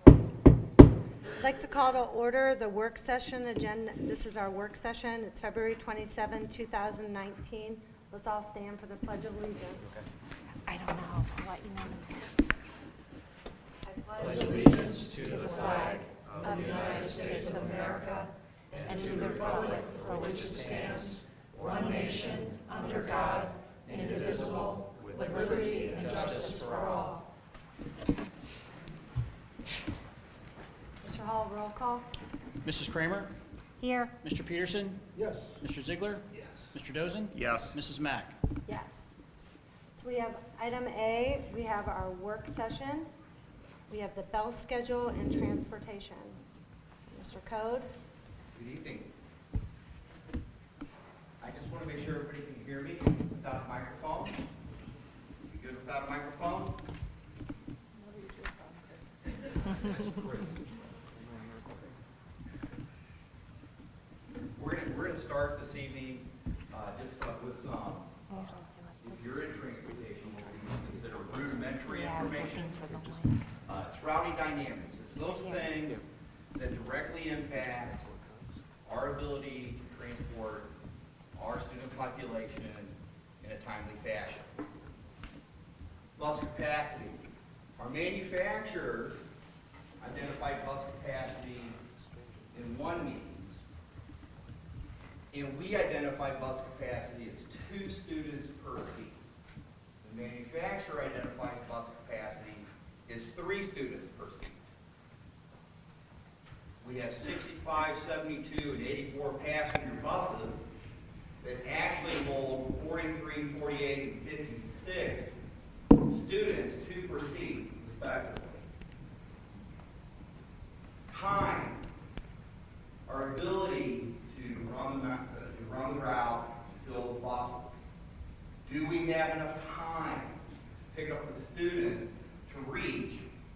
I'd like to call to order the work session agenda. This is our work session. It's February 27, 2019. Let's all stand for the Pledge of Allegiance. I don't know. I'll let you know. Pledge allegiance to the flag of the United States of America and to the republic for which it stands, one nation, under God, indivisible, with liberty and justice for all. Mr. Hall, roll call. Mrs. Kramer? Here. Mr. Peterson? Yes. Mr. Ziegler? Yes. Mr. Dozen? Yes. Mrs. Mack? Yes. So we have item A, we have our work session. We have the bell schedule and transportation. Mr. Code? Good evening. I just want to make sure everybody can hear me without a microphone. You good without a microphone? We're going to start this evening with some, if you're in transportation, what we consider rudimentary Yeah, I was information. looking for the link. It's rowdy dynamics. It's those things that directly impact our ability to transport our student population in a timely fashion. Bus capacity. Our manufacturers identify bus capacity in one means, and we identify bus capacity as 2 students per seat. The manufacturer identifies bus capacity as 3 students per seat. We have 65, 72, and 84 passenger buses that actually hold 43, 48, and 56 students, 2 per seat, respectively. Time, our ability to run the route, to fill the buses. Do we have enough time to pick up the students to reach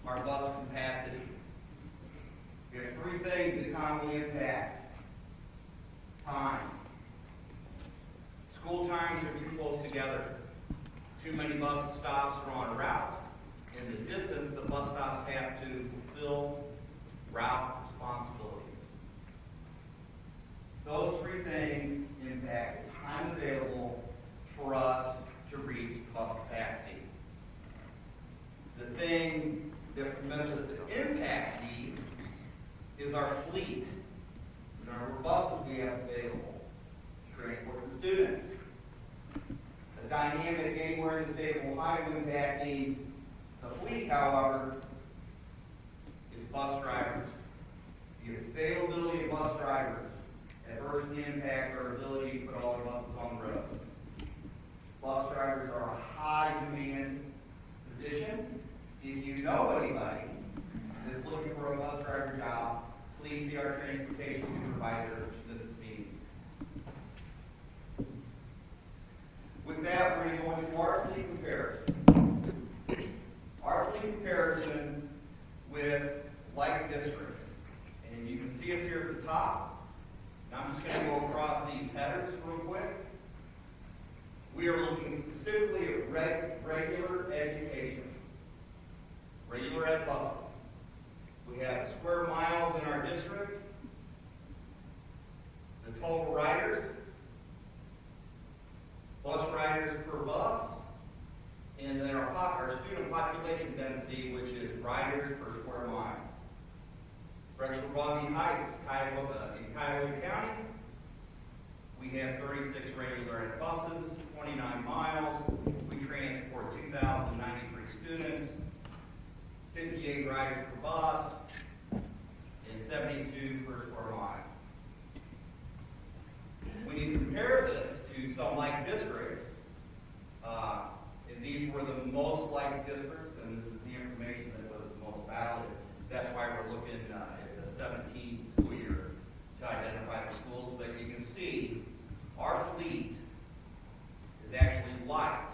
our bus capacity? There are 3 things that commonly impact time. School times are too close together. Too many bus stops are on a route. And the distance the bus stops have to fulfill route responsibilities. Those 3 things impact the time available for us to reach bus capacity. The thing that permits us to impact these is our fleet, the number of buses we have available to transport the students. A dynamic anywhere in the state of Ohio impacting the fleet, however, is bus drivers. The availability of bus drivers adversely impacts our ability to put all our buses on the road. Bus drivers are a high demand position. If you know anybody that's looking for a bus driver job, please see our transportation supervisor this meeting. With that, we're going to go into our fleet comparison. Our fleet comparison with like districts. And you can see us here at the top. Now I'm just going to go across these headers real quick. We are looking specifically at regular education, regular ed buses. We have square miles in our district, the total riders, bus riders per bus, and then our student population density, which is riders per square mile. Drexel Bobby Heights, in Cuyahoga County, we have 36 regular ed buses, 29 miles. We transport 2,093 students, 58 riders per bus, and 72 per square mile. When you compare this to some like districts, and these were the most like districts, and this is the information that was the most valid. That's why we're looking at the 17 school year to identify the schools. But you can see our fleet is actually light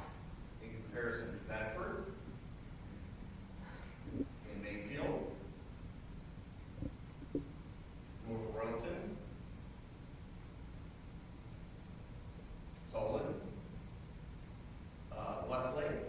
in comparison to Bedford and Mayfield, North Royalton, Solon, Westlake,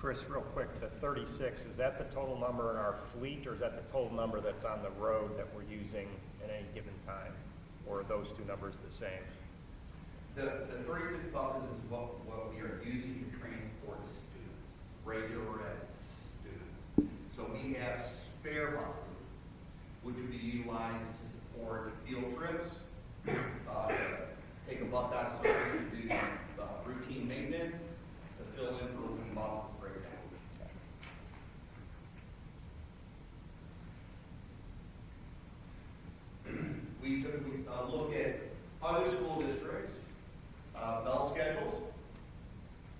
Chris, real quick, the 36, is that the total number in our fleet, or is that the total number that's on the road that we're using at any given time? Or are those two numbers the same? The 36 buses is what we are using to transport students, regular ed students. So we have spare buses, which would be utilized to support field trips, take a bus out of service and do routine maintenance, to fill in for when buses break down. We took a look at other school districts, bell schedules,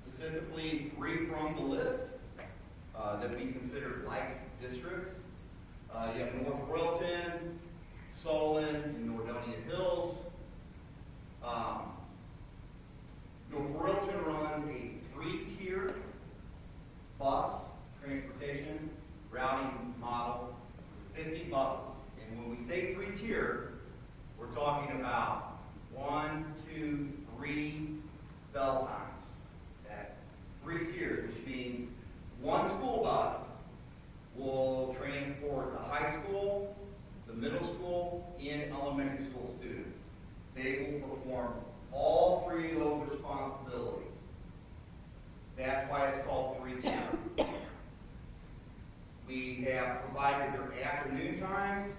specifically 3 from the list that we considered like districts. You have North Royalton, Solon, and Nordonia Hills. North Royalton runs a 3-tier bus transportation routing model, 50 buses. And when we say 3-tier, we're talking about 1, 2, 3 bell times. At 3 tiers, which means one school bus will transport the high school, the middle school, and elementary school students. They will perform all 3 of those responsibilities. That's why it's called 3-tier. We have provided their afternoon times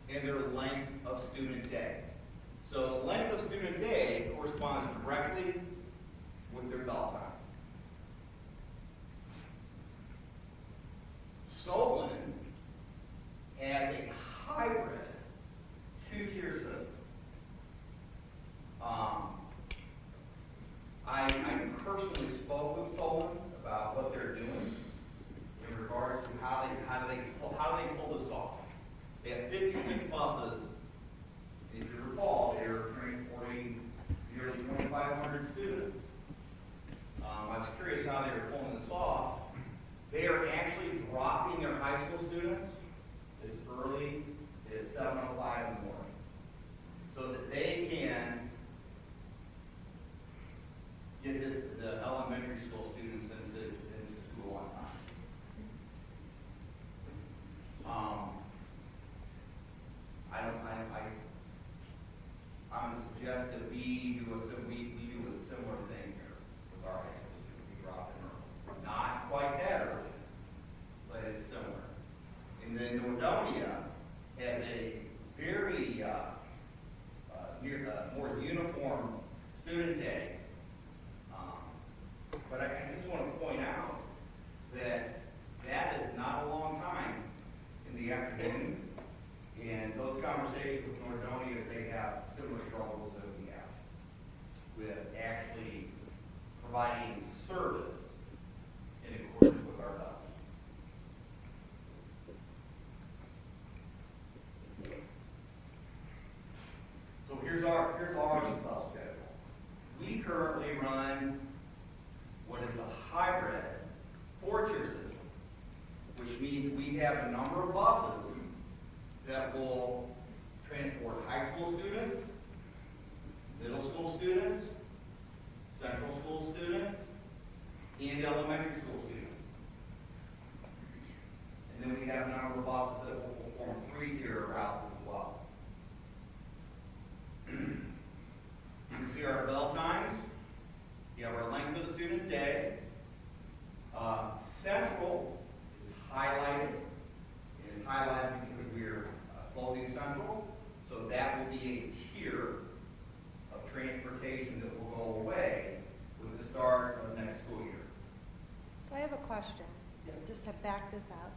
and their length of student day. So the length of student day corresponds directly with their bell times. Solon has a hybrid 2-tier system. I personally spoke with Solon about what they're doing in regards to how do they pull this off. They have 56 buses. If you recall, they're transporting nearly 2,500 students. I was curious how they were pulling this off. They are actually dropping their high school students as early as 7:05 in the morning, so that they can get the elementary school students into school on time. I'm going to suggest that we do a similar thing here with our high school students. We drop them early. Not quite that early, but it's similar. And then Nordonia has a very more uniform student day. But I just want to point out that that is not a long time in the afternoon. And those conversations with Nordonia, they have similar struggles that we have with actually providing service in accordance with our values. So here's our bus schedule. We currently run what is a hybrid 4-tier system, which means we have a number of buses that will transport high school students, middle school students, central school students, and elementary school students. And then we have a number of buses that will perform 3-tier routes as well. You can see our bell times. You have our length of student day. Central is highlighted. It is highlighted because we're closing Central. So that will be a tier of transportation that will go away with the start of next school year. So I have a question, just to back this up.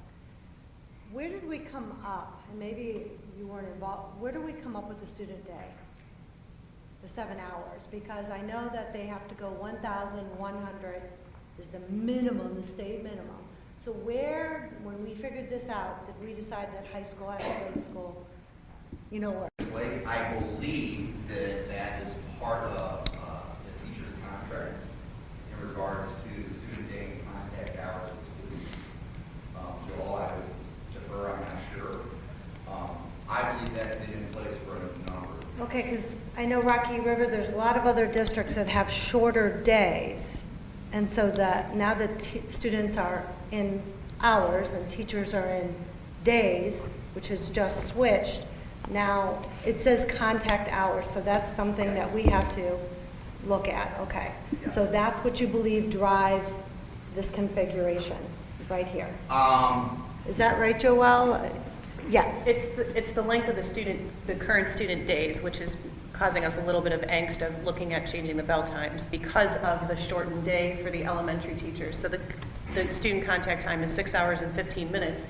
Where did we come up, and maybe you weren't involved, where did we come up with the student day? The 7 hours, because I know that they have to go 1,100 is the minimum, the state minimum. So where, when we figured this out, did we decide that high school has to go to school? You know where? I believe that that is part of the teacher's contract in regards to student day and contact hours with students. Joel, I would defer, I'm not sure. I believe that's been in place for a number. Okay, because I know Rocky River, there's a lot of other districts that have shorter days. And so that now that students are in hours and teachers are in days, which has just switched, now it says contact hours, so that's something that we have to look at, okay. So that's what you believe drives this configuration, right here. Is that right, Joelle? Yeah, It's the length of the current student days, which is causing us a little bit of angst of looking at changing the bell times because of the shortened day for the elementary teachers. So the student contact time is 6 hours and 15 minutes.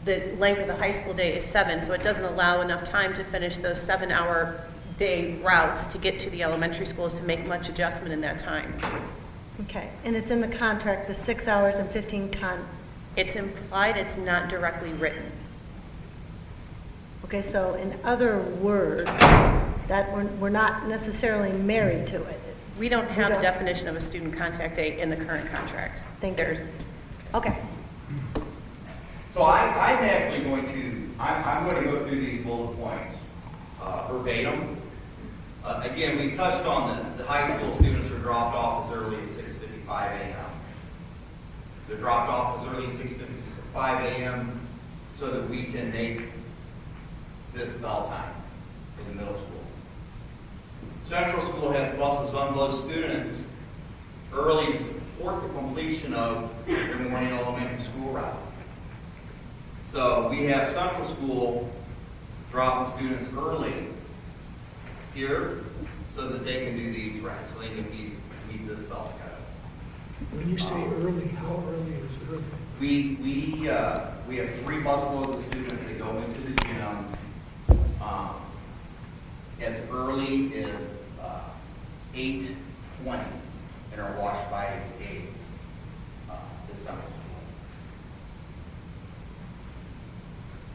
The length of the high school day is 7, so it doesn't allow enough time to finish those 7-hour day routes to get to the elementary schools to make much adjustment in that time. okay, and it's in the contract, the 6 hours and 15 It's implied, it's not directly written. okay, so in other words, that we're not necessarily married to it. We don't We have the don't. definition of a student contact day in the current contract. Thank you. There's- Okay, So I'm actually going to, I'm going to go through these bullet points verbatim. Again, we touched on this. The high school students are dropped off as early as 6:55 a.m. They're dropped off as early as 6:55 a.m. so that we can make this bell time in the middle school. Central School has buses unload students early to support the completion of their morning elementary school routes. So we have Central School dropping students early here so that they can do these routes, so they can meet this bell schedule. When you say early, how early is early? We have 3 busloads of students that go into the gym as early as 8:20 and are washed by 8 at Central School.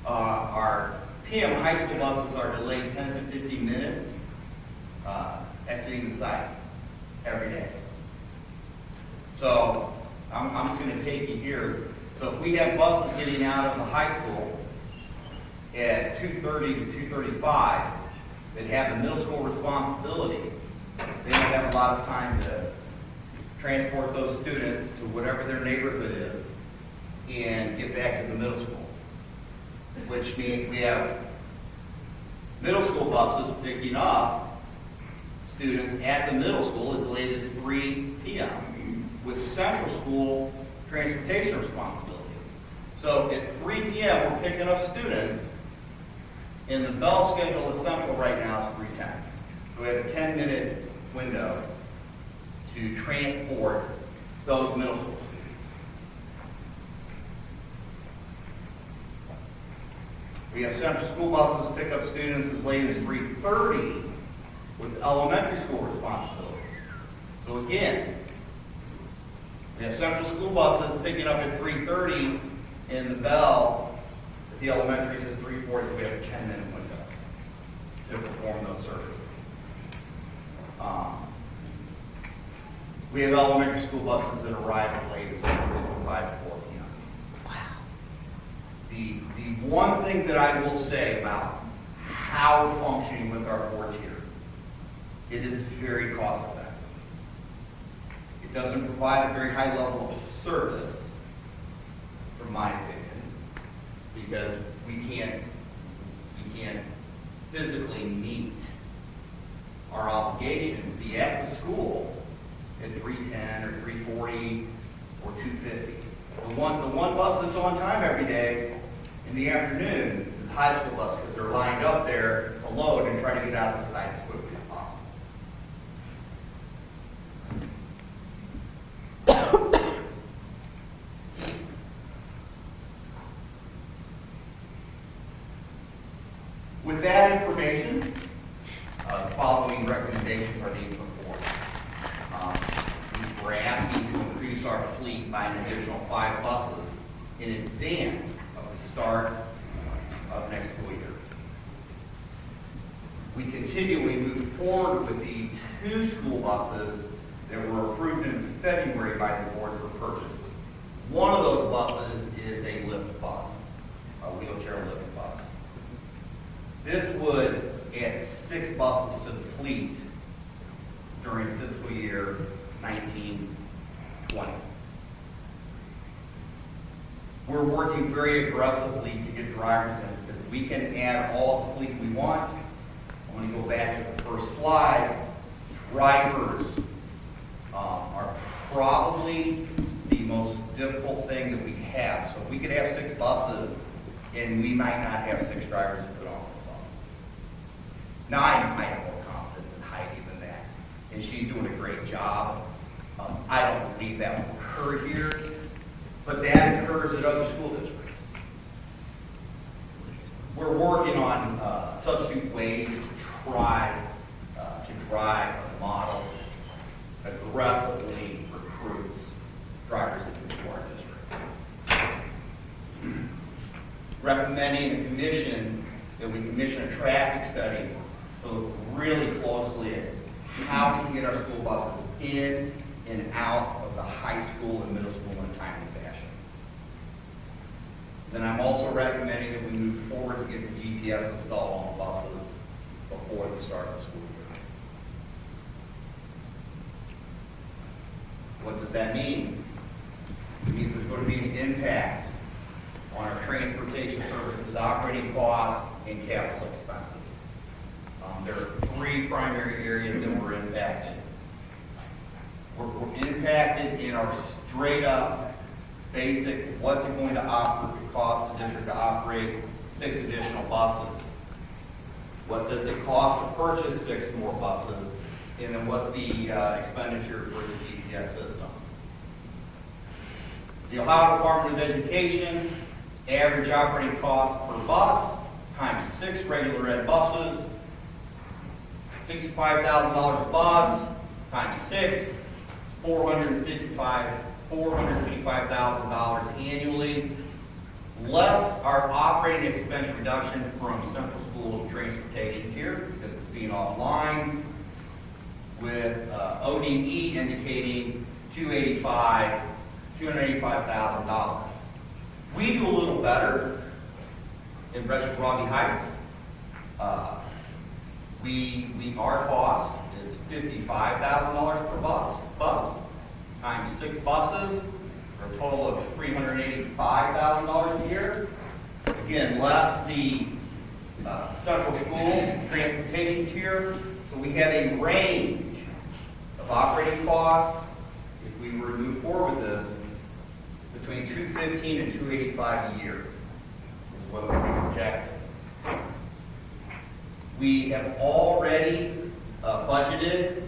Our PM high school buses are delayed 10 to 15 minutes exiting the site every day. So I'm just going to take you here. So if we have buses getting out of the high school at 2:30 to 2:35 that have the middle school responsibility, they don't have a lot of time to transport those students to whatever their neighborhood is and get back to the middle school, which means we have middle school buses picking up students at the middle school as late as 3 p.m. with Central School transportation responsibilities. So at 3 p.m. we're picking up students, and the bell schedule at Central right now is 3:10. So we have a 10-minute window to transport those middle school students. We have Central School buses pick up students as late as 3:30 with elementary school responsibilities. So again, we have Central School buses picking up at 3:30, and the bell at the elementary says 3:40, so we have a 10-minute window to perform those services. We have elementary school buses that arrive as late as 5 to 4 p.m. Wow. The one thing that I will say about how we're functioning with our 4-tier, it is very cost effective. It doesn't provide a very high level of service, from my opinion, because we can't physically meet our obligation to be at the school at 3:10 or 3:40 or 2:50. The one bus that's on time every day in the afternoon is the high school bus, because they're lined up there to load and try to get out of the site as quickly as possible. With that information, the following recommendations are being put forward. We're asking to increase our fleet by an additional 5 buses in advance of the start of next school year. We continually move forward with the 2 school buses that were approved in February by the board for purchase. One of those buses is a lift bus, a wheelchair lift bus. This would add 6 buses to the fleet during fiscal year 19-20. 20. We're working very aggressively to get drivers in, because we can add all the fleet we want. I'm going to go back to the first slide. Drivers are probably the most difficult thing that we have. So we could have 6 buses, and we might not have 6 drivers to put on those buses. Now, I have more confidence in Heidi than that, and she's doing a great job. I don't believe that will occur here, but that occurs at other school districts. We're working on substitute ways to try to drive a model that aggressively recruits drivers into our district. Recommending a commission that we commission a traffic study to look really closely at how we can get our school buses in and out of the high school and middle school in a timely fashion. Then I'm also recommending that we move forward to get the GPS installed on buses before the start of the school year. What does that mean? It means there's going to be an impact on our transportation services, operating costs, and capital expenses. There are 3 primary areas that we're impacted. We're impacted in our straight up basic, what's it going to cost the district to operate 6 additional buses? What does it cost to purchase 6 more buses? And then what's the expenditure for the GPS system? The Ohio Department of Education, average operating cost per bus times 6 regular ed buses, $65,000 a bus times 6, $455,000 annually, less our operating expense reduction from central school transportation tier, because it's being offline, with ODE indicating $285,000. We do a little better in Retro Robbie Heights. Our cost is $55,000 per bus times 6 buses, for a total of $385,000 a year. Again, less the central school transportation tier. So we have a range of operating costs, if we were to move forward with this, between $215 and $285 a year is what we project. We have already budgeted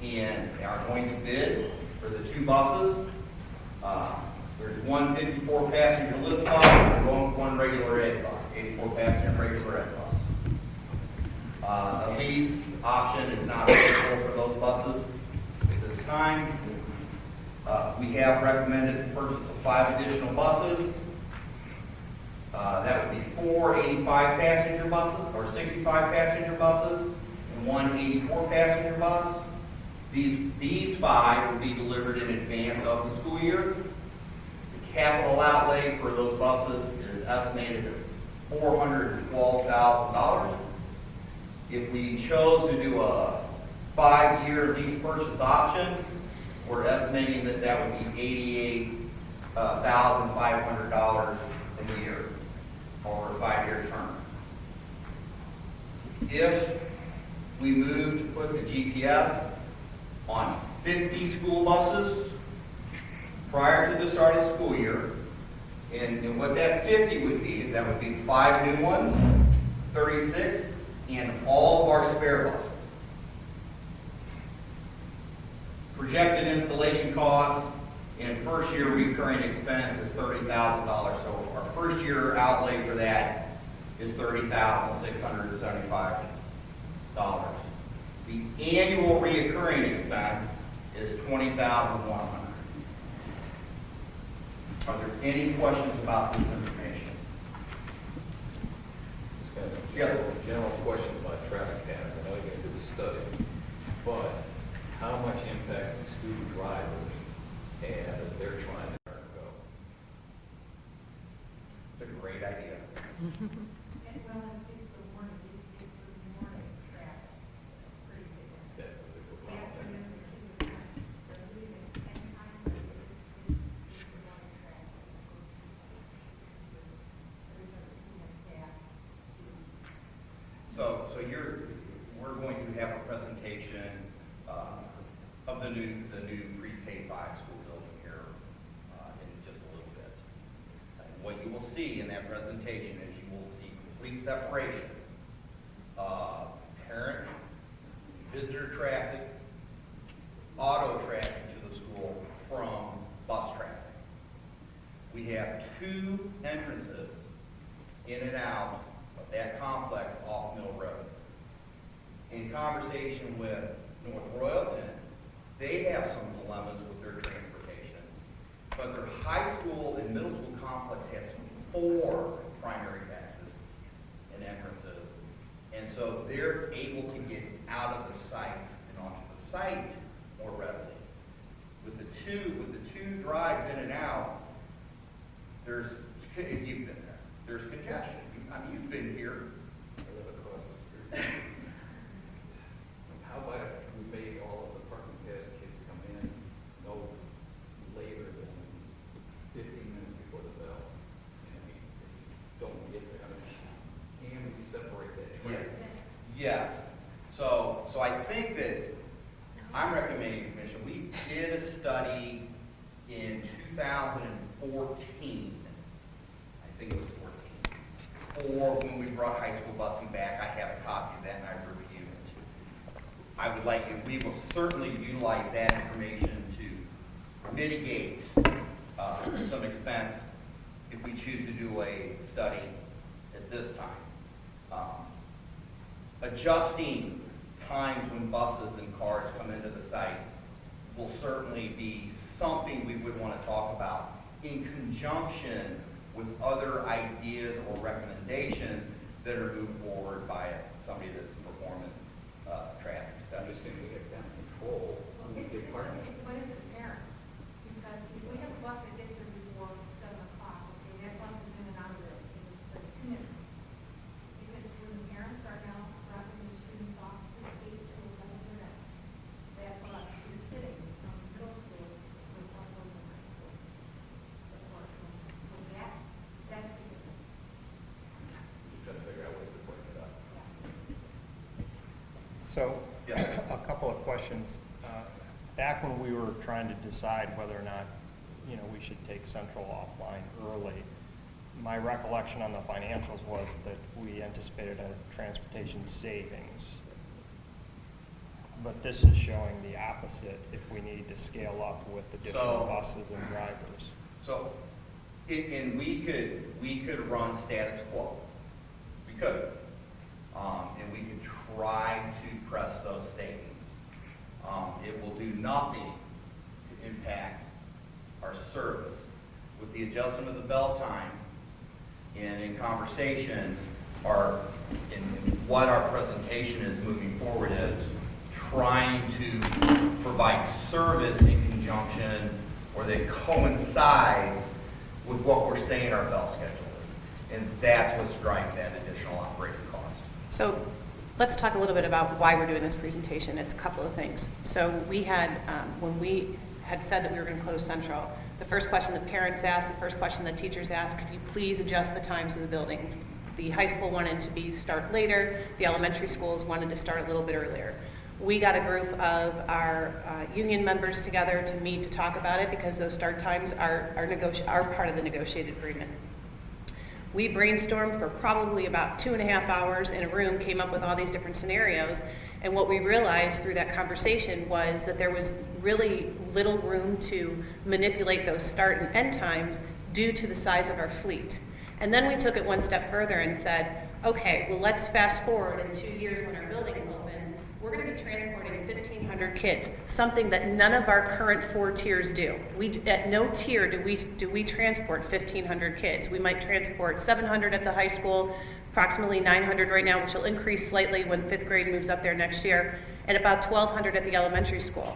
and are going to bid for the 2 buses. There's one 54-passenger lift bus and one regular ed bus, 84-passenger regular ed bus. The lease option is not available for those buses at this time. We have recommended the purchase of 5 additional buses. That would be 4 85-passenger buses or 65-passenger buses and 1 84-passenger bus. These 5 will be delivered in advance of the school year. The capital outlay for those buses is estimated at $412,000. If we chose to do a 5-year lease purchase option, we're estimating that that would be $88,500 a year over a 5-year term. If we move to put the GPS on 50 school buses prior to the start of the school year, and what that 50 would be, that would be 5 new ones, 36, and all of our spare buses. Projected installation costs and first year recurring expense is $30,000. So our first year outlay for that is $30,675. The annual reoccurring expense is $20,100. Are there any questions about this information? Yes. General question about traffic patterns. I know you're going to do the study, but how much impact do student drivers have as they're trying to go? It's a great idea. That's the big problem. presentation is you will see complete separation of parent, visitor traffic, auto traffic to the school from bus traffic. We have 2 entrances in and out of that complex off Mill Road. In conversation with North Royalton, they have some dilemmas with their transportation, but their high school and middle school complex has 4 primary exits and entrances, and so they're able to get out of the site and onto the site more readily. With the two drives in and out, you've been there. There's congestion. I mean, you've been here. I live across the street. How about if we made all of the parking pass kids come in no later than 15 minutes before the bell? And if you don't get there, can we separate that traffic? Yes. So I think that I'm recommending, Commission, we did a study in 2014, I think it was 14, or when we brought high school busing back. I have a copy of that and I reviewed it. I would like, we will certainly utilize that information to mitigate some expense if we choose to do a study at this time. Adjusting times when buses and cars come into the site will certainly be something we would want to talk about in conjunction with other ideas or recommendations that are moved forward by somebody that's performing traffic I'm studies. just saying we get down control on the big parking. But it's the parents, because if we have a bus that gets here before 7 o'clock, okay, that bus is in and out of there, it's like 2 minutes. Because when the parents are now dropping the students off, it's 8 to 11 minutes. That bus is sitting from middle school to one of the high school. So that's the difference. Just trying to figure out ways to work it out. So, Yes. a couple of questions. Back when we were trying to decide whether or not, we should take Central offline early, my recollection on the financials was that we anticipated a transportation savings. But this is showing the opposite if we need to scale up with additional So- buses and drivers. So, and we could run status quo. We could. And we could try to press those savings. It will do nothing to impact our service. With the adjustment of the bell time and in conversation, what our presentation is moving forward is trying to provide service in conjunction or that coincides with what we're saying our bell schedule is. And that's what's driving that additional operating cost. So let's talk a little bit about why we're doing this presentation. It's a couple of things. So we had, when we had said that we were going to close Central, the first question that parents asked, the first question that teachers asked, could you please adjust the times of the buildings? The high school wanted to start later. The elementary schools wanted to start a little bit earlier. We got a group of our union members together to meet to talk about it because those start times are part of the negotiated agreement. We brainstormed for probably about 2.5 hours in a room, came up with all these different scenarios, and what we realized through that conversation was that there was really little room to manipulate those start and end times due to the size of our fleet. And then we took it one step further and said, okay, well, let's fast forward in 2 years when our building opens, we're going to be transporting 1,500 kids, something that none of our current 4 tiers do. At no tier do we transport 1,500 kids. We might transport 700 at the high school, approximately 900 right now, which will increase slightly when 5th grade moves up there next year, and about 1,200 at the elementary school.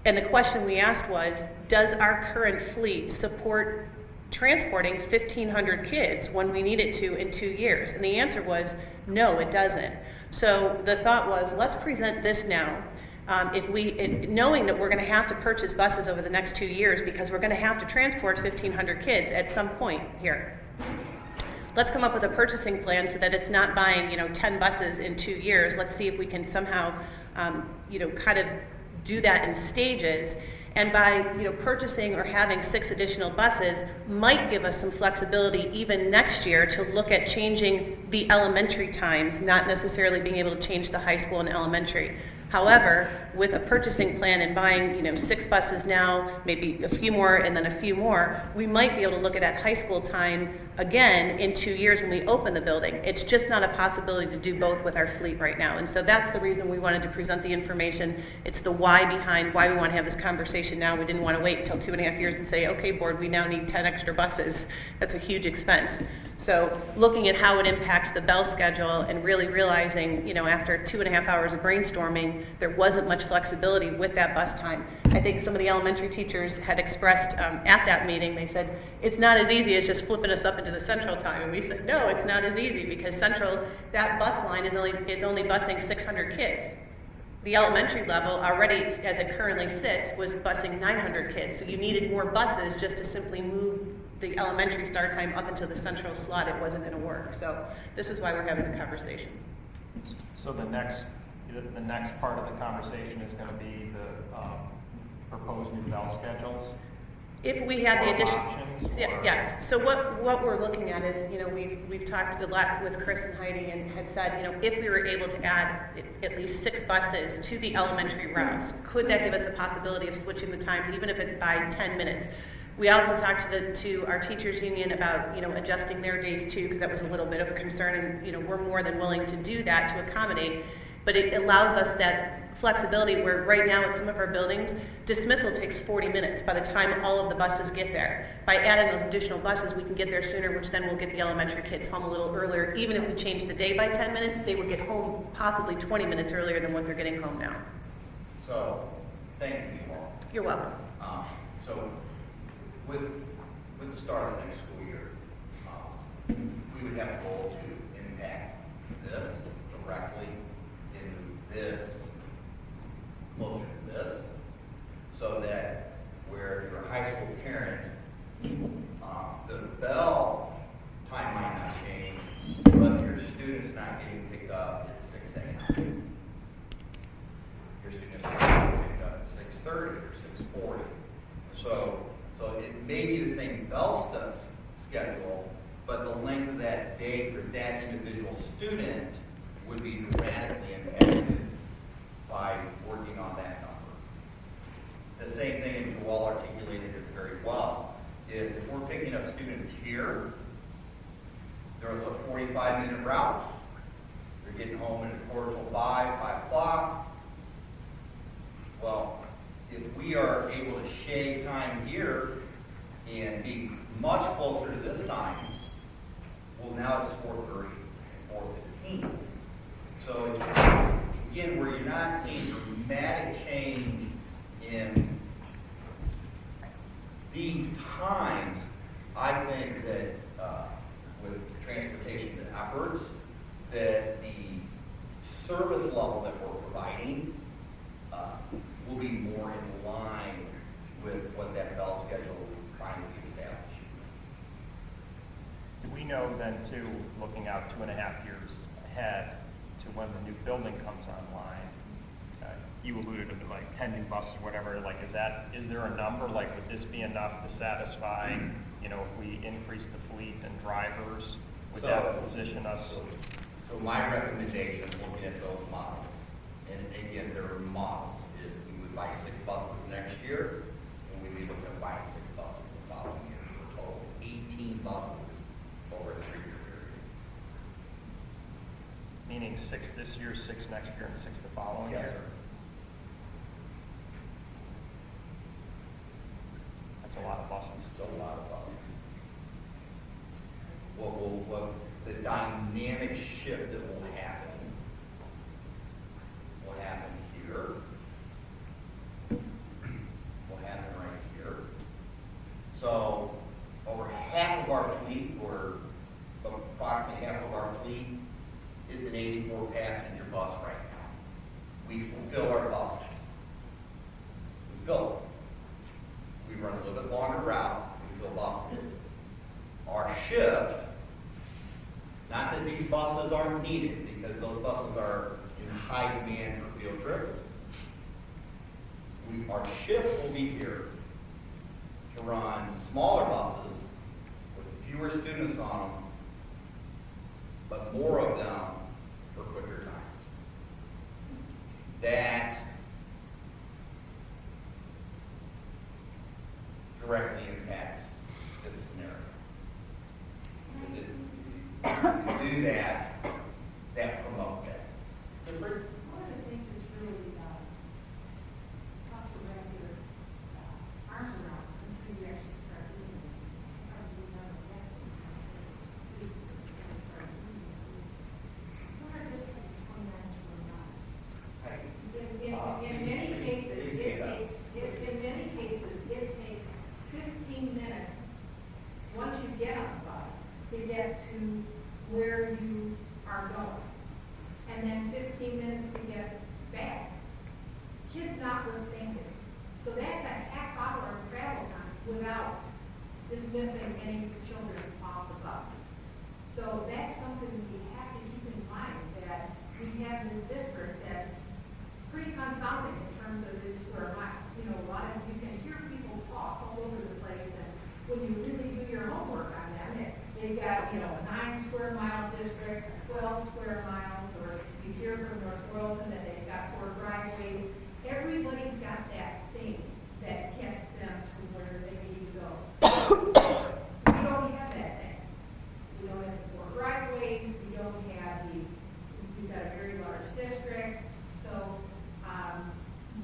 And the question we asked was, does our current fleet support transporting 1,500 kids when we need it to in 2 years? And the answer was, no, it doesn't. So the thought was, let's present this now. Knowing that we're going to have to purchase buses over the next 2 years because we're going to have to transport 1,500 kids at some point here. Let's come up with a purchasing plan so that it's not buying, 10 buses in 2 years. Let's see if we can somehow, kind of do that in stages. And by, purchasing or having 6 additional buses might give us some flexibility even next year to look at changing the elementary times, not necessarily being able to change the high school and elementary. However, with a purchasing plan and buying, 6 buses now, maybe a few more and then a few more, we might be able to look at that high school time again in 2 years when we open the building. It's just not a possibility to do both with our fleet right now. And so that's the reason we wanted to present the information. It's the why behind why we want to have this conversation now. We didn't want to wait until 2.5 years and say, okay, board, we now need 10 extra buses. That's a huge expense. So looking at how it impacts the Bell schedule and really realizing, after 2.5 hours of brainstorming, there wasn't much flexibility with that bus time. I think some of the elementary teachers had expressed at that meeting, they said, it's not as easy as just flipping us up into the central time. And we said, no, it's not as easy because central, that bus line is only busing 600 kids. The elementary level already, as it currently sits, was busing 900 kids. So you needed more buses just to simply move the elementary start time up into the central slot. It wasn't going to work. So this is why we're having the conversation. So the next part of the conversation is going to be the proposed new Bell schedules? If we had the Or addition, options, or- yes. So what we're looking at is, we've talked a lot with Chris and Heidi and had said, if we were able to add at least 6 buses to the elementary routes, could that give us a possibility of switching the times, even if it's by 10 minutes? We also talked to our teachers union about, adjusting their days too, because that was a little bit of a concern, and, we're more than willing to do that to accommodate. But it allows us that flexibility where right now at some of our buildings, dismissal takes 40 minutes by the time all of the buses get there. By adding those additional buses, we can get there sooner, which then will get the elementary kids home a little earlier. Even if we change the day by 10 minutes, they would get home possibly 20 minutes earlier than what they're getting home now. So, thank you all. You're welcome. So, with the start of the next school year, we would have a goal to impact this directly into this, closer to this, so that where you're a high school parent, the Bell time might not change, but your student's not getting picked up at 6 a.m. Your student's not getting picked up at 6:30 or 6:40. So it may be the same Bell schedule, but the length of that day for that individual student would be dramatically impacted by working on that number. The same thing, and Joel articulated it very well, is if we're picking up students here, there's a 45-minute route. They're getting home at 4:45, 5 o'clock. Well, if we are able to shave time here and be much closer to this time, well, now it's 4:30, 4:15. So again, where you're not seeing dramatic change in these times, I think that with transportation efforts, that the service level that we're providing will be more in line with what that Bell schedule is trying to establish. Do we know then too, looking out 2.5 years ahead to when the new building comes online, you alluded to like 10 new buses, whatever, like is there a number, like would this be enough to satisfy, if we increase the fleet and drivers, would that position us? So my recommendation, looking at those models, and again, they're models, is we would buy 6 buses next year, and we'd be looking to buy 6 buses the following year, for a total of 18 buses over a 3-year period. Meaning 6 this year, 6 next year, and 6 the following Yes, year? sir. That's a lot of buses. It's a lot of buses. What the dynamic shift that will happen here, will happen right here. So over half of our fleet, or approximately half of our fleet, is an 84 passenger bus right now. We fulfill our buses. We fill them. We run a little bit longer route, we fill buses. Our shift, not that these buses aren't needed, because those buses are in high demand for field trips. Our shift will be here units on them, but more of them for quicker times. That directly impacts this scenario. Because to do that, that promotes that. One of the things that's really tough to wrap your arms around until you actually start doing this, probably none of the rest of the weeks that you're going to start doing this. Those are just like 20 minutes from now. In many cases, it takes 15 minutes, once you get on the bus, to get to where you are going. And then 15 minutes to get back. Kids notwithstanding. So that's a half hour of travel time without dismissing any children off the bus. So that's something we have to keep in mind, that we have this district that's pretty confounding in terms of its square miles. You know, a lot of, you can hear people talk all over the place, and when you really do your homework on them, they've got, you know, a 9 square mile district, 12 square miles, or you hear from North Royalton that they've got 4 driveways. Everybody's got that thing that gets them to where they need to go. We don't have that thing. We don't have the 4 driveways, we don't have we've got a very large district, so,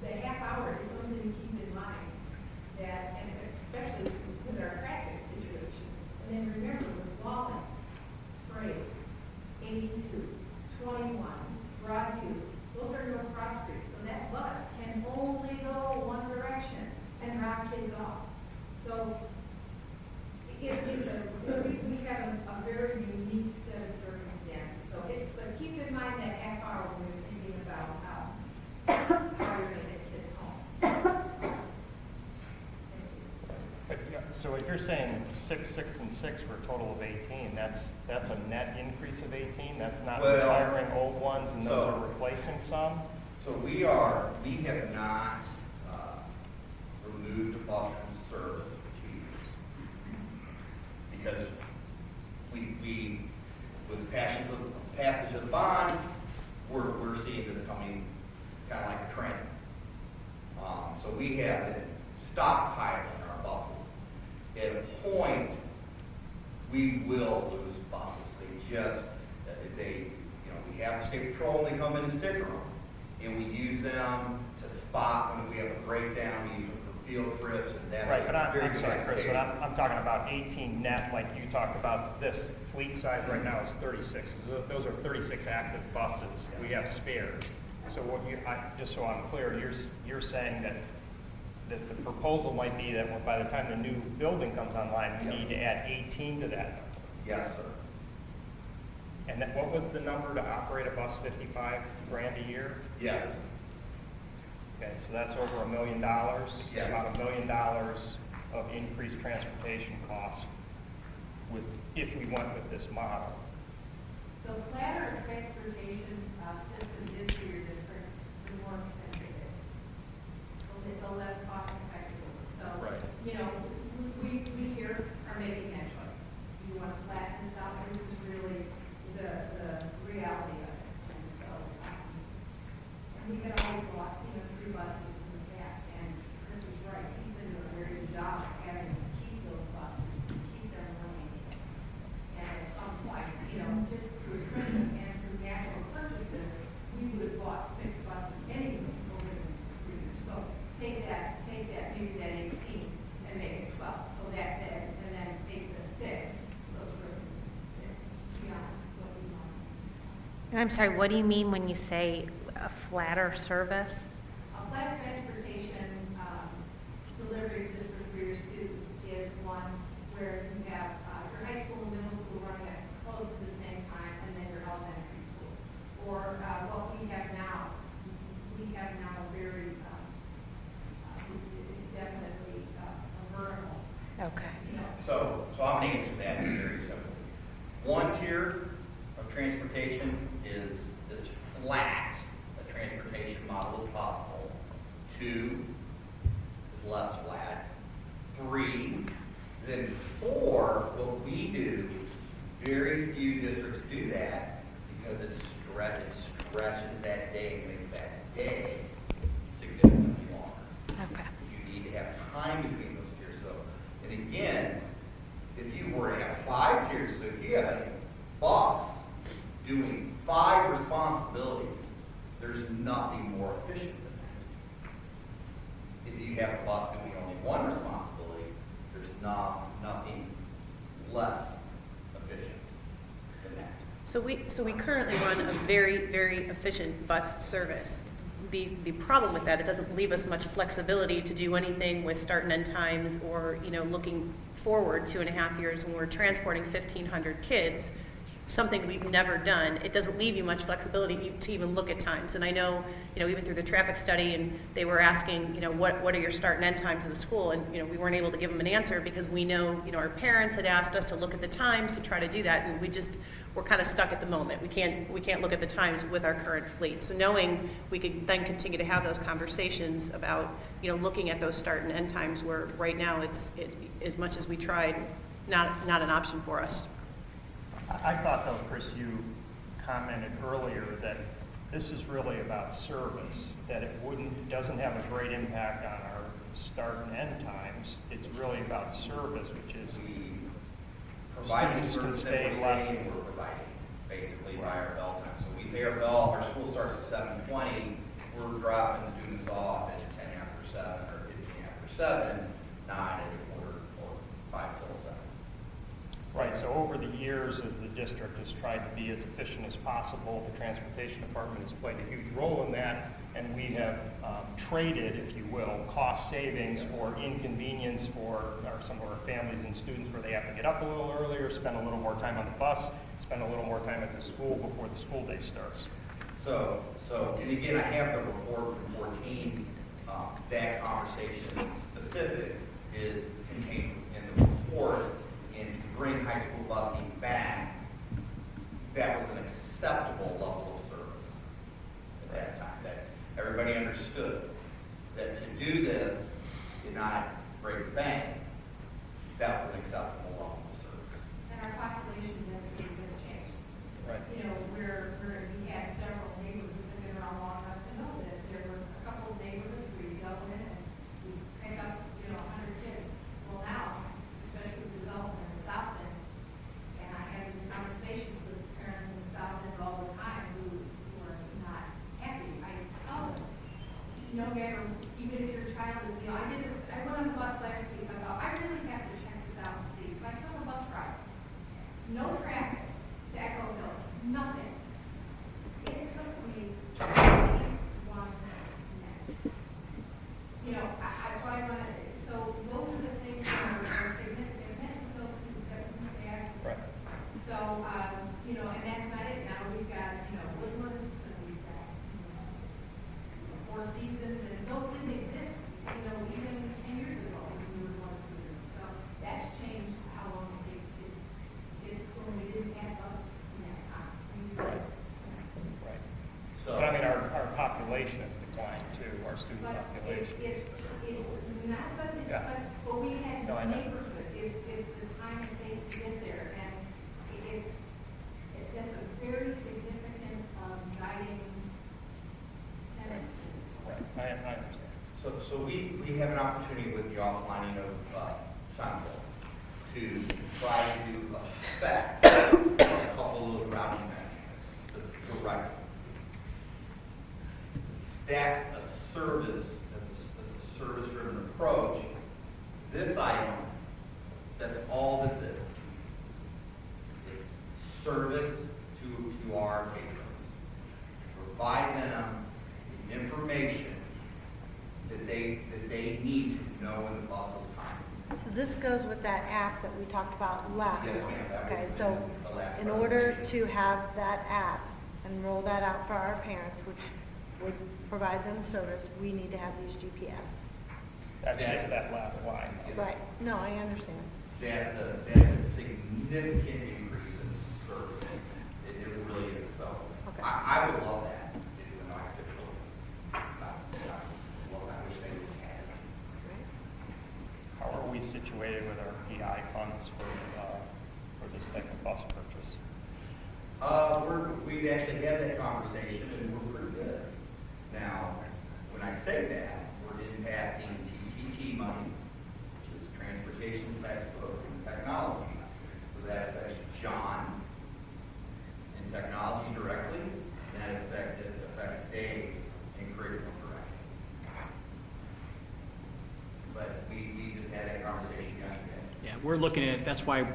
the half hour is something to keep in mind, that, and especially with our traffic situation. And then remember, with Walnut, Sprague, 82, 21, Broadview, those are no cross streets, so that bus can only go one direction and drop kids off. So we have a very unique set of circumstances. So but keep in mind that half hour when you're thinking about how you're going to get kids home. But, yeah, so if you're saying 6, 6, and 6 for a total of 18, that's a net increase of 18? That's not Well, retiring old ones and those so- are replacing some? So we have not removed the bus from service for 2 years. Because we with the passage of the bond, we're seeing this coming kind of like a train. So we have been stockpiling our buses. At a point, we will lose buses. We have the state patrol, and they come in and sticker them. And we use them to spot when we have a breakdown, we use them for field trips, and that's. Right, but very I'm good sorry, Chris, but application. I'm talking about 18 net, like you talked about. This fleet size right now is 36. Those are 36 active buses. We have spares. So what just so I'm clear, you're saying that the proposal might be that by the time the new building comes online, we Yes. need to add 18 to that. Yes, sir. And what was the number to operate a bus, 55 grand a year? Yes. Okay, so that's over $1 million. Yes. About $1 million of increased transportation cost if we went with this model. The flatter transportation system is for your district, the more expensive it is. The less cost effective. So, Right. you know, we here are making that choice. You want to flatten this out, this is really the reality of it. And so, we had always bought, 3 buses in the past, and Chris is right, he's been doing a very good job of having us keep those buses, keep them running. And at some point, just through attrition and through natural purchases, we would have bought 6 buses anyway over the next 3 years. So take that, maybe that 18 and make it 12. So and then take the 6, so it's really 6 beyond what we want. And I'm sorry, what do you mean when you say a flatter service? A flat transportation delivery system for your students is one where you have your high school and middle school running at close to the same time, and then your elementary school. Or what we have now very, it's definitely a vertical. Okay. So I'm going to answer that very simply. 1 tier of transportation is as flat a transportation model as possible. 2 is less flat. 3, then 4, what we do Very few districts do that because it stretches that day and makes that day significantly longer. Okay. You need to have time between those tiers. So, and again, if you were to have 5 tiers, so if you have a boss doing 5 responsibilities, there's nothing more efficient than that. If you have a boss doing only 1 responsibility, there's nothing less efficient than that. So we currently run a very, very efficient bus service. The problem with that, it doesn't leave us much flexibility to do anything with start and end times or, looking forward 2.5 years when we're transporting 1,500 kids, something we've never done. It doesn't leave you much flexibility to even look at times. And I know, even through the traffic study, and they were asking, what are your start and end times of the school? And, we weren't able to give them an answer because we know, our parents had asked us to look at the times to try to do that, and we're kind of stuck at the moment. We can't look at the times with our current fleet. So knowing we could then continue to have those conversations about, looking at those start and end times where right now it's as much as we tried, not an option for us. I thought though, Chris, you commented earlier that this is really about service, that it doesn't have a great impact on our start and end times. It's really about service, which is We provide the students can service that stay we're less. saying we're providing, basically by our bell time. So we say our bell, our school starts at 7:20, we're dropping students off at 10 after 7 or 15 after 7, not at 4 or 5 till 7. Right, so over the years, as the district has tried to be as efficient as possible, the transportation department has played a huge role in that, and we have traded, if you will, cost savings for inconvenience for some of our families and students where they have to get up a little earlier, spend a little more time on the bus, spend a little more time at the school before the school day starts. So, and again, I have the report from 14, that conversation specific is contained in the report, and to bring high school busing back, that was an acceptable level of service at that time, that everybody understood that to do this did not break the bank, that was an acceptable level of service. And our population density has changed. Right. We had several neighborhoods that have been around long enough to know that there were a couple of neighborhoods where you go in and you pick up, 100 kids. Well, now, especially with development in the South End, and I have these conversations with parents in the South End all the time who are not happy. I tell them, no matter, even if your child is, I went on the bus last week, I thought, I really have to check this out and see. So I tell the bus driver, no traffic to Echo Hills, nothing. It took me 21 minutes. That's why I wanted it. So those are the things that are significant. And that's what those students that was bad. Right. So, and that's not it. Now we've got, Woodlands, and we've got, Four Seasons, and those didn't exist, even 10 years ago when we were going through this. So that's changed how long it takes kids when we didn't have us in that time. Right. Right. So, But I mean, our population has declined too, our student But population. it's not that it's, Yeah. but we had No, I know. neighborhood, it's the time it takes to get there, and that's a very significant guiding tenet. Right, I understand. So we have an opportunity with the offlining of Central to try to affect a couple of those routing dynamics directly. That's a service-driven approach. This item, that's all this is. It's service to our patrons. Provide them the information that they need to know when the bus is coming. So this goes with that app that we talked about last Yes, month. ma'am, that Okay, was so the last in order presentation. to have that app and roll that out for our parents, which would provide them service, we need to have these GPS. That's just that last line. Yes. Right, no, I understand. That's a significant increase in service. It really is. So Okay. I would love that. Even though I could really love that, wish they would have it. How are we situated with our PI funds for for this type of bus purchase? We've actually had that conversation and we're pretty good. Now, when I say that, we're impacting TTT money, which is transportation, textbooks, and technology. So that affects John in technology directly, and that affects Dave in curriculum directly. But we just had that conversation yesterday. Yeah, we're looking at, that's why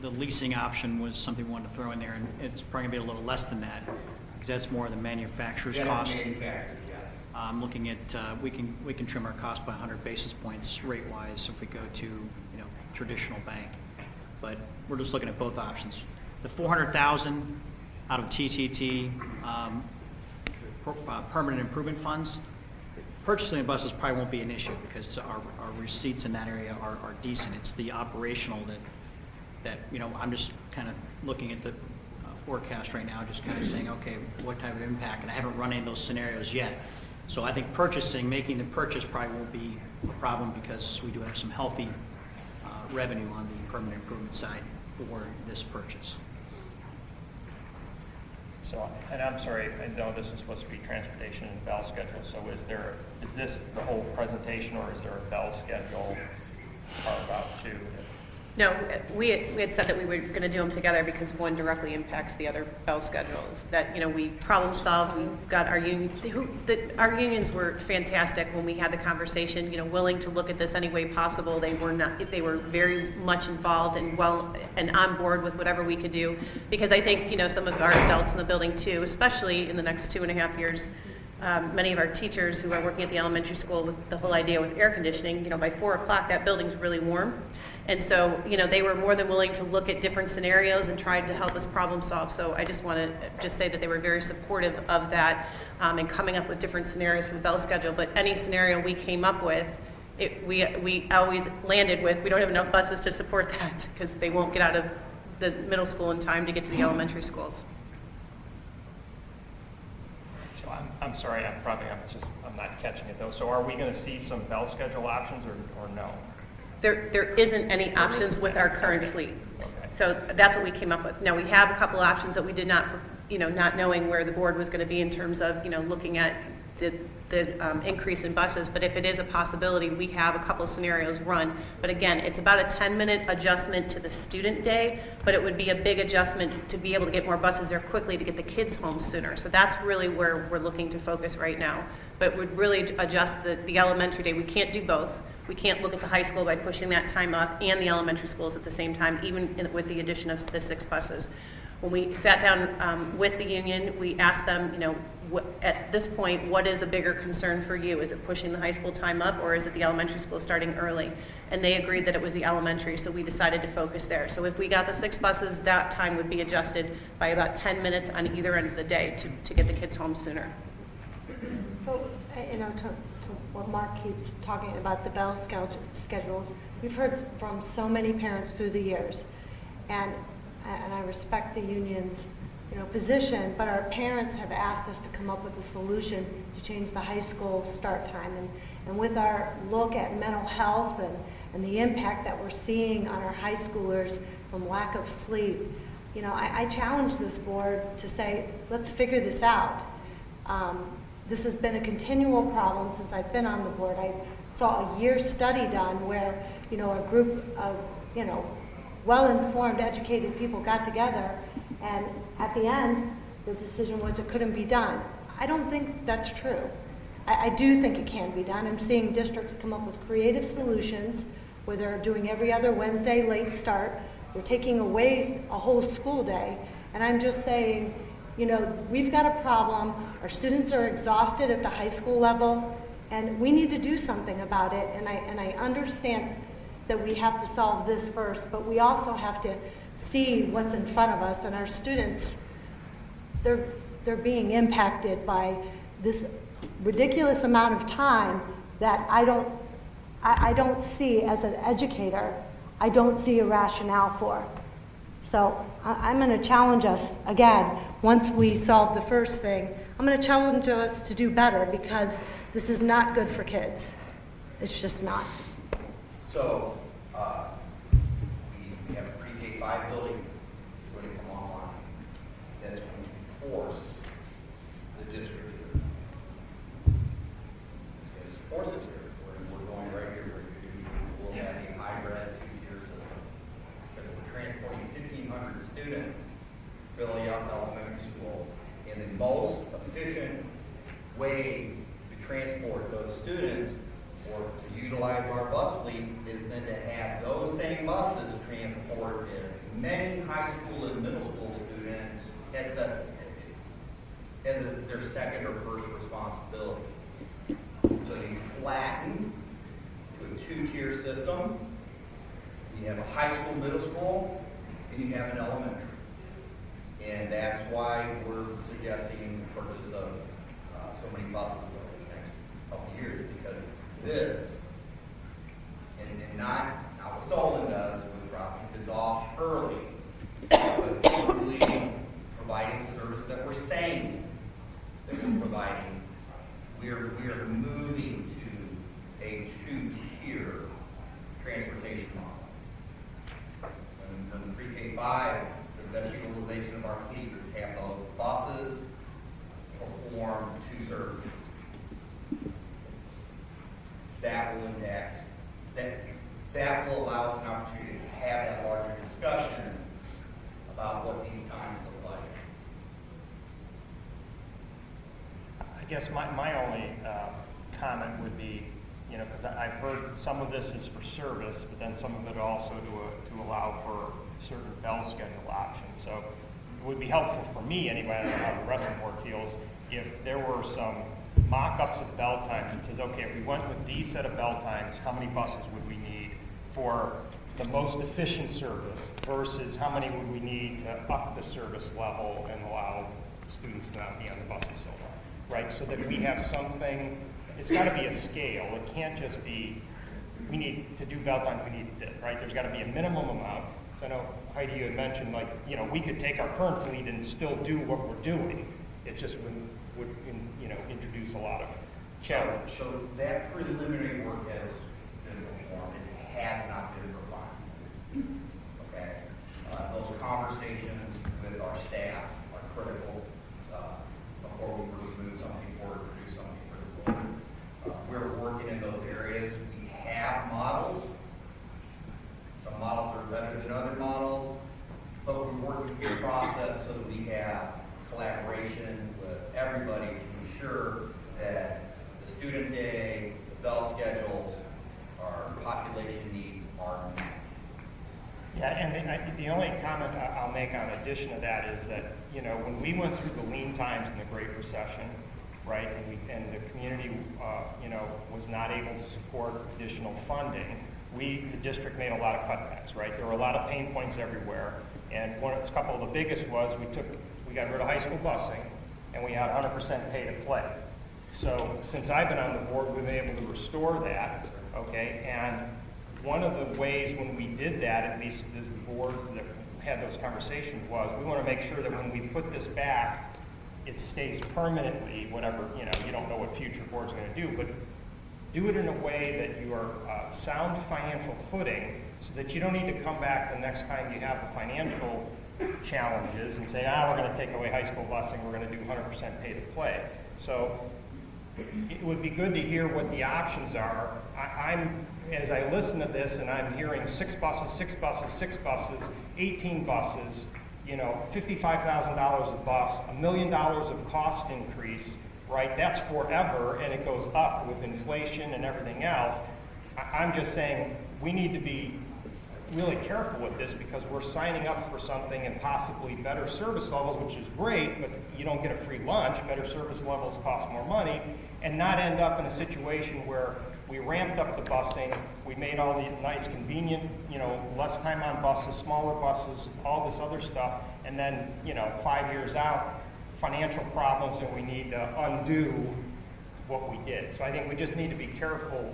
the leasing option was something we wanted to throw in there, and it's probably going to be a little less than that, because that's more the manufacturer's That's cost. manufactured, yes. I'm looking at, we can trim our cost by 100 basis points rate-wise if we go to, traditional bank. But we're just looking at both options. The 400,000 out of TTT, permanent improvement funds, purchasing buses probably won't be an issue because our receipts in that area are decent. It's the operational that I'm just kind of looking at the forecast right now, just kind of saying, okay, what type of impact? And I haven't run any of those scenarios yet. So I think making the purchase probably won't be a problem because we do have some healthy revenue on the permanent improvement side for this purchase. So, and I'm sorry, I know this is supposed to be transportation and bell schedule, so is this the whole presentation, or is there a bell schedule carved out too? No, we had said that we were going to do them together because one directly impacts the other bell schedules. That, we problem solved, we got our unions, our unions were fantastic when we had the conversation, willing to look at this any way possible. They were very much involved and on board with whatever we could do. Because I think, some of our adults in the building too, especially in the next 2.5 years, many of our teachers who are working at the elementary school with the whole idea with air conditioning, by 4 o'clock, that building's really warm. And so, they were more than willing to look at different scenarios and tried to help us problem solve. So I just want to say that they were very supportive of that and coming up with different scenarios for the bell schedule. But any scenario we came up with, we always landed with, we don't have enough buses to support that because they won't get out of the middle school in time to get to the elementary schools. So I'm sorry, I'm not catching it though. So are we going to see some bell schedule options or no? There isn't any options with our current fleet. Okay. So that's what we came up with. Now, we have a couple options that we did not, not knowing where the board was going to be in terms of, looking at the increase in buses. But if it is a possibility, we have a couple of scenarios run. But again, it's about a 10-minute adjustment to the student day, but it would be a big adjustment to be able to get more buses there quickly to get the kids home sooner. So that's really where we're looking to focus right now. But would really adjust the elementary day. We can't do both. We can't look at the high school by pushing that time up and the elementary schools at the same time, even with the addition of the 6 buses. When we sat down with the union, we asked them, at this point, what is a bigger concern for you? Is it pushing the high school time up, or is it the elementary school starting early? And they agreed that it was the elementary, so we decided to focus there. So if we got the 6 buses, that time would be adjusted by about 10 minutes on either end of the day to get the kids home sooner. So, to what Mark keeps talking about, the bell schedules, we've heard from so many parents through the years, and I respect the union's position, but our parents have asked us to come up with a solution to change the high school start time. And with our look at mental health and the impact that we're seeing on our high schoolers from lack of sleep, I challenge this board to say, let's figure this out. This has been a continual problem since I've been on the board. I saw a year's study done where, a group of, well-informed, educated people got together, and at the end, the decision was it couldn't be done. I don't think that's true. I do think it can be done. I'm seeing districts come up with creative solutions where they're doing every other Wednesday late start. They're taking away a whole school day, and I'm just saying, we've got a problem. Our students are exhausted at the high school level, and we need to do something about it. And I understand that we have to solve this first, but we also have to see what's in front of us. And our students, they're being impacted by this ridiculous amount of time that I don't see as an educator. I don't see a rationale for. So I'm going to challenge us again. Once we solve the first thing, I'm going to challenge us to do better, because this is not good for kids. It's just not. So we have a pre-K 5 building students filling up elementary school. And the most efficient way to transport those students or to utilize our bus fleet is then to have those same buses transport as many high school and middle school students as their second or first responsibility. So you flatten to a two-tier system. You have a high school, middle school, and you have an elementary. And that's why we're suggesting the purchase of so many buses over the next couple of years, because this, and not what Solon does with dropping kids off early, but really providing the service that we're saying that we're providing. We are moving to a two-tier transportation model. And pre-K-5, the best utilization of our fleet is have those buses perform two services. That will impact, that will allow us an opportunity to have that larger discussion about what these times look like. I guess my only comment would be, because I've heard some of this is for service, but then some of it also to allow for certain bell schedule options. So it would be helpful for me anyway, I don't know how the rest of the board feels, if there were some mock-ups of bell times that says, okay, if we went with these set of bell times, how many buses would we need for the most efficient service versus how many would we need to up the service level and allow students to not be on the buses so long, right? So that we have something, it's got to be a scale. It can't just be, we need to do bell times, we need this, right? There's got to be a minimum amount. So I know Heidi, you had mentioned, like, we could take our current fleet and still do what we're doing. It just would introduce a lot of challenge. So that preliminary work has been performed. It has not been refined. Okay? Those conversations with our staff are critical before we move something forward, produce something for the board. We're working in those areas. We have models. Some models are better than other models, but we're working through the process so that we have collaboration with everybody to ensure that the student day, the bell schedules, our population needs are met. Yeah, and the only comment I'll make on addition to that is that, when we went through the lean times in the Great Recession, right, and the community, was not able to support additional funding, the district made a lot of cutbacks, right? There were a lot of pain points everywhere, and a couple of the biggest was we got rid of high school busing, and we had 100% pay to play. So since I've been on the board, we've been able to restore that, okay? And one of the ways when we did that, at least as the boards that had those conversations, was we want to make sure that when we put this back, it stays permanently, whatever, you don't know what future board's going to do, but do it in a way that you are sound financial footing so that you don't need to come back the next time you have the financial challenges and say, we're going to take away high school busing, we're going to do 100% pay to play. So it would be good to hear what the options are. As I listen to this and I'm hearing 6 buses, 6 buses, 6 buses, 18 buses, $55,000 a bus, $1 million of cost increase, right? That's forever, and it goes up with inflation and everything else. I'm just saying we need to be really careful with this because we're signing up for something and possibly better service levels, which is great, but you don't get a free lunch. Better service levels cost more money, and not end up in a situation where we ramped up the busing, we made all the nice, convenient, less time on buses, smaller buses, all this other stuff, and then, 5 years out, financial problems, and we need to undo what we did. So I think we just need to be careful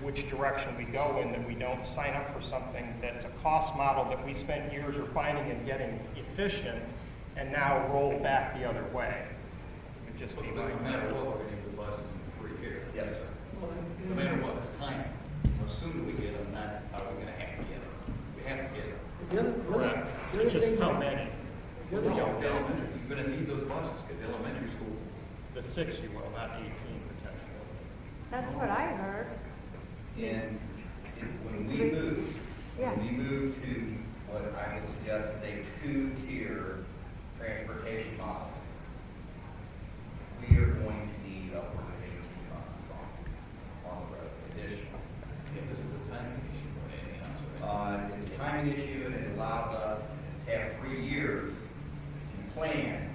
which direction we go in, that we don't sign up for something that's a cost model that we spent years refining and getting efficient, and now roll back the other way. It would just be my No matter what, we're going to give the buses in free care. Yes, sir. No matter what, it's timing. The sooner we get them, not are we going to have to get them. We have to get them. correct. It's just how many. The elementary, you're going to need those buses because elementary school. The 6 you will, not 18 potentially. That's what I heard. And when we move to what I would suggest is a two-tier timing issue, and it allows us to have 3 years to plan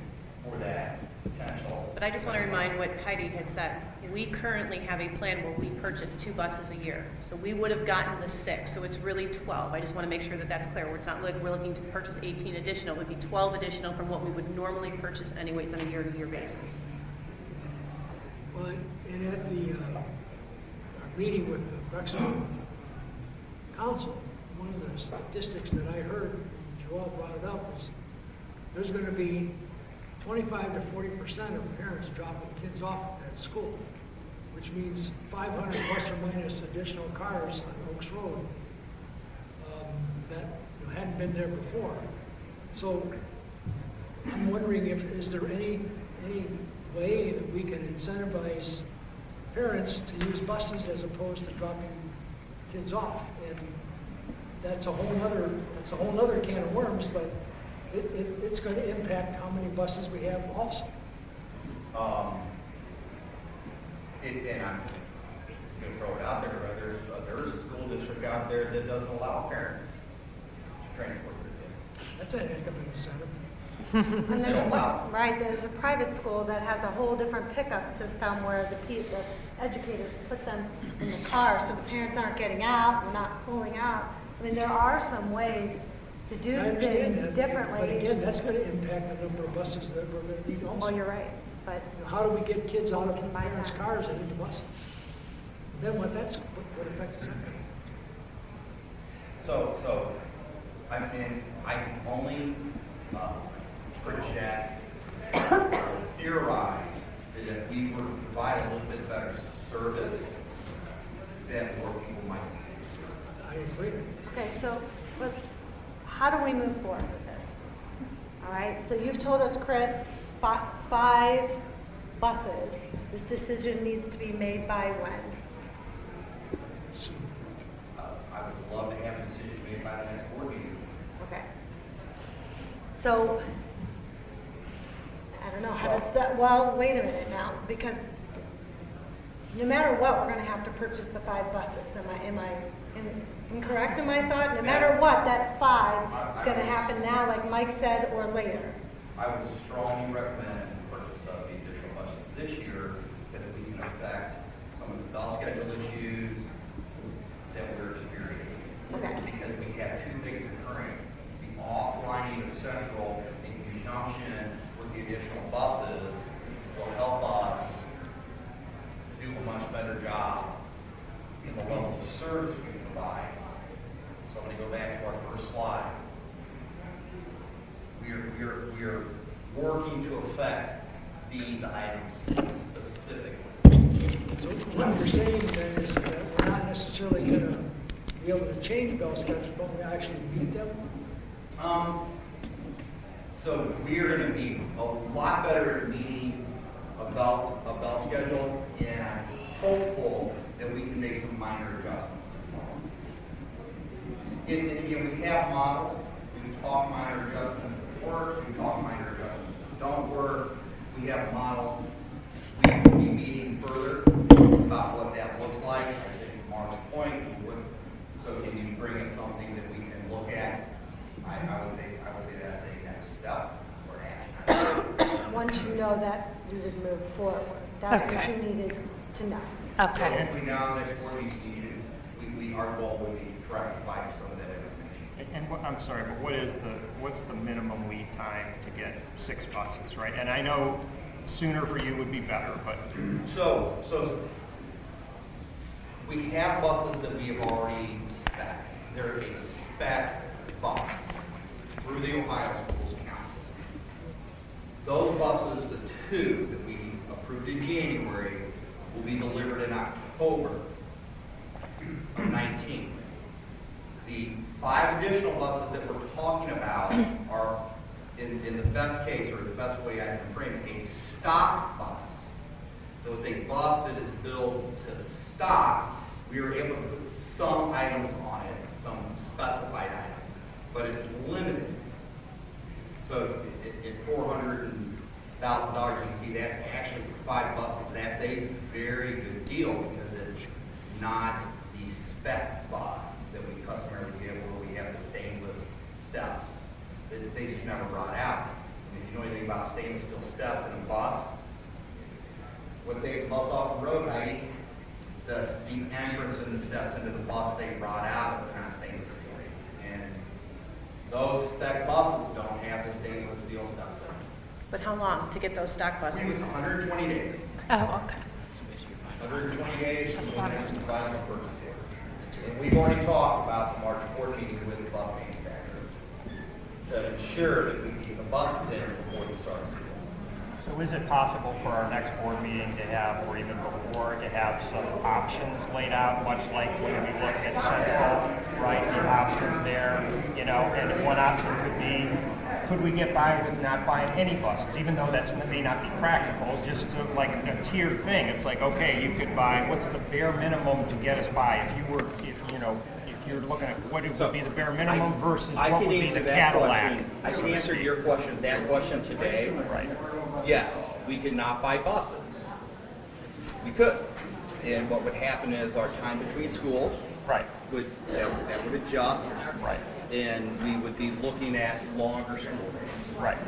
for that potential. But I just want to remind what Heidi had said. We currently have a plan where we purchase 2 buses a year. So we would have gotten the 6, so it's really 12. I just want to make sure that that's clear. It's not like we're looking to purchase 18 additional. It would be 12 additional from what we would normally purchase anyways on a year-to-year basis. Well, and at the meeting with the Rexham Council, one of the statistics that I heard, Joel brought it up, was there's going to be 25 to 40% of parents dropping kids off at that school, which means 500 plus or minus additional cars on Oaks Road that hadn't been there before. So I'm wondering is there any way that we can incentivize parents to use buses as opposed to dropping kids off? And that's a whole other can of worms, but it's going to impact how many buses we have also. And I'm going to throw it out there, there's a school district out there that doesn't allow parents to transport their kids. That's a heck of an incentive. And there's They don't allow. there's a private school that has a whole different pickup system where the educators put them in the car so the parents aren't getting out and not pulling out. I mean, there are some ways to do I understand things that, differently. but again, that's going to impact the number of buses that we're going to need also. Well, you're right, but How do we get kids out of Combine parents' that. cars and into buses? Then what effect is that going to have? So, I mean, I can only project, theorize that if we were to provide a little bit better service, that more people might. I agree. okay, so how do we move forward with this? All right, so you've told us, Chris, 5 buses. This decision needs to be made by when? I would love to have a decision made by the next board meeting. Okay. So, I don't know, how does that, well, wait a minute now, because no matter what, we're gonna have to purchase the 5 buses. Am I incorrect in my thought? No matter what, that 5 is gonna happen now, like Mike said, or later. I would strongly recommend the purchase of the additional buses this year, because we can affect some of the bell schedule issues that we're experiencing. Okay. Because we have 2 things occurring. The offlining of Central in conjunction with the additional buses will help us do a much better job in the level of service we provide. So I'm going to go back to our first slide. We're working to affect these items specifically. So what you're saying then is that we're not necessarily going to be able to change bell schedules, but we actually meet them? So we're going to be a lot better at meeting a bell schedule, and I'm hopeful that we can make some minor adjustments. And again, we have models. We can talk minor adjustments that work. We can talk minor adjustments that don't work. We have a model. We will be meeting further about what that looks like. I think Mark's point. So can you bring us something that we can look at? I would say that's a next step or action. Once you know that, we would move forward. That's what Okay. you needed to know. So Okay. between now and next board meeting, our goal would be to try to provide some of that information. And I'm sorry, but what's the minimum lead time to get 6 buses, right? And I know sooner for you would be better, but So we have buses that we have already spec. They're a spec bus through the Ohio Schools Council. Those buses, the 2 that we approved in January, will be delivered in October of 19. The 5 additional buses that we're talking about are, in the best case, or the best way I can frame it, a stock bus. So it's a bus that is built to stock. We were able to put some items on it, some specified items, but it's limited. So at $400,000, you can see that's actually for 5 buses. That's a very good deal because it's not the spec bus that we customarily give where we have the stainless never brought out. And if you know anything about stainless steel steps in a bus, what takes the bus off the road, Heidi, the entrance and the steps into the bus they brought out are kind of stainless steel. And those spec buses don't have the stainless steel steps in them. But how long to get those stock It was buses? 120 days. Oh, okay. 120 days from the next final purchase order. And we've already talked about the March 14th with the bus manufacturers to ensure that we get the buses in before we start school. So is it possible for our next board meeting to have, or even before, to have some options laid out, much like when we look at Central, right, the options there, you know, and one option could be, could we get by with not buying any buses, even though that may not be practical, just to, like a tiered thing. It's like, okay, you could buy, what's the bare minimum to get us by? If you're looking at what it would be the bare minimum versus what would be the Cadillac. I can answer your question, that question today. Right. Yes, we could not buy buses. We could. And what would happen is our time between schools Right, that would adjust, right, and we would be looking at longer school days. right.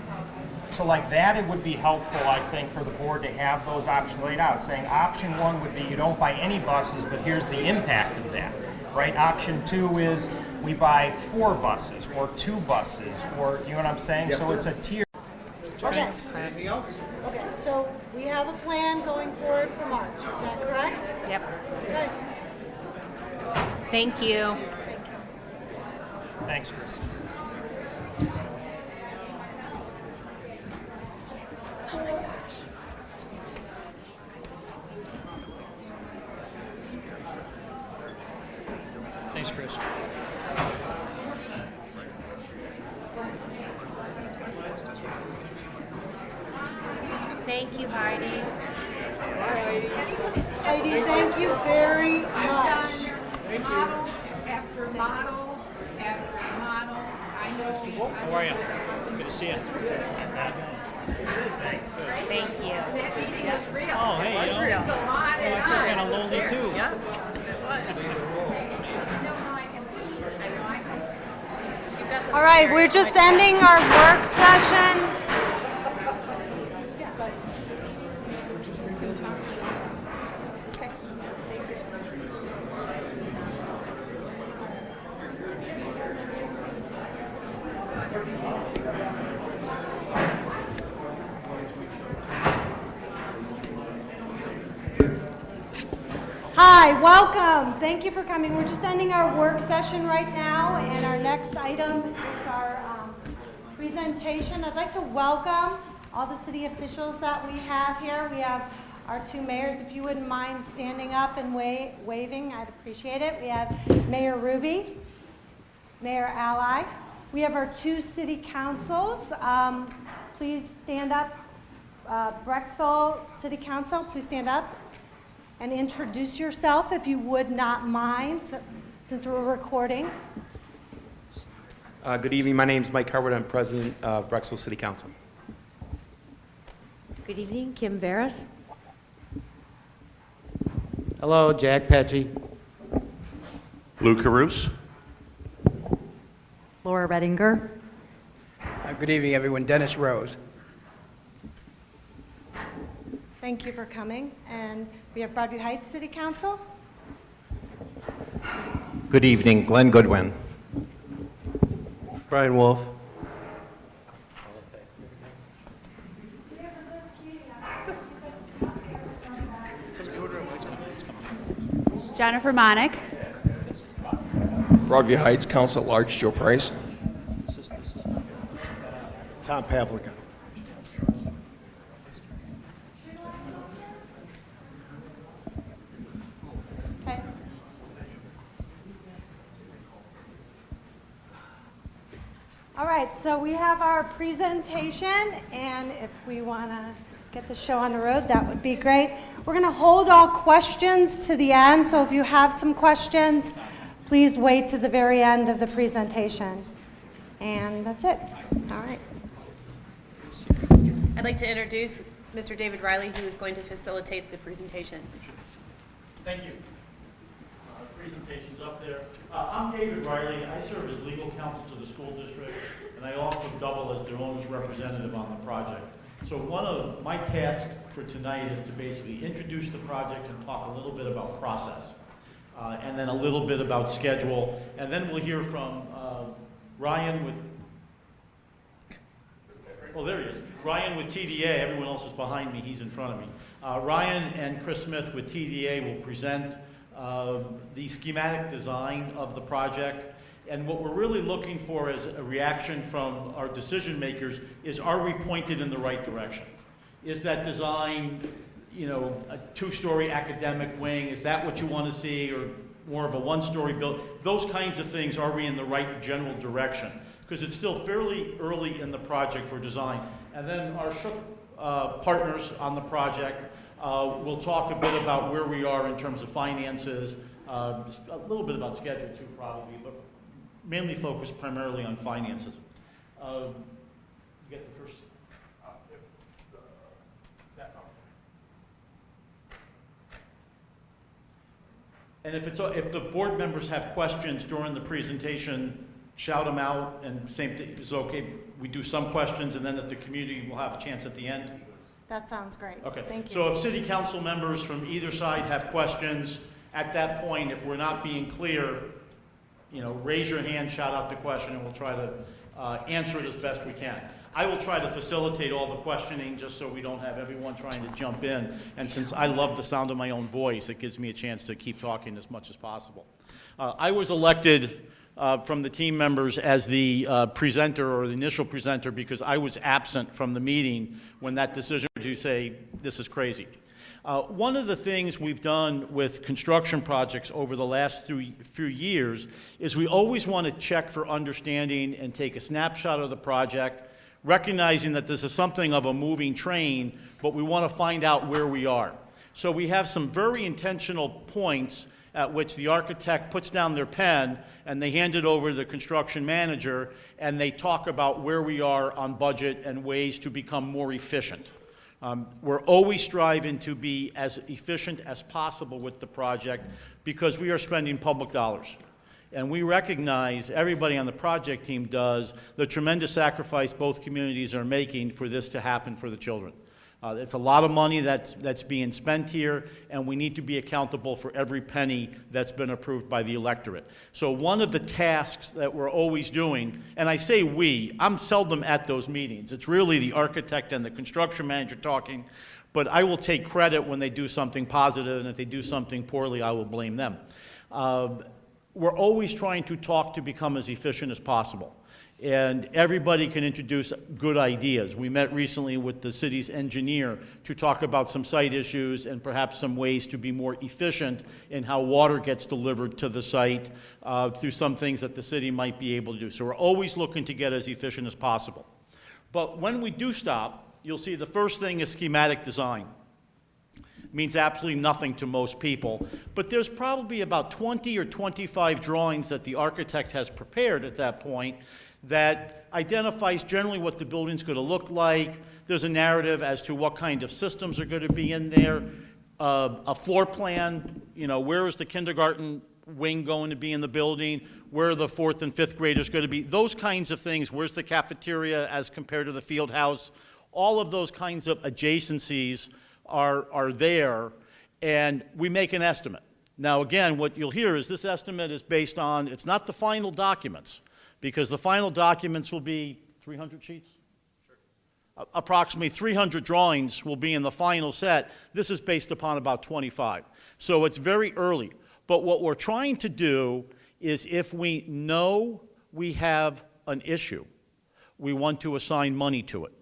So like that, it would be helpful, I think, for the board to have those options laid out, saying option one would be you don't buy any buses, but here's the impact of that, right? Option two is we buy 4 buses or 2 buses, or, you know what I'm saying? Yes, So sir. it's a tier. Okay, Anything else? okay, so we have a plan going forward for March, is that correct? Yep. Good. Thank you. Thanks, Chris. Thanks, Chris. Thank you, Heidi. Heidi, thank you very much. Model after model after model. I know. How are you? Good to see you. Thanks. Thank you. That meeting was real. Oh, hey, It was you know, real. Go on and I feel kind on. of lonely too. Yeah. All right, we're just ending our work session. Hi, welcome. Thank you for coming. We're just ending our work session right now, and our next item is our presentation. I'd like to welcome all the city officials that we have here. We have our 2 mayors. If you wouldn't mind standing up and waving, I'd appreciate it. We have Mayor Ruby, Mayor Ally. We have our 2 city councils. Please stand up. Brecksville City Council, please stand up and introduce yourself if you would not mind, since we're recording. Good evening. My name is Mike Harwood. I'm president of Brecksville City Council. Good evening, Kim Veras. Hello, Jack Petchy. Lou Caruso. Laura Redinger. Good evening, everyone. Dennis Rose. Thank you for coming. And we have Broadview Heights City Council. Good evening, Glenn Goodwin. Brian Wolf. Jennifer Monick. Broadview Heights Council at Large, Joe Price. Tom Pavlica. Okay. All right, so we have our presentation, and if we want to get the show on the road, that would be great. We're going to hold all questions to the end, so if you have some questions, please wait to the very end of the presentation. And that's it. All right. I'd like to introduce Mr. David Riley, who is going to facilitate the presentation. Thank you. Presentation's up there. I'm David Riley. I serve as legal counsel to the school district, and and I also double as their owner's representative on the project. So one of my tasks for tonight is to basically introduce the project and talk a little bit about process, and then a little bit about schedule, and then we'll hear from Ryan with, oh, there he is. Ryan with TDA, everyone else is behind me, he's in front of me. Ryan and Chris Smith with TDA will present the schematic design of the project. And what we're really looking for as a reaction from our decision makers is, are we pointed in the right direction? Is that design, you know, a two-story academic wing? Is that what you want to see, or more of a one-story build? Those kinds of things, are we in the right general direction? Because it's still fairly early in the project for design. And then our Shook partners on the project will talk a bit about where we are in terms of finances, a little bit about schedule too probably, but mainly focused primarily on finances. You get the first? And if the board members have questions during the presentation, shout them out, and same thing is okay. We do some questions, and then if the community will have a chance at the end. That sounds great. Okay. Thank you. So if city council members from either side have questions, at that point, if we're not being clear, you know, raise your hand, shout out the question, and we'll try to answer it as best we can. I will try to facilitate all the questioning just so we don't have everyone trying to jump in. And since I love the sound of my own voice, it gives me a chance to keep talking as much as possible. I was elected from the team members as the presenter, or the initial presenter, because I was absent from the meeting when that decision to say, this is crazy. One of the things we've done with construction projects over the last few years is we always want to check for understanding and take a snapshot of the project, recognizing that this is something of a moving train, but we want to find out where we are. So we have some very intentional points at which the architect puts down their pen and they hand it over to the construction manager, and they talk about where we are on budget and ways to become more efficient. We're always striving to be as efficient as possible with the project because we are spending public dollars. And we recognize, everybody on the project team does, the tremendous sacrifice both communities are making for this to happen for the children. It's a lot of money that's being spent here, and we need to be accountable for every penny that's been approved by the electorate. So one of the tasks that we're always doing, and I say we, I'm seldom at those meetings. It's really the architect and the construction manager talking, but I will take credit when they do something positive, and if they do something poorly, I will blame them. We're always trying to talk to become as efficient as possible. And everybody can introduce good ideas. We met recently with the city's engineer to talk about some site issues and perhaps some ways to be more efficient in how water gets delivered to the site through some things that the city might be able to do. So we're always looking to get as efficient as possible. But when we do stop, you'll see the first thing is schematic design. It means absolutely nothing to most people, but there's probably about 20 or 25 drawings that the architect has prepared at that point that identifies generally what the building's going to look like. There's a narrative as to what kind of systems are going to be in there, a floor plan, you know, where is the kindergarten wing going to be in the building, where are the 4th and 5th graders going to be, those kinds of things, where's the cafeteria as compared to the field house, all of those kinds of adjacencies are there, and we make an estimate. Now again, what you'll hear is this estimate is based on, it's not the final documents, because the final documents will be 300 sheets? Sure. Approximately 300 drawings will be in the final set. This is based upon about 25. So it's very early. But what we're trying to do is, if we know we have an issue, we want to assign money to it.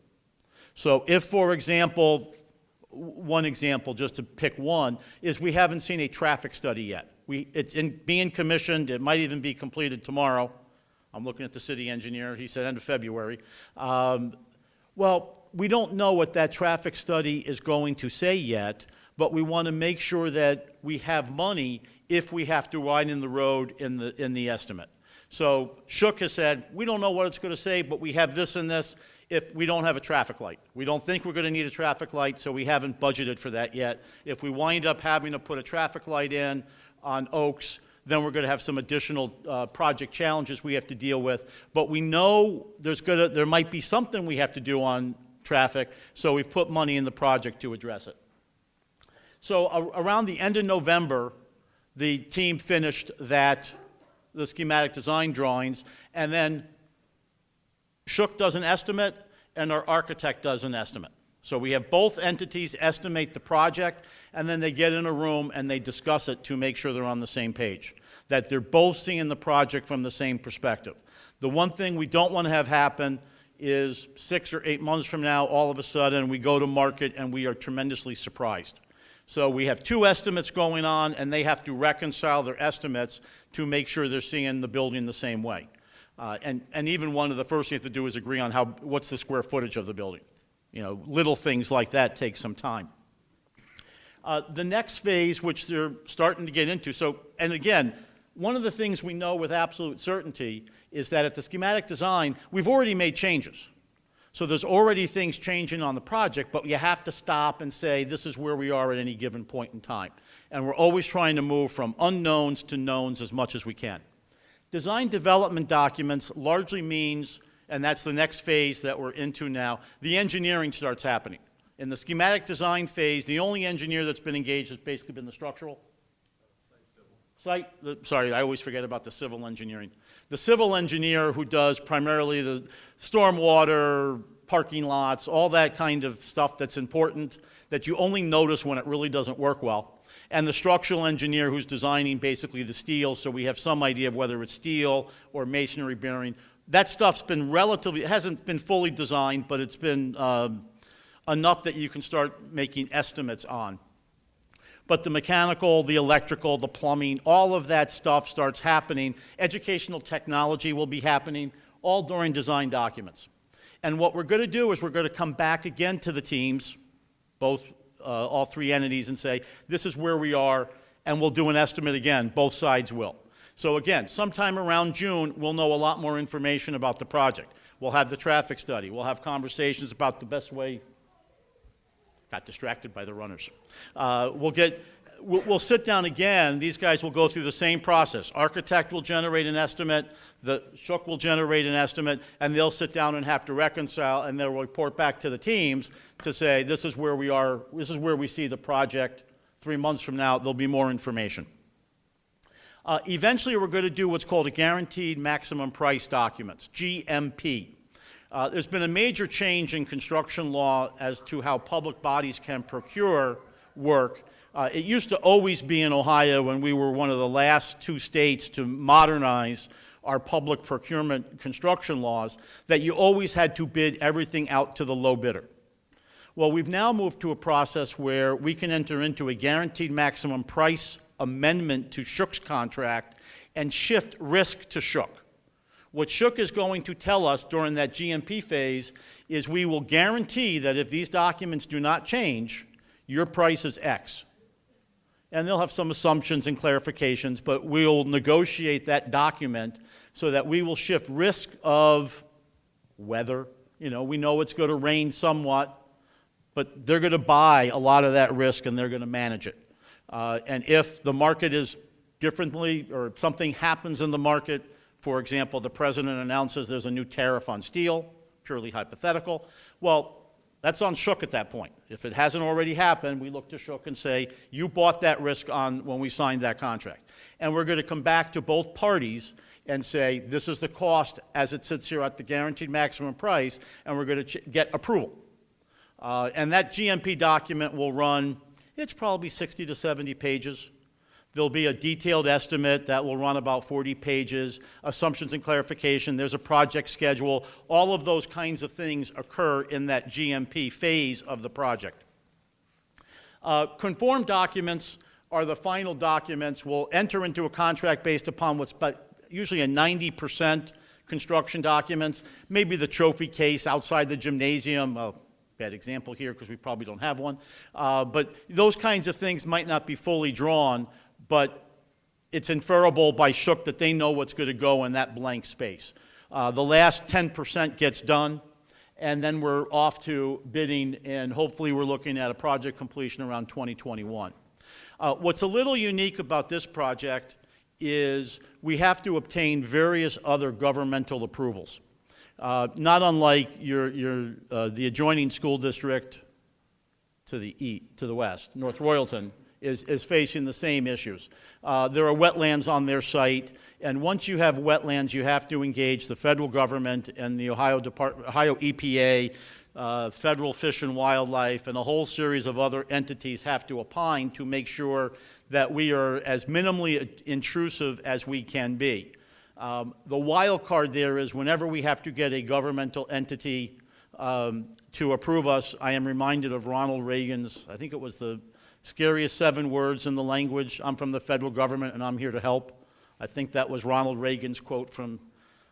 So if, for example, one example, just to pick one, is we haven't seen a traffic study yet. It's being commissioned. It might even be completed tomorrow. I'm looking at the city engineer. He said end of February. Well, we don't know what that traffic study is going to say yet, but we want to make sure that we have money if we have to widen the road in the estimate. So Shook has said, we don't know what it's going to say, but we have this and this if we don't have a traffic light. We don't think we're going to need a traffic light, so we haven't budgeted for that yet. If we wind up having to put a traffic light in on Oaks, then we're going to have some additional project challenges we have to deal with. But we know there might be something we have to do on traffic, so we've put money in the project to address it. So around the end of November, the team finished the schematic design drawings, and then Shook does an estimate, and our architect does an estimate. So we have both entities estimate the project, and then they get in a room and they discuss it to make sure they're on the same page, that they're both seeing the project from the same perspective. The one thing we don't want to have happen is 6 or 8 months from now, all of a sudden, we go to market and we are tremendously surprised. So we have two estimates going on, and they have to reconcile their estimates to make sure they're seeing the building the same way. And even one of the first things you have to do is agree on what's the square footage of the building. You know, little things like that take some time. The next phase, which they're starting to get into, and again, one of the things we know with absolute certainty is that at the schematic design, we've already made changes. So there's already things changing on the project, but you have to stop and say, this is where we are at any given point in time. And we're always trying to move from unknowns to knowns as much as we can. Design development documents largely means, and that's the next phase that we're into now, the engineering starts happening. In the schematic design phase, the only engineer that's been engaged has basically been the structural. Sorry, I always forget about the civil engineering. The civil engineer who does primarily the stormwater, parking lots, all that kind of stuff that's important, that you only notice when it really doesn't work well. And the structural engineer who's designing basically the steel, so we have some idea of whether it's steel or masonry bearing. That stuff's been it hasn't been fully designed, but it's been enough that you can start making estimates on. But the mechanical, the electrical, the plumbing, all of that stuff starts happening. Educational technology will be happening all during design documents. And what we're going to do is we're going to come back again to the teams, all three entities, and say, this is where we are, and we'll do an estimate again. Both sides will. So again, sometime around June, we'll know a lot more information about the project. We'll have the traffic study. We'll have conversations about the best way. Got distracted by the runners. We'll sit down again. These guys will go through the same process. Architect will generate an estimate. The Shook will generate an estimate, and they'll sit down and have to reconcile, and they'll report back to the teams to say, this is where we are. This is where we see the project. 3 months from now, there'll be more information. Eventually, we're going to do what's called a guaranteed maximum price documents, GMP. There's been a major change in construction law as to how public bodies can procure work. It used to always be in Ohio, when we were one of the last 2 states to modernize our public procurement construction laws, that you always had to bid everything out to the low bidder. Well, we've now moved to a process where we can enter into a guaranteed maximum price amendment to Shook's contract and shift risk to Shook. What Shook is going to tell us during that GMP phase is we will guarantee that if these documents do not change, your price is X. And they'll have some assumptions and clarifications, but we'll negotiate that document so that we will shift risk of weather. You know, we know it's going to rain somewhat, but they're going to buy a lot of that risk and they're going to manage it. And if the market is differently or something happens in the market, for example, the president announces there's a new tariff on steel, purely hypothetical, well, that's on Shook at that point. If it hasn't already happened, we look to Shook and say, you bought that risk on when we signed that contract. And we're going to come back to both parties and say, this is the cost as it sits here at the guaranteed maximum price, and we're going to get approval. And that GMP document will run, it's probably 60 to 70 pages. There'll be a detailed estimate that will run about 40 pages, assumptions and clarification, there's a project schedule. All of those kinds of things occur in that GMP phase of the project. Conform documents are the final documents. We'll enter into a contract based upon what's usually a 90% construction documents, maybe the trophy case outside the gymnasium. Bad example here because we probably don't have one. But those kinds of things might not be fully drawn, but it's inferable by Shook that they know what's going to go in that blank space. The last 10% gets done, and then we're off to bidding, and hopefully we're looking at a project completion around 2021. What's a little unique about this project is we have to obtain various other governmental approvals. Not unlike the adjoining school district to the west, North Royalton, is facing the same issues. There are wetlands on their site, and once you have wetlands, you have to engage the federal government and the Ohio EPA, Federal Fish and Wildlife, and a whole series of other entities have to opine to make sure that we are as minimally intrusive as we can be. The wild card there is whenever we have to get a governmental entity to approve us, I am reminded of Ronald Reagan's, I think it was the scariest 7 words in the language, "I'm from the federal government and I'm here to help." I think that was Ronald Reagan's quote from,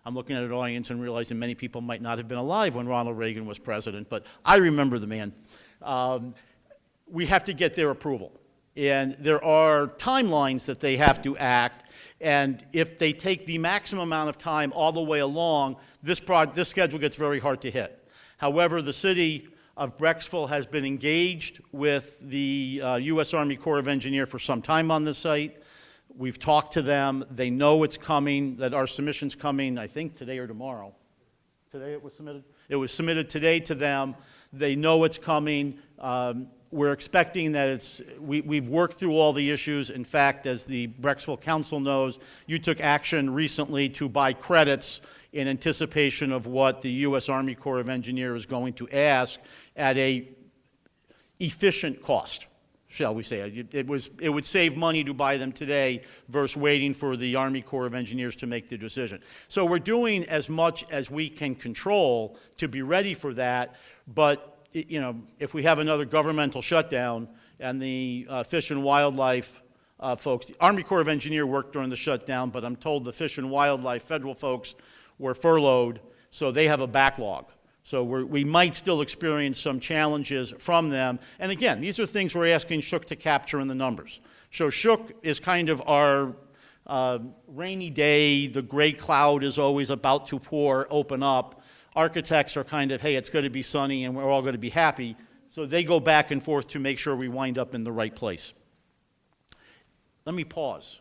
I'm looking at an audience and realizing many people might not have been alive when Ronald Reagan was president, but I remember the man. We have to get their approval. And there are timelines that they have to act, and if they take the maximum amount of time all the way along, this schedule gets very hard to hit. However, the city of Brecksville has been engaged with the U.S. Army Corps of Engineers for some time on this site. We've talked to them. They know it's coming, that our submission's coming, I think, today or tomorrow. Today it was submitted? It was submitted today to them. They know it's coming. We're expecting that we've worked through all the issues. In fact, as the Brecksville Council knows, you took action recently to buy credits in anticipation of what the U.S. Army Corps of Engineers is going to ask at a efficient cost, shall we say. It would save money to buy them today versus waiting for the Army Corps of Engineers to make the decision. So we're doing as much as we can control to be ready for that, but if we have another governmental shutdown and the Fish and Wildlife folks, the Army Corps of Engineers worked during the shutdown, but I'm told the Fish and Wildlife federal folks were furloughed, so they have a backlog. So we might still experience some challenges from them. And again, these are things we're asking Shook to capture in the numbers. So Shook is kind of our rainy day, the gray cloud is always about to pour, open up. Architects are kind of, hey, it's going to be sunny and we're all going to be happy. So they go back and forth to make sure we wind up in the right place. Let me pause.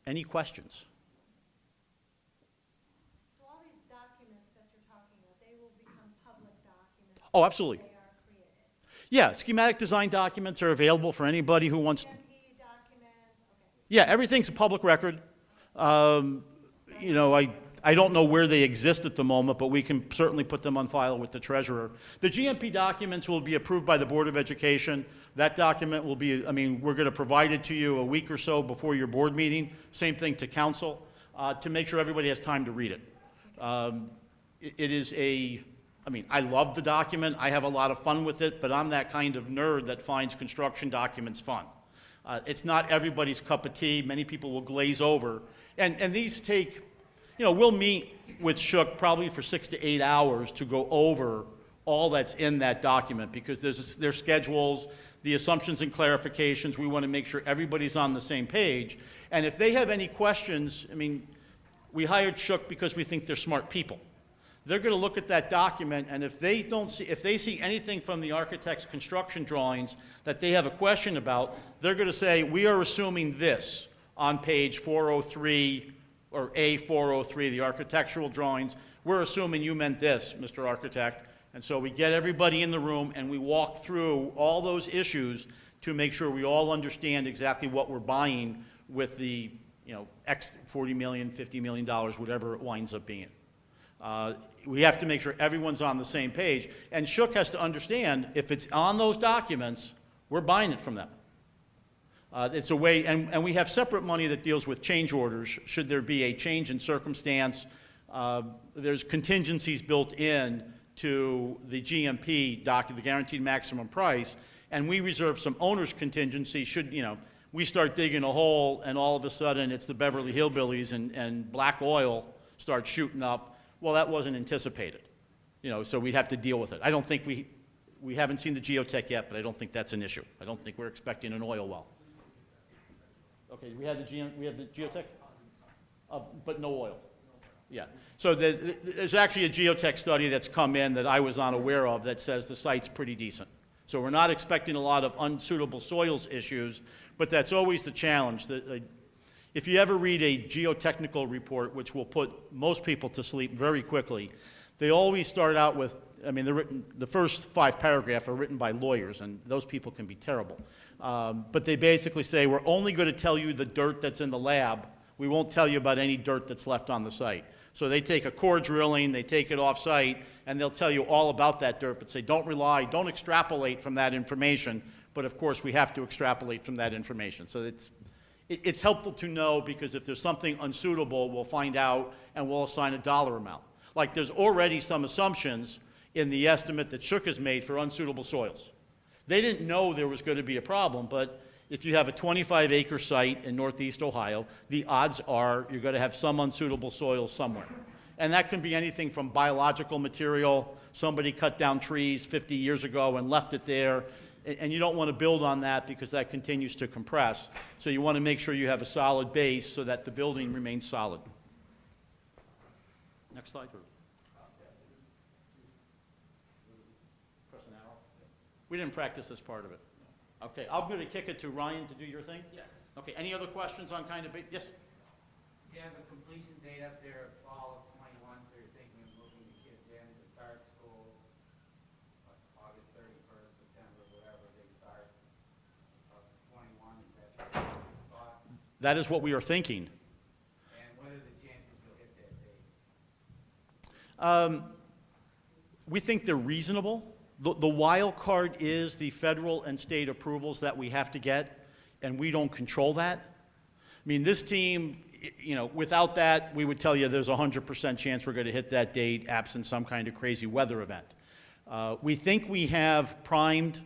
Any questions? So all these documents that you're talking about, they will become public documents? Oh, absolutely. They are created? Yeah, schematic design documents are available for anybody who wants. GMP documents, okay. Yeah, everything's a public record. I don't know where they exist at the moment, but we can certainly put them on file with the treasurer. The GMP documents will be approved by the Board of Education. That document will be, we're going to provide it to you a week or so before your board meeting. Same thing to council, to make sure everybody has time to read it. It is I love the document. I have a lot of fun with it, but I'm that kind of nerd that finds construction documents fun. It's not everybody's cup of tea. Many people will glaze over. And these take, we'll meet with Shook probably for 6 to 8 hours to go over all that's in that document because there's schedules, the assumptions and clarifications. We want to make sure everybody's on the same page. And if they have any questions, we hired Shook because we think they're smart people. They're going to look at that document, and if they see anything from the architect's construction drawings that they have a question about, they're going to say, we are assuming this on page 403 or A403, the architectural drawings. We're assuming you meant this, Mr. Architect. And so we get everybody in the room and we walk through all those issues to make sure we all understand exactly what we're buying with the, X $40 million, $50 million, whatever it winds up being. We have to make sure everyone's on the same page. And Shook has to understand if it's on those documents, we're buying it from them. It's a way, and we have separate money that deals with change orders. Should there be a change in circumstance, there's contingencies built in to the GMP document, the guaranteed maximum price, and we reserve some owner's contingency should, we start digging a hole and all of a sudden it's the Beverly Hillbillies and black oil starts shooting up. Well, that wasn't anticipated, so we'd have to deal with it. I don't think we haven't seen the geotech yet, but I don't think that's an issue. I don't think we're expecting an oil well. Okay, we have the geotech, but no oil. Yeah. So there's actually a geotech study that's come in that I was unaware of that says the site's pretty decent. So we're not expecting a lot of unsuitable soils issues, but that's always the challenge. If you ever read a geotechnical report, which will put most people to sleep very quickly, they always start out with, I mean, the first 5 paragraphs are written by lawyers, and those people can be terrible. But they basically say, we're only going to tell you the dirt that's in the lab. We won't tell you about any dirt that's left on the site. So they take a core drilling, they take it off-site, and they'll tell you all about that dirt, but say, don't extrapolate from that information. But of course, we have to extrapolate from that information. So it's helpful to know, because if there's something unsuitable, we'll find out and we'll assign a dollar amount. Like there's already some assumptions in the estimate that Shook has made for unsuitable soils. They didn't know there was going to be a problem, but if you have a 25-acre site in northeast Ohio, the odds are you're going to have some unsuitable soils somewhere. And that can be anything from biological material, somebody cut down trees 50 years ago and left it there, and you don't want to build on that because that continues to compress. So you want to make sure you have a solid base so that the building remains solid. Next slide. Press an arrow. We didn't practice this part of it. Okay, I'm going to kick it to Ryan to do your thing? Yes. Okay, any other questions on kind of, yes? You have a completion date up there, fall of 21, so you're thinking of moving the kids in to start school, like August 31st, September, whatever they start, of 21, is that your thought? That is what we are thinking. And what are the chances you'll hit that date? We think they're reasonable. The wild card is the federal and state approvals that we have to get, and we don't control that. I mean, this team, you know, without that, we would tell you there's a 100% chance we're going to hit that date, absent some kind of crazy weather event. We think we have primed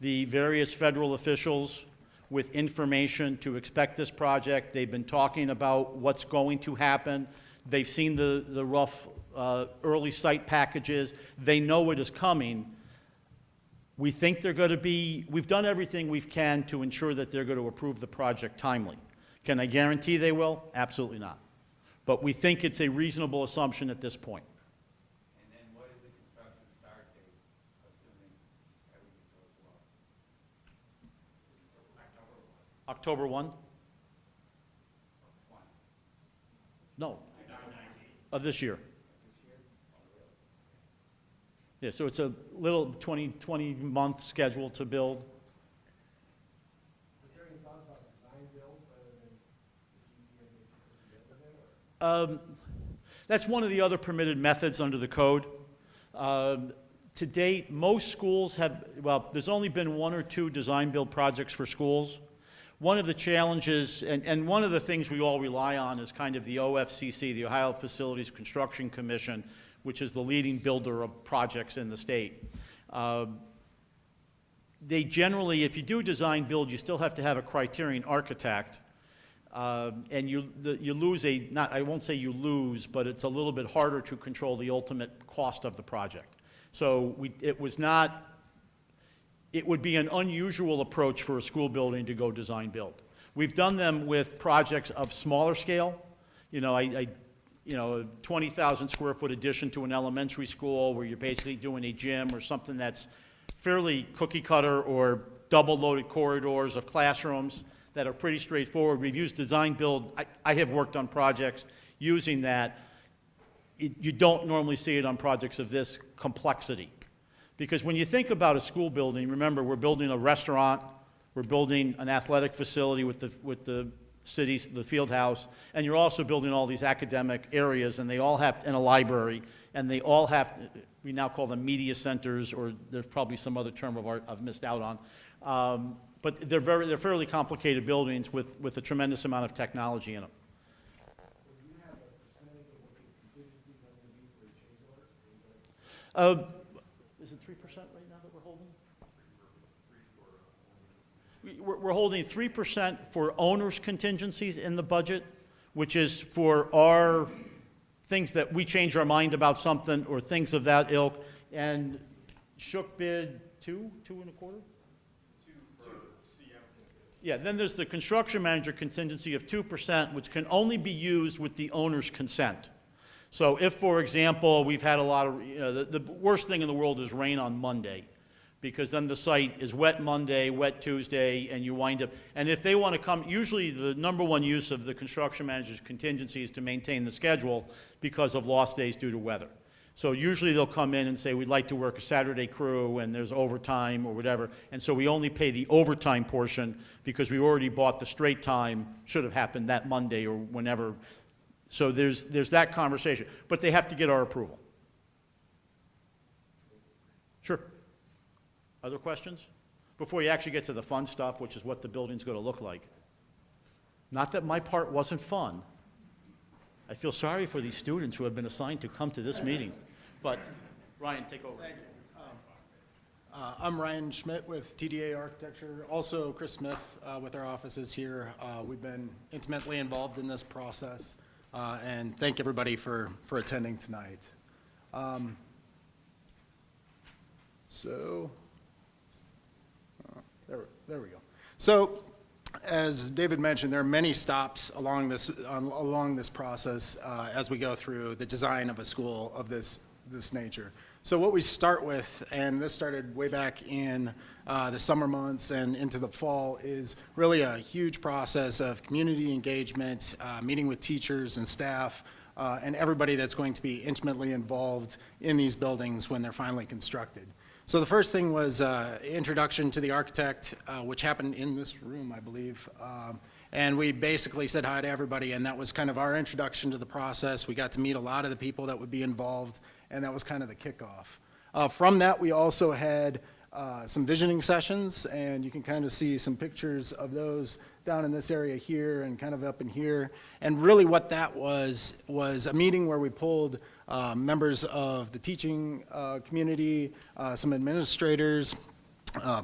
the various federal officials with information to expect this project. They've been talking about what's going to happen. They've seen the rough early site packages. They know it is coming. We think they're going to be, we've done everything we can to ensure that they're going to approve the project timely. Can I guarantee they will? Absolutely not. But we think it's a reasonable assumption at this point. And then what is the construction start date, assuming everything goes well? October 1? No. Of this year. Yeah, so it's a little 20-month schedule to build. Is there any thought about design build rather than That's one of the other permitted methods under the code. To date, most schools have, well, there's only been 1 or 2 design build projects for schools. One of the challenges, and one of the things we all rely on is kind of the OFCC, the Ohio Facilities Construction Commission, which is the leading builder of projects in the state. They generally, if you do design build, you still have to have a criterion architect. And you lose I won't say you lose, but it's a little bit harder to control the ultimate cost of the project. So it would be an unusual approach for a school building to go design build. We've done them with projects of smaller scale. You know, a 20,000 square foot addition to an elementary school where you're basically doing a gym or something that's fairly cookie cutter, or double loaded corridors of classrooms that are pretty straightforward. We've used design build. I have worked on projects using that. You don't normally see it on projects of this complexity. Because when you think about a school building, remember, we're building a restaurant, we're building an athletic facility with the cities, the field house, and you're also building all these academic areas, and they all have, and a library, and they all have, we now call them media centers, or there's probably some other term I've missed out on. But they're fairly complicated buildings with a tremendous amount of technology in them. Do you have a percentage of what the contingencies are going to be for a change order? Is it 3% right now that we're holding? We're holding 3% for owners' contingencies in the budget, which is for our things that we change our mind about something, or things of that ilk. And Shook bid 2.25%? Yeah, then there's the construction manager contingency of 2%, which can only be used with the owner's consent. So if, for example, we've had a lot of, the worst thing in the world is rain on Monday, because then the site is wet Monday, wet Tuesday, and you wind up, and if they want to come, usually the number one use of the construction manager's contingency is to maintain the schedule because of lost days due to weather. So usually they'll come in and say, we'd like to work a Saturday crew, and there's overtime or whatever, and so we only pay the overtime portion because we already bought the straight time, should have happened that Monday or whenever. So there's that conversation, but they have to get our approval. Sure. Other questions? Before you actually get to the fun stuff, which is what the building's going to look like. Not that my part wasn't fun. I feel sorry for these students who have been assigned to come to this meeting. But, Ryan, take over. Thank you. I'm Ryan Schmidt with TDA Architecture, also Chris Smith with our offices here. We've been intimately involved in this process, and thank everybody for attending tonight. There we go. So, as David mentioned, there are many stops along this process as we go through the design of a school of this nature. So what we start with, and this started way back in the summer months and into the fall, is really a huge process of community engagement, meeting with teachers and staff, and everybody that's going to be intimately involved in these buildings when they're finally constructed. So the first thing was introduction to the architect, which happened in this room, I believe. And we basically said hi to everybody, and that was kind of our introduction to the process. We got to meet a lot of the people that would be involved, and that was kind of the kickoff. From that, we also had some visioning sessions, and you can kind of see some pictures of those down in this area here and kind of up in here. And really what that was a meeting where we pulled members of the teaching community, some administrators,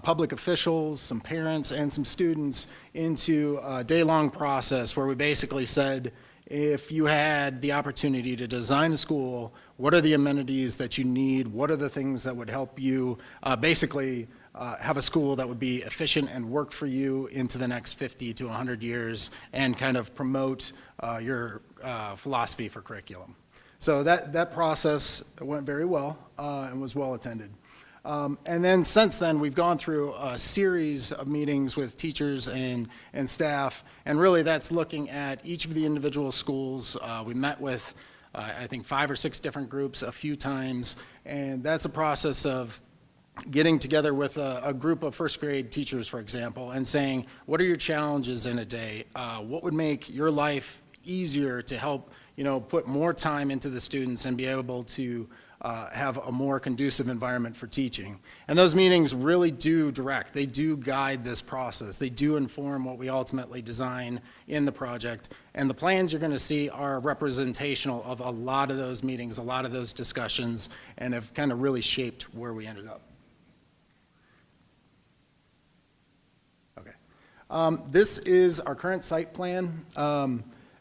public officials, some parents, and some students into a day-long process where we basically said, if you had the opportunity to design a school, what are the amenities that you need? What are the things that would help you basically have a school that would be efficient and work for you into the next 50 to 100 years and kind of promote your philosophy for curriculum. So that process went very well and was well attended. And then since then, we've gone through a series of meetings with teachers and staff, and really that's looking at each of the individual schools. We met with, I think, 5 or 6 different groups a few times, and that's a process of getting together with a group of first grade teachers, for example, and saying, what are your challenges in a day? What would make your life easier to help, put more time into the students and be able to have a more conducive environment for teaching. And those meetings really do direct, they do guide this process. They do inform what we ultimately design in the project. And the plans you're going to see are representational of a lot of those meetings, a lot of those discussions, and have kind of really shaped where we ended up. Okay. This is our current site plan.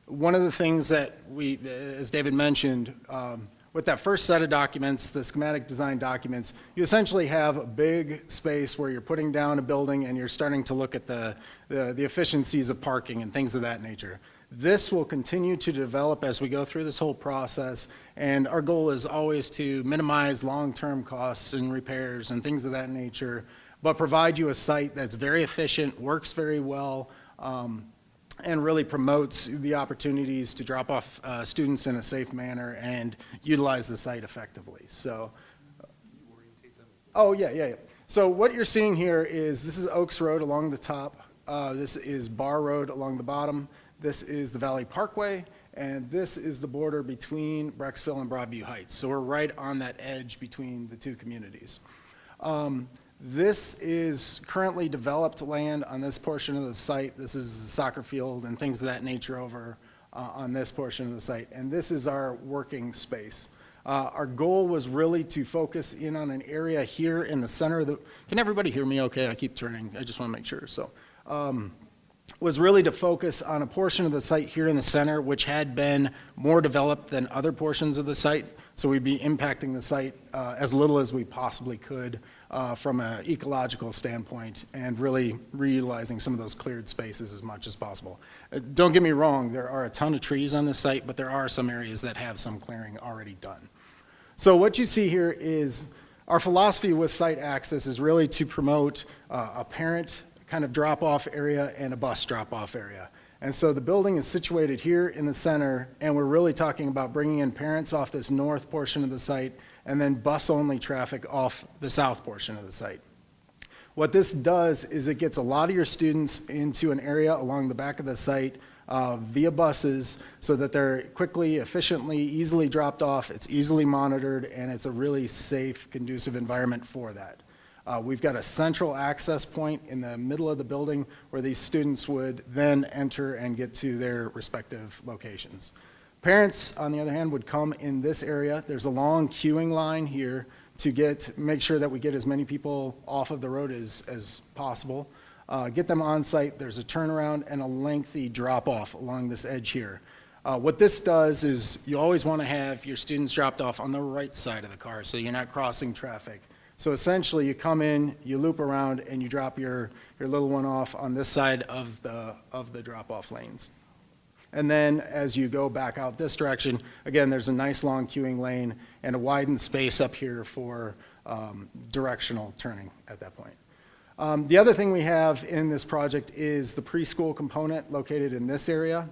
One of the things that we, as David mentioned, with that first set of documents, the schematic design documents, you essentially have a big space where you're putting down a building and you're starting to look at the efficiencies of parking and things of that nature. This will continue to develop as we go through this whole process, and our goal is always to minimize long-term costs and repairs and things of that nature, but provide you a site that's very efficient, works very well, and really promotes the opportunities to drop off students in a safe manner and utilize the site effectively. So, oh yeah. So what you're seeing here is, this is Oaks Road along the top, this is Barr Road along the bottom, this is the Valley Parkway, and this is the border between Brecksville and Broadview Heights. So we're right on that edge between the two communities. This is currently developed land on this portion of the site. This is a soccer field and things of that nature over on this portion of the site. And this is our working space. Our goal was really to focus in on an area here in the center of the, can everybody hear me okay? I keep turning, I just want to make sure. So, was really to focus on a portion of the site here in the center, which had been more developed than other portions of the site. So we'd be impacting the site as little as we possibly could from an ecological standpoint, and really reutilizing some of those cleared spaces as much as possible. Don't get me wrong, there are a ton of trees on this site, but there are some areas that have some clearing already done. So what you see here is Our philosophy with site access is really to promote a parent kind of drop-off area and a bus drop-off area. And so the building is situated here in the center, and we're really talking about bringing in parents off this north portion of the site and then bus-only traffic off the south portion of the site. What this does is it gets a lot of your students into an area along the back of the site via buses so that they're quickly, efficiently, easily dropped off, it's easily monitored, and it's a really safe, conducive environment for that. We've got a central access point in the middle of the building where these students would then enter and get to their respective locations. Parents, on the other hand, would come in this area. There's a long queuing line here to make sure that we get as many people off of the road as possible. Get them on site. There's a turnaround and a lengthy drop off along this edge here. What this does is you always want to have your students dropped off on the right side of the car so you're not crossing traffic. So essentially you come in, you loop around, and you drop your little one off on this side of the drop off lanes. And then as you go back out this direction, again, there's a nice long queuing lane and a widened space up here for directional turning at that point. The other thing we have in this project is the preschool component located in this area.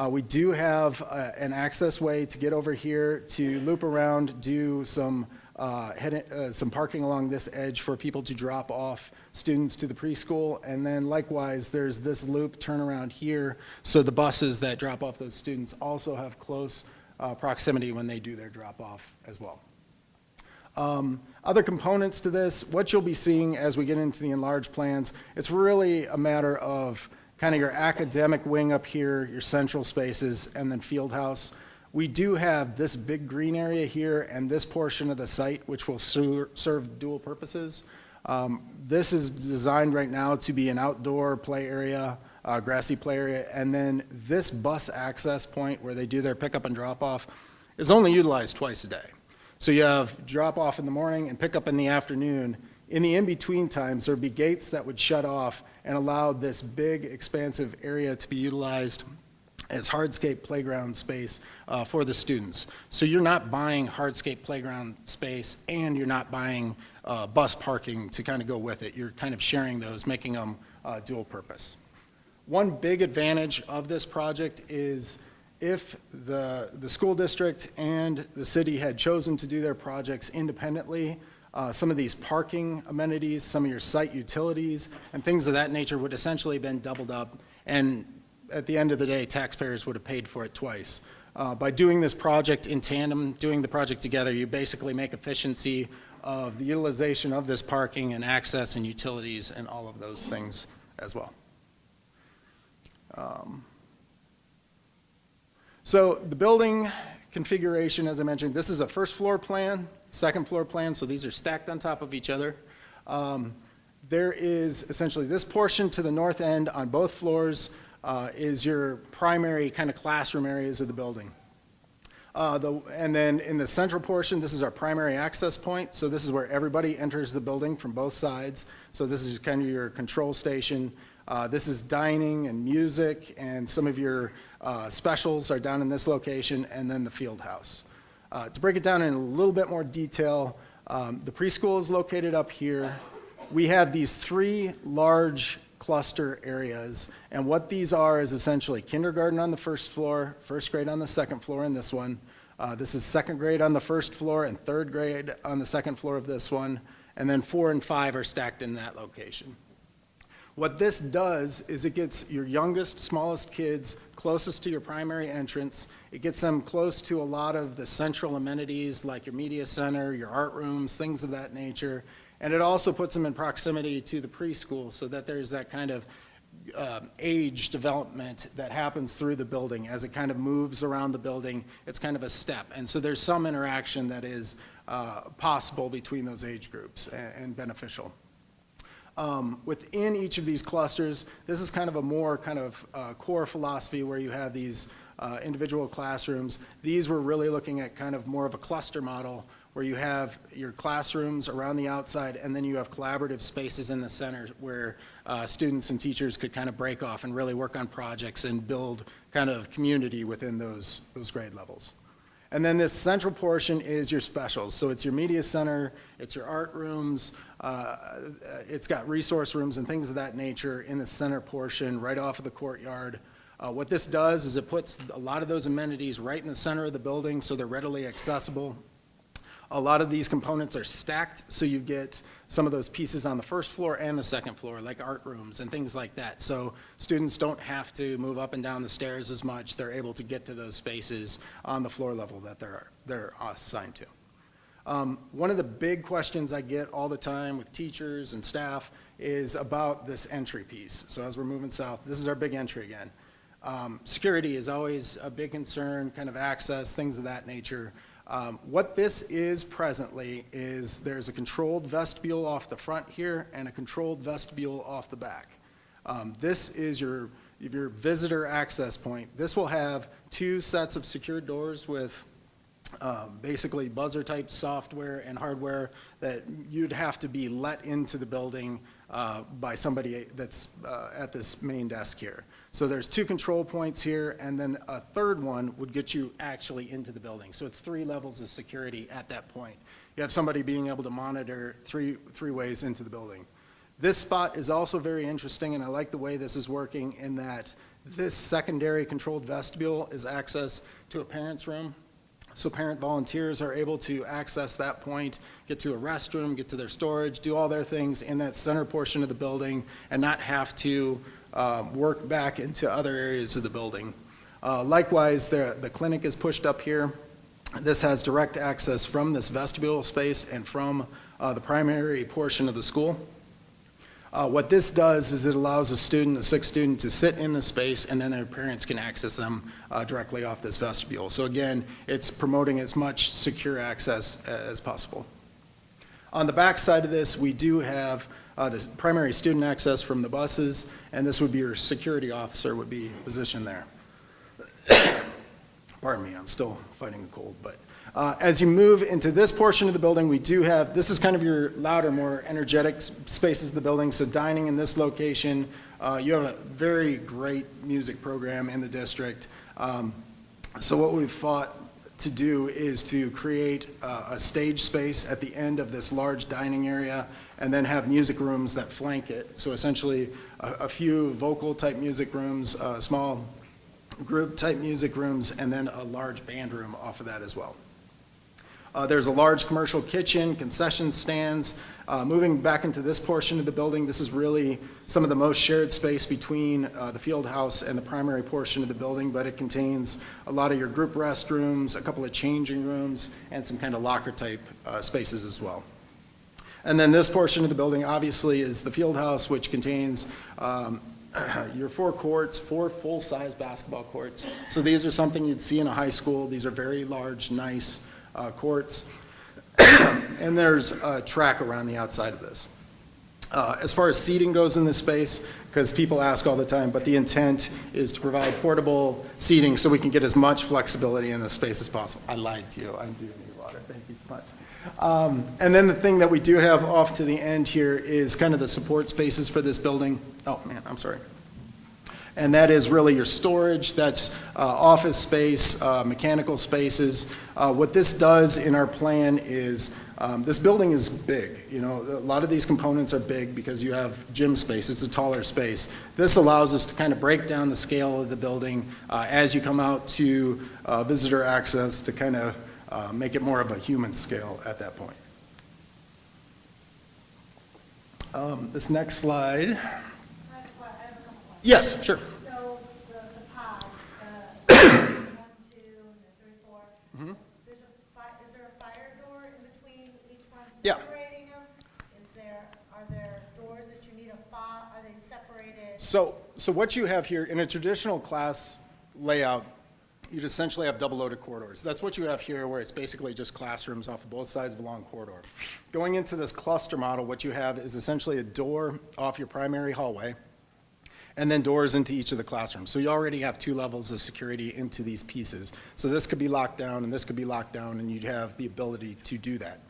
We do have an access way to get over here to loop around, do some parking along this edge for people to drop off students to the preschool, and then likewise there's this loop turnaround here so the buses that drop off those students also have close proximity when they do their drop off as well. Other components to this, what you'll be seeing as we get into the enlarged plans, it's really a matter of kind of your academic wing up here, your central spaces, and then field house. We do have this big green area here and this portion of the site which will serve dual purposes. This is designed right now to be an outdoor play area, grassy play area, and then this bus access point where they do their pickup and drop off is only utilized twice a day. So you have drop off in the morning and pick up in the afternoon. In the in-between times, there'd be gates that would shut off and allow this big expansive area to be utilized as hardscape playground space for the students. So you're not buying hardscape playground space and you're not buying bus parking to kind of go with it. You're kind of sharing those, making them dual purpose. One big advantage of this project is if the school district and the city had chosen to do their projects independently, some of these parking amenities, some of your site utilities, and things of that nature would essentially have been doubled up, and at the end of the day, taxpayers would have paid for it twice. By doing this project in tandem, doing the project together, you basically make efficiency of the utilization of this parking and access and utilities and all of those things as well. So the building configuration, as I mentioned, this is a first floor plan, second floor plan, so these are stacked on top of each other. There is essentially this portion to the north end on both floors is your primary kind of classroom areas of the building. And then in the central portion, this is our primary access point. So this is where everybody enters the building from both sides. So this is kind of your control station. This is dining and music, and some of your specials are down in this location, and then the field house. To break it down in a little bit more detail, the preschool is located up here. We have these three large cluster areas, and what these are is essentially kindergarten on the first floor, first grade on the second floor in this one. This is second grade on the first floor and third grade on the second floor of this one, and then 4 and 5 are stacked in that location. What this does is it gets your youngest, smallest kids closest to your primary entrance. It gets them close to a lot of the central amenities like your media center, your art rooms, things of that nature. And it also puts them in proximity to the preschool so that there's that kind of age development that happens through the building. As it kind of moves around the building, it's kind of a step. And so there's some interaction that is possible between those age groups and beneficial. Within each of these clusters, this is kind of a more kind of core philosophy where you have these individual classrooms. These we're really looking at kind of more of a cluster model where you have your classrooms around the outside and then you have collaborative spaces in the center where students and teachers could kind of break off and really work on projects and build kind of community within those grade levels. And then this central portion is your specials. So it's your media center, it's your art rooms, it's got resource rooms and things of that nature in the center portion right off of the courtyard. What this does is it puts a lot of those amenities right in the center of the building so they're readily accessible. A lot of these components are stacked, so you get some of those pieces on the first floor and the second floor, like art rooms and things like that. So students don't have to move up and down the stairs as much. They're able to get to those spaces on the floor level that they're assigned to. One of the big questions I get all the time with teachers and staff is about this entry piece. So as we're moving south, this is our big entry again. Security is always a big concern, kind of access, things of that nature. What this is presently is there's a controlled vestibule off the front here and a controlled vestibule off the back. This is your visitor access point. This will have 2 sets of secured doors with basically buzzer type software and hardware that you'd have to be let into the building by somebody that's at this main desk here. So there's 2 control points here, and then a third one would get you actually into the building. So it's 3 levels of security at that point. You have somebody being able to monitor three ways into the building. This spot is also very interesting, and I like the way this is working in that this secondary controlled vestibule is access to a parent's room. So parent volunteers are able to access that point, get to a restroom, get to their storage, do all their things in that center portion of the building and not have to work back into other areas of the building. Likewise, the clinic is pushed up here. This has direct access from this vestibule space and from the primary portion of the school. What this does is it allows a sick student to sit in the space, and then their parents can access them directly off this vestibule. So again, it's promoting as much secure access as possible. On the back side of this, we do have the primary student access from the buses, and this would be your security officer would be positioned there. Pardon me, I'm still fighting the cold, but as you move into this portion of the building, we do have, this is kind of your louder, more energetic spaces of the building. So dining in this location, you have a very great music program in the district. So what we've fought to do is to create a stage space at the end of this large dining area and then have music rooms that flank it. So essentially a few vocal type music rooms, small group type music rooms, and then a large band room off of that as well. There's a large commercial kitchen, concession stands. Moving back into this portion of the building, this is really some of the most shared space between the field house and the primary portion of the building, but it contains a lot of your group restrooms, a couple of changing rooms, and some kind of locker type spaces as well. And then this portion of the building obviously is the field house, which contains your 4 courts, 4 full-size basketball courts. So these are something you'd see in a high school. These are very large, nice courts. And there's a track around the outside of this. As far as seating goes in this space, because people ask all the time, but the intent is to provide portable seating so we can get as much flexibility in the space as possible. I lied to you. I do need water. Thank you so much. And then the thing that we do have off to the end here is kind of the support spaces for this building. Oh, man, I'm sorry. And that is really your storage, that's office space, mechanical spaces. What this does in our plan is, this building is big. You know, a lot of these components are big because you have gym space, it's a taller space. This allows us to kind of break down the scale of the building as you come out to visitor access to kind of make it more of a human scale at that point. This next slide. Yes, sure. So the pods, 1, 2, and the 3, 4. Mm-hmm. Is there a fire door in between each one Yeah. separating them? Are there doors that you need are they separated? So what you have here in a traditional class layout, you'd essentially have double-loaded corridors. That's what you have here, where it's basically just classrooms off of both sides of a long corridor. Going into this cluster model, what you have is essentially a door off your primary hallway, and then doors into each of the classrooms. So you already have 2 levels of security into these pieces. So this could be locked down, and this could be locked down, and you'd have the ability to do that.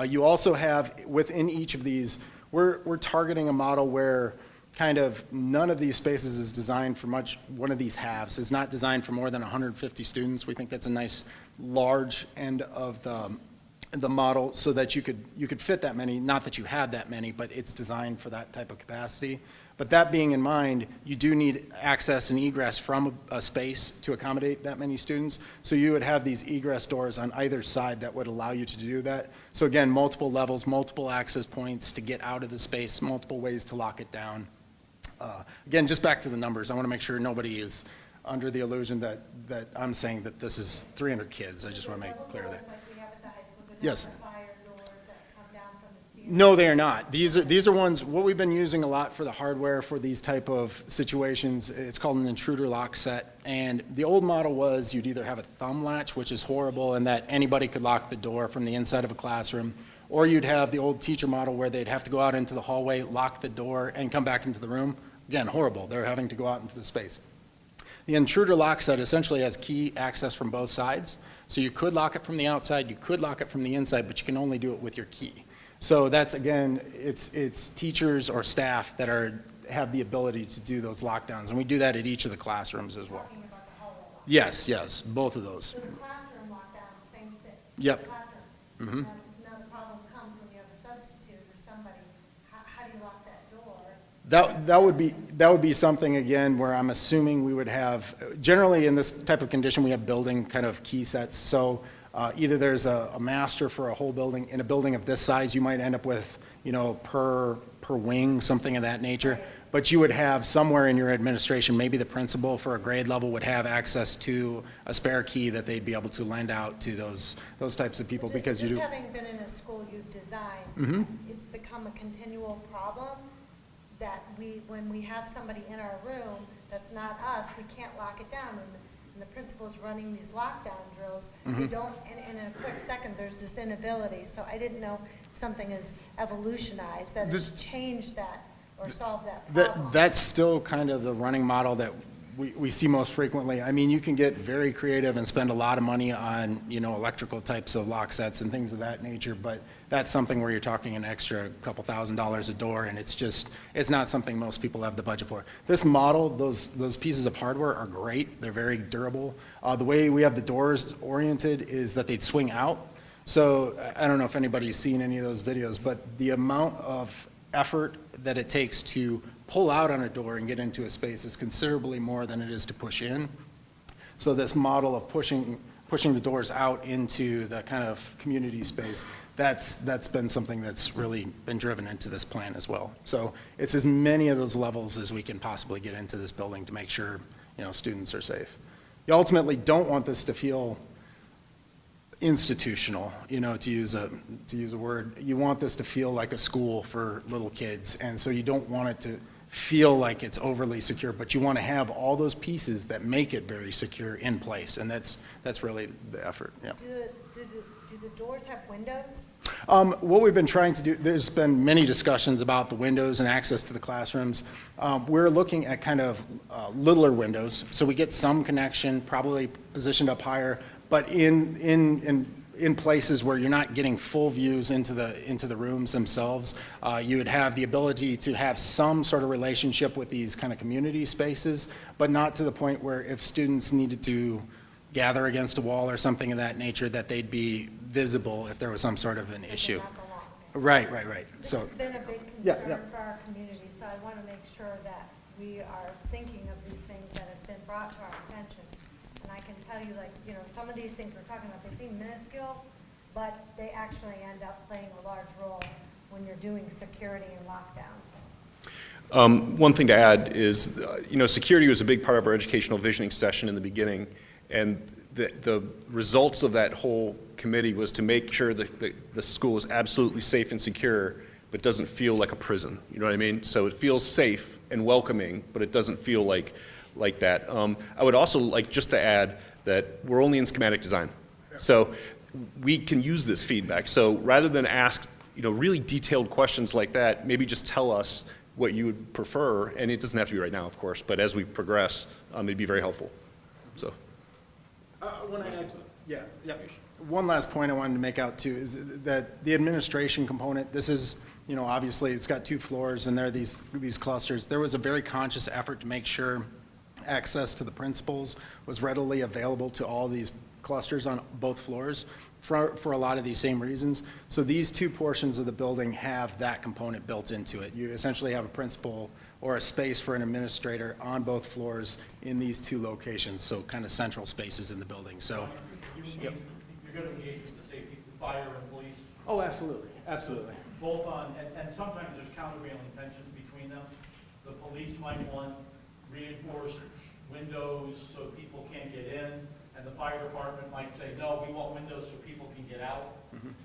You also have, within each of these, we're targeting a model where kind of, none of these spaces is designed for one of these halves is not designed for more than 150 students. We think that's a nice large end of the model so that you could fit that many, not that you had that many, but it's designed for that type of capacity. But that being in mind, you do need access and egress from a space to accommodate that many students. So you would have these egress doors on either side that would allow you to do that. So again, multiple levels, multiple access points to get out of the space, multiple ways to lock it down. Again, just back to the numbers, I want to make sure nobody is under the illusion that I'm saying that this is 300 kids. I just want to make clear that. Yes. No, they are not. These are ones, what we've been using a lot for the hardware for these type of situations, it's called an intruder lock set. And the old model was you'd either have a thumb latch, which is horrible, and that anybody could lock the door from the inside of a classroom, or you'd have the old teacher model where they'd have to go out into the hallway, lock the door, and come back into the room. Again, horrible. They're having to go out into the space. The intruder lock set essentially has key access from both sides. So you could lock it from the outside, you could lock it from the inside, but you can only do it with your key. So that's, again, it's teachers or staff that have the ability to do those lockdowns, and we do that at each of the classrooms as well. Talking about the hallway lock. Yes, both of those. So the classroom lockdown, same thing? Yep. The classroom. Mhm. Now the problem comes when you have a substitute or somebody, how do you lock that door? That would be something, again, where I'm assuming we would have, generally in this type of condition, we have building kind of key sets. So either there's a master for a whole building. In a building of this size, you might end up with, per wing, something of that nature. But you would have somewhere in your administration, maybe the principal for a grade level would have access to a spare key that they'd be able to lend out to those types of people, because you do. Just having been in a school you've designed, Mhm. it's become a continual problem that when we have somebody in our room that's not us, we can't lock it down. And the principal's running these lockdown drills. They don't, and in a quick second, there's this inability. So I didn't know if something is evolutionized, that has changed that or solved that problem. That's still kind of the running model that we see most frequently. I mean, you can get very creative and spend a lot of money on, electrical types of lock sets and things of that nature, but that's something where you're talking an extra couple $1,000s a door, and it's not something most people have the budget for. This model, those pieces of hardware are great. They're very durable. The way we have the doors oriented is that they'd swing out. So I don't know if anybody's seen any of those videos, but the amount of effort that it takes to pull out on a door and get into a space is considerably more than it is to push in. So this model of pushing the doors out into the kind of community space, that's been something that's really been driven into this plan as well. So it's as many of those levels as we can possibly get into this building to make sure, students are safe. You ultimately don't want this to feel institutional, to use a word. You want this to feel like a school for little kids, and so you don't want it to feel like it's overly secure, but you want to have all those pieces that make it very secure in place, and that's really the effort. Yeah. Do the doors have windows? What we've been trying to do, there's been many discussions about the windows and access to the classrooms. We're looking at kind of littler windows, so we get some connection, probably positioned up higher, but in places where you're not getting full views into the rooms themselves. You would have the ability to have some sort of relationship with these kind of community spaces, but not to the point where if students needed to gather against a wall or something of that nature, that they'd be visible if there was some sort of an issue. Right. This has been a big concern for our community, so I want to make sure that we are thinking of these things that have been brought to our attention. And I can tell you, some of these things we're talking about, they seem minuscule, but they actually end up playing a large role when you're doing security and lockdowns. One thing to add is, security was a big part of our educational visioning session in the beginning, and the results of that whole committee was to make sure that the school is absolutely safe and secure, but doesn't feel like a prison. You know what I mean? So it feels safe and welcoming, but it doesn't feel like that. I would also like just to add that we're only in schematic design. So we can use this feedback. So rather than ask, really detailed questions like that, maybe just tell us what you would prefer, and it doesn't have to be right now, of course, but as we progress, it'd be very helpful. So. When I add, yeah. one last point I wanted to make out too is that the administration component, this is, you know, obviously it's got 2 floors and there are these clusters. There was a very conscious effort to make sure access to the principals was readily available to all these clusters on both floors for a lot of these same reasons. So these 2 portions of the building have that component built into it. You essentially have a principal or a space for an administrator on both floors in these 2 locations, so kind of central spaces in the building. So, You're going to engage with the safety, fire and police? oh, absolutely, absolutely. Both on, and sometimes there's countervailing tensions between them. The police might want reinforced windows so people can't get in, and the fire department might say, no, we want windows so people can get out.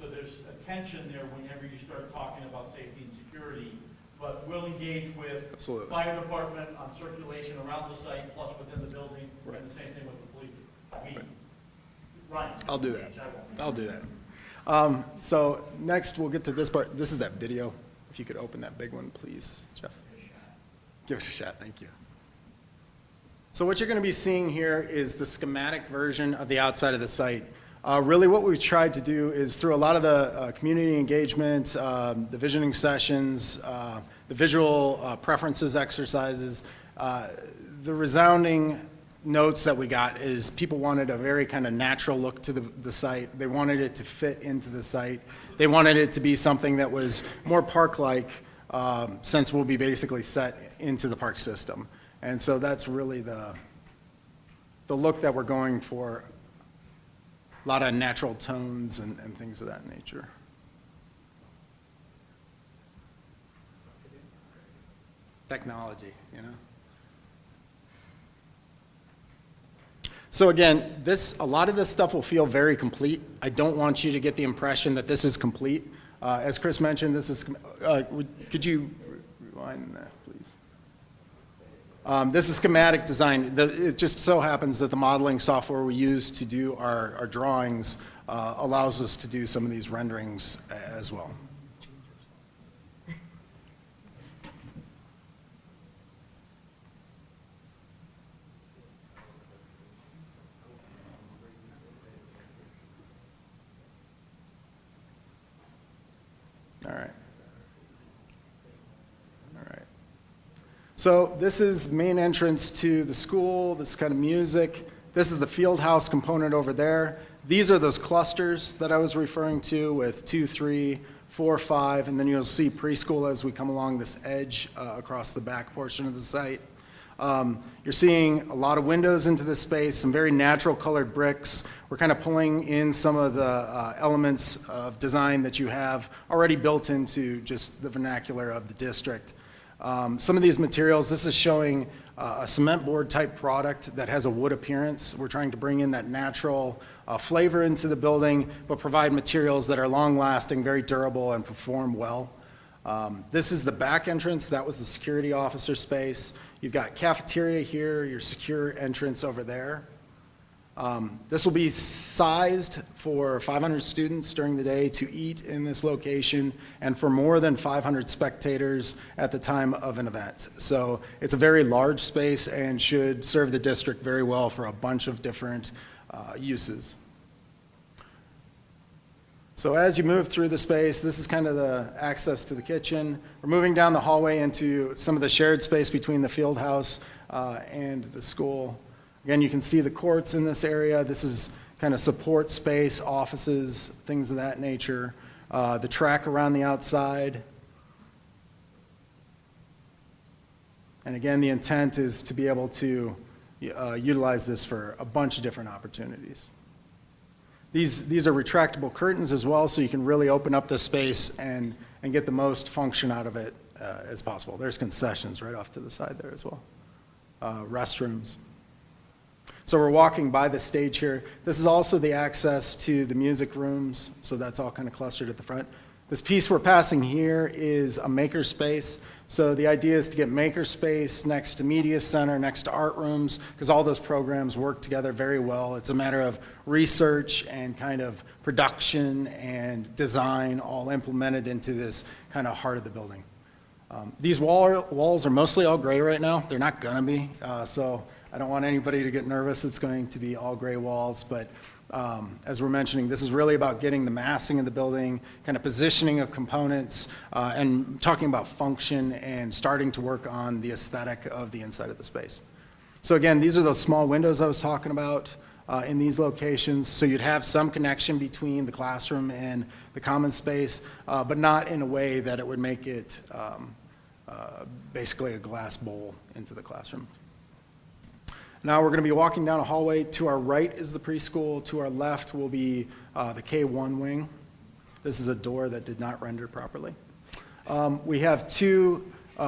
So there's a tension there whenever you start talking about safety and security. But we'll engage with Absolutely. fire department on circulation around the site, plus within the building, and the same thing with the police. Ryan? I'll do that. I won't. I'll do that. So next we'll get to this part. This is that video. If you could open that big one, please, Jeff. Give it a shot, thank you. So what you're going to be seeing here is the schematic version of the outside of the site. Really what we've tried to do is through a lot of the community engagement, the visioning sessions, the visual preferences exercises, the resounding notes that we got is people wanted a very kind of natural look to the site. They wanted it to fit into the site. They wanted it to be something that was more park-like, since we'll be basically set into the park system. And so that's really the look that we're going for. A lot of natural tones and things of that nature. Technology, you know. So again, a lot of this stuff will feel very complete. I don't want you to get the impression that this is complete. As Chris mentioned, this is, could you rewind that, please? This is schematic design. It just so happens that the modeling software we use to do our drawings allows us to do some of these renderings as well. All right. So this is main entrance to the school, this kind of music. This is the field house component over there. These are those clusters that I was referring to with 2, 3, 4, 5, and then you'll see preschool as we come along this edge across the back portion of the site. You're seeing a lot of windows into this space, some very natural colored bricks. We're kind of pulling in some of the elements of design that you have already built into just the vernacular of the district. Some of these materials, this is showing a cement board type product that has a wood appearance. We're trying to bring in that natural flavor into the building, but provide materials that are long lasting, very durable, and perform well. This is the back entrance. That was the security officer space. You've got cafeteria here, your secure entrance over there. This will be sized for 500 students during the day to eat in this location and for more than 500 spectators at the time of an event. So it's a very large space and should serve the district very well for a bunch of different uses. So as you move through the space, this is kind of the access to the kitchen. We're moving down the hallway into some of the shared space between the field house and the school. Again, you can see the courts in this area. This is kind of support space, offices, things of that nature. The track around the outside. And again, the intent is to be able to utilize this for a bunch of different opportunities. These are retractable curtains as well, so you can really open up the space and get the most function out of it as possible. There's concessions right off to the side there as well. Restrooms. So we're walking by the stage here. This is also the access to the music rooms, so that's all kind of clustered at the front. This piece we're passing here is a maker space. So the idea is to get maker space next to media center, next to art rooms, because all those programs work together very well. It's a matter of research and kind of production and design all implemented into this kind of heart of the building. These walls are mostly all gray right now. They're not gonna be, so I don't want anybody to get nervous. It's going to be all gray walls, but As we're mentioning, this is really about getting the massing of the building, kind of positioning of components, and talking about function and starting to work on the aesthetic of the inside of the space. So again, these are those small windows I was talking about in these locations. So you'd have some connection between the classroom and the common space, but not in a way that it would make it basically a glass bowl into the classroom. Now we're going to be walking down a hallway. To our right is the preschool. To our left will be the K-1 wing. This is a door that did not render properly. We have two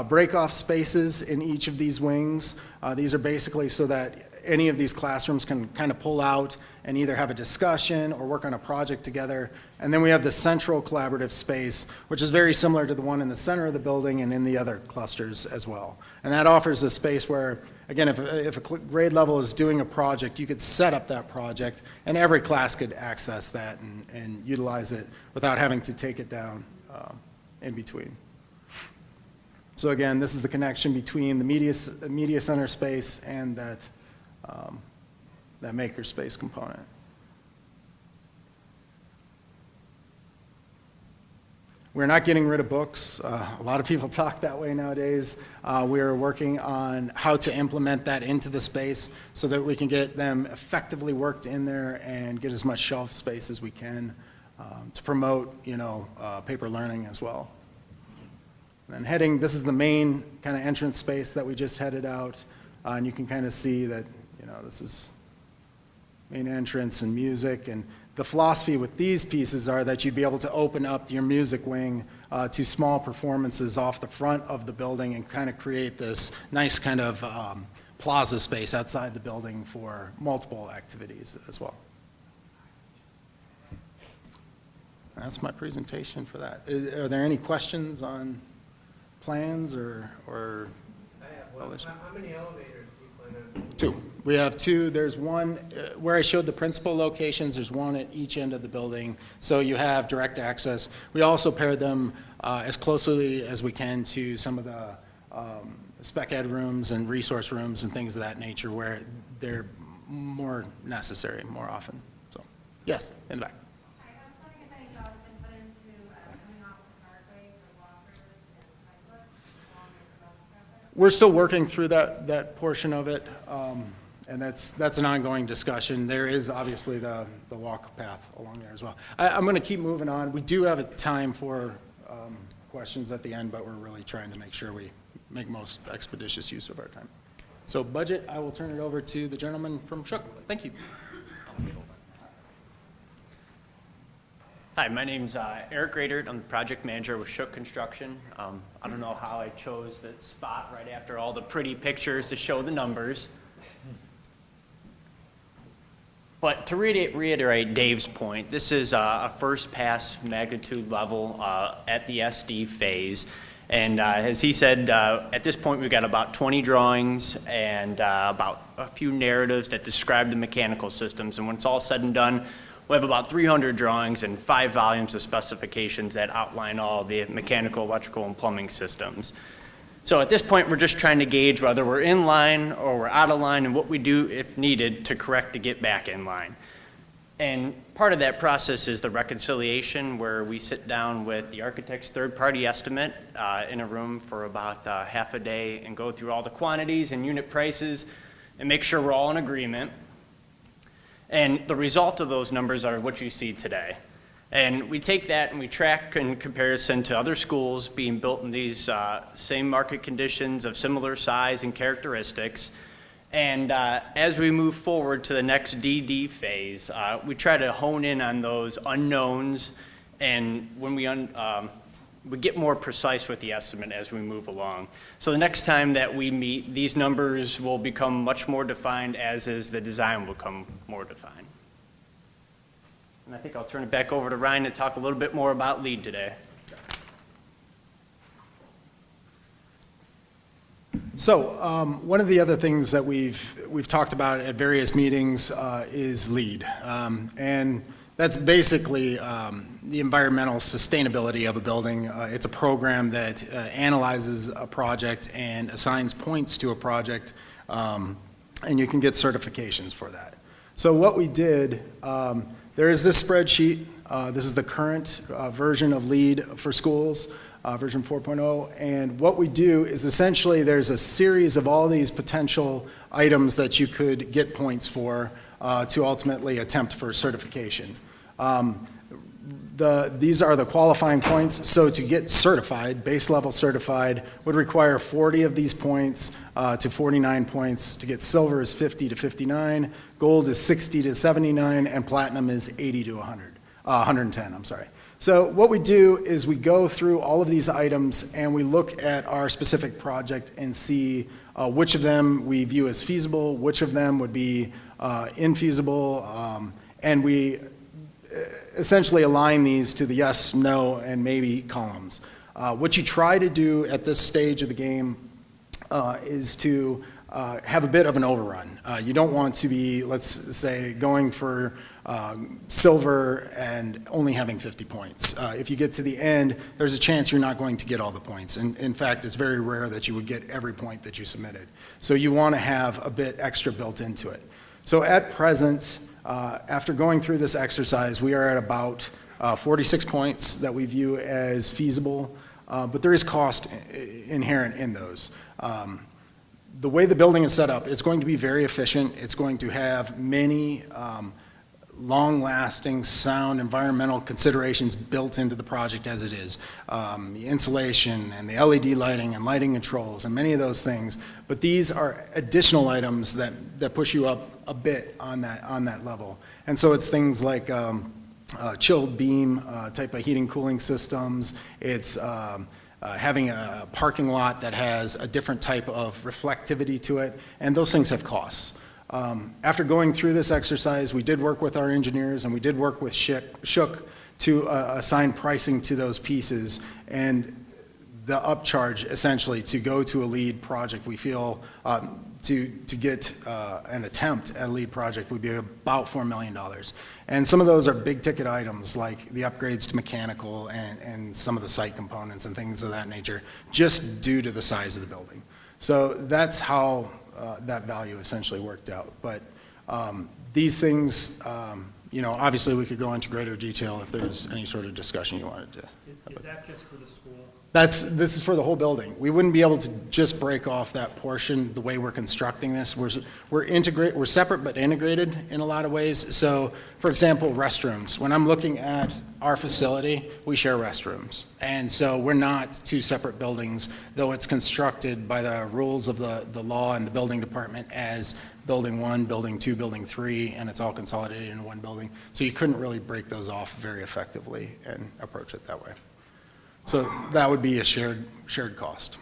break-off spaces in each of these wings. These are basically so that any of these classrooms can kind of pull out and either have a discussion or work on a project together. And then we have the central collaborative space, which is very similar to the one in the center of the building and in the other clusters as well. And that offers a space where, again, if a grade level is doing a project, you could set up that project and every class could access that and utilize it without having to take it down in between. So again, this is the connection between the media center space and that makerspace component. We're not getting rid of books. A lot of people talk that way nowadays. We're working on how to implement that into the space so that we can get them effectively worked in there and get as much shelf space as we can to promote, paper learning as well. And then this is the main kind of entrance space that we just headed out, and you can kind of see that, this is main entrance and music. And the philosophy with these pieces are that you'd be able to open up your music wing to small performances off the front of the building and kind of create this nice kind of plaza space outside the building for multiple activities as well. That's my presentation for that. Are there any questions on plans or I have one. How many elevators do you plan on? Two. We have two. There's one where I showed the principal locations. There's one at each end of the building, so you have direct access. We also paired them as closely as we can to some of the spec ed rooms and resource rooms and things of that nature where they're more necessary more often. So, yes, in the back. We're still working through that portion of it, and that's an ongoing discussion. There is obviously the walk path along there as well. I'm going to keep moving on. We do have a time for questions at the end, but we're really trying to make sure we make most expeditious use of our time. So budget, I will turn it over to the gentleman from Shook. Thank you. Hi, my name's Eric Gradert. I'm the project manager with Shook Construction. I don't know how I chose that spot right after all the pretty pictures to show the numbers. But to reiterate Dave's point, this is a first pass magnitude level at the SD phase. And as he said, at this point we've got about 20 drawings and about a few narratives that describe the mechanical systems. And when it's all said and done, we have about 300 drawings and 5 volumes of specifications that outline all the mechanical, electrical, and plumbing systems. So at this point, we're just trying to gauge whether we're in line or we're out of line and what we do, if needed, to correct to get back in line. And part of that process is the reconciliation, where we sit down with the architect's third-party estimate in a room for about half a day and go through all the quantities and unit prices and make sure we're all in agreement. And the result of those numbers are what you see today. And we take that and we track in comparison to other schools being built in these same market conditions of similar size and characteristics. And as we move forward to the next DD phase, we try to hone in on those unknowns, and when we get more precise with the estimate as we move along. So the next time that we meet, these numbers will become much more defined, as is the design will become more defined. And I think I'll turn it back over to Ryan to talk a little bit more about LEED today. So one of the other things that we've talked about at various meetings is LEED. And that's basically the environmental sustainability of a building. It's a program that analyzes a project and assigns points to a project, and you can get certifications for that. So what we did, there is this spreadsheet. This is the current version of LEED for schools, version 4.0. And what we do is essentially there's a series of all these potential items that you could get points for to ultimately attempt for certification. These are the qualifying points. So to get certified, base level certified, would require 40 of these points to 49 points. To get silver is 50 to 59, gold is 60 to 79, and platinum is 80 to 110, I'm sorry. So what we do is we go through all of these items and we look at our specific project and see which of them we view as feasible, which of them would be infeasible, and we essentially align these to the yes, no, and maybe columns. What you try to do at this stage of the game is to have a bit of an overrun. You don't want to be, let's say, going for silver and only having 50 points. If you get to the end, there's a chance you're not going to get all the points. And in fact, it's very rare that you would get every point that you submitted. So you want to have a bit extra built into it. So at present, after going through this exercise, we are at about 46 points that we view as feasible, but there is cost inherent in those. The way the building is set up, it's going to be very efficient. It's going to have many long-lasting sound environmental considerations built into the project as it is. The insulation and the LED lighting and lighting controls and many of those things. But these are additional items that push you up a bit on that level. And so it's things like chilled beam type of heating cooling systems. It's having a parking lot that has a different type of reflectivity to it, and those things have costs. After going through this exercise, we did work with our engineers and we did work with Shook to assign pricing to those pieces, and the upcharge essentially to go to a LEED project, we feel to get an attempt at a LEED project would be about $4 million. And some of those are big ticket items like the upgrades to mechanical and some of the site components and things of that nature, just due to the size of the building. So that's how that value essentially worked out. But these things, you know, obviously we could go into greater detail if there's any sort of discussion you wanted to. Is that just for the school? This is for the whole building. We wouldn't be able to just break off that portion the way we're constructing this. We're separate but integrated in a lot of ways. So, for example, restrooms. When I'm looking at our facility, we share restrooms. And so we're not two separate buildings, though it's constructed by the rules of the law and the building department as building 1, building 2, building 3, and it's all consolidated in one building. So you couldn't really break those off very effectively and approach it that way. So that would be a shared cost.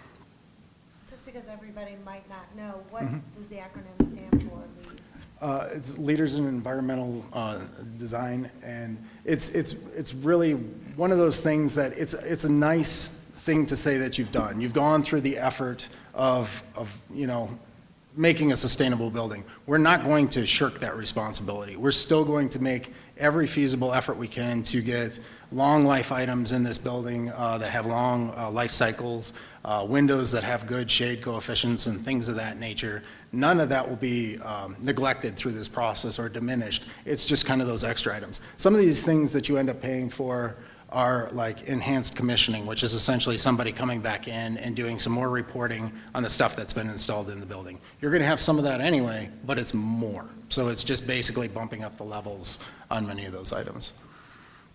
Just because everybody might not know, what does the acronym stand for, LEED? It's Leaders in Environmental Design, and it's really one of those things that it's a nice thing to say that you've done. You've gone through the effort of you know, making a sustainable building. We're not going to shirk that responsibility. We're still going to make every feasible effort we can to get long life items in this building that have long life cycles, windows that have good shade coefficients and things of that nature. None of that will be neglected through this process or diminished. It's just kind of those extra items. Some of these things that you end up paying for are like enhanced commissioning, which is essentially somebody coming back in and doing some more reporting on the stuff that's been installed in the building. You're going to have some of that anyway, but it's more. So it's just basically bumping up the levels on many of those items.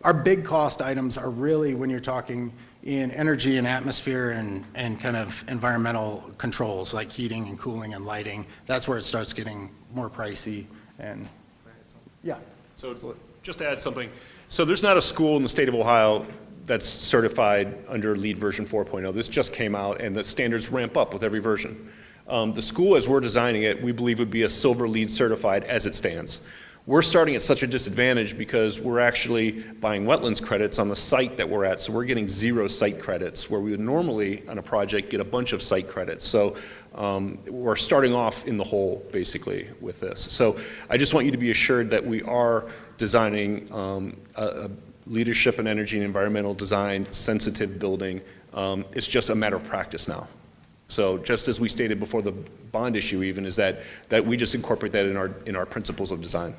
Our big cost items are really when you're talking in energy and atmosphere and kind of environmental controls like heating and cooling and lighting. That's where it starts getting more pricey. And yeah. So just to add something. So there's not a school in the state of Ohio that's certified under LEED version 4.0. This just came out, and the standards ramp up with every version. The school, as we're designing it, we believe would be a silver LEED certified as it stands. We're starting at such a disadvantage because we're actually buying wetlands credits on the site that we're at, so we're getting 0 site credits, where we would normally, on a project, get a bunch of site credits. So we're starting off in the hole, basically, with this. So I just want you to be assured that we are designing a leadership in energy and environmental design sensitive building. It's just a matter of practice now. So just as we stated before the bond issue even, is that we just incorporate that in our principles of design.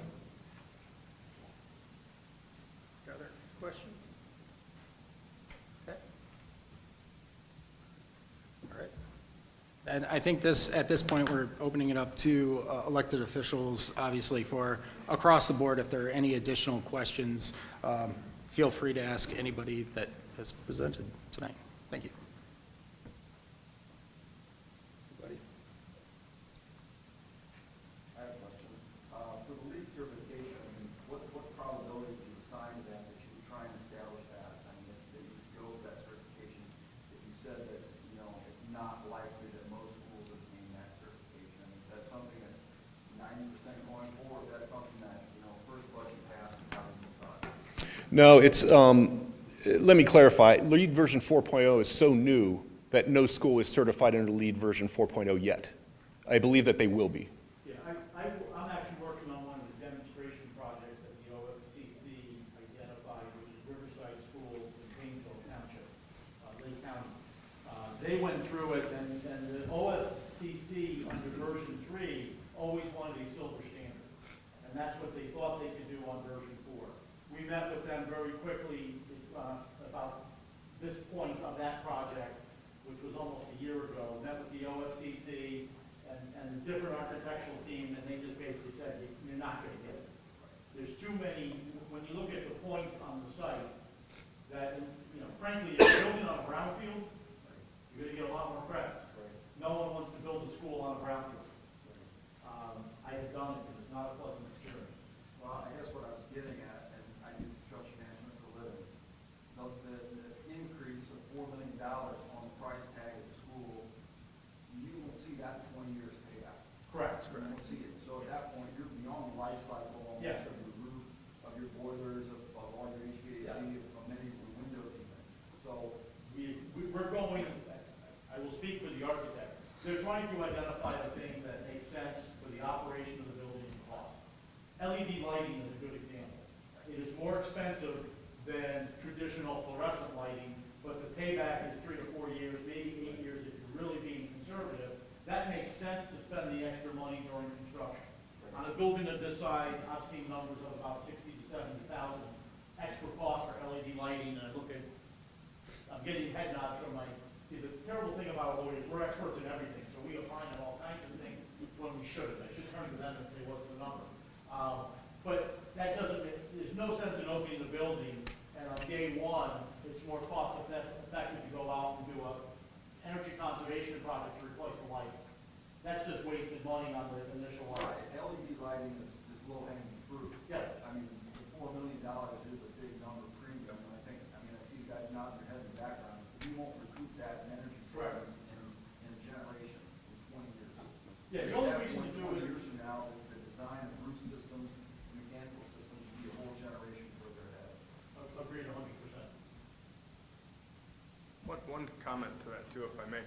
And I think at this point, we're opening it up to elected officials, obviously, for across the board. If there are any additional questions, feel free to ask anybody that has presented tonight. Thank you. I have a question. For the lead certification, what probability do you assign to that you would try and establish that? I mean, that you could go with that certification, if you said that, it's not likely that most schools would gain that certification, is that something that's 90% going for, or is that something that, first question passed and probably will thought? No, it's, let me clarify. LEED version 4.0 is so new that no school is certified under LEED version 4.0 yet. I believe that they will be. Yeah, I'm actually working on one of the demonstration projects that the OFCC identified, which is Riverside School in Painesville Township, Lake County. They went through it, and the OFCC under version 3 always wanted a silver standard, and that's what they thought they could do on version 4. We met with them very quickly about this point of that project, which was almost a year ago, met with the OFCC and the different architectural team, and they just basically said, you're not going to get it. There's too many, when you look at the points on the site, that, frankly, if you're building on a brownfield, you're going to get a lot more credits. No one wants to build a school on a brownfield. I have done it, because it's not a pleasant experience. Well, I guess what I was getting at, and I do construction management for a living, the increase of $4 million on the price tag of the school, you won't see that in 20 years payback. Correct. You won't see it. So at that point, you're beyond the life cycle almost Yeah. of your roof, of your boilers, of all your HVAC, of many of your windows even. So We're going, I will speak for the architect. They're trying to identify the things that make sense for the operation of the building and cost. LED lighting is a good example. It is more expensive than traditional fluorescent lighting, but the payback is 3 to 4 years, maybe 8 years if you're really being conservative. That makes sense to spend the extra money during construction. On a building of this size, I've seen numbers of about 60 to 70,000 extra cost for LED lighting, and I'm getting head nods from see, the terrible thing about lawyers, we're experts in everything, so we opine on all kinds of things when we shouldn't. I should turn to them and say, what's the number? But that doesn't, there's no sense in opening the building, and on day one, it's more cost effective to go out and do a energy conservation project to replace the lighting. That's just wasted money on the initial light. LED lighting is low-hanging fruit. Yeah. I mean, $4 million is a big number premium, and I see you guys nodding your head in the background. We won't recoup that in energy savings in a generation, in 20 years. Yeah, the only reason to do 20 it, years from now, the design of roof systems, mechanical systems will be a whole generation further ahead. agreed 100%. One comment to that too, if I may.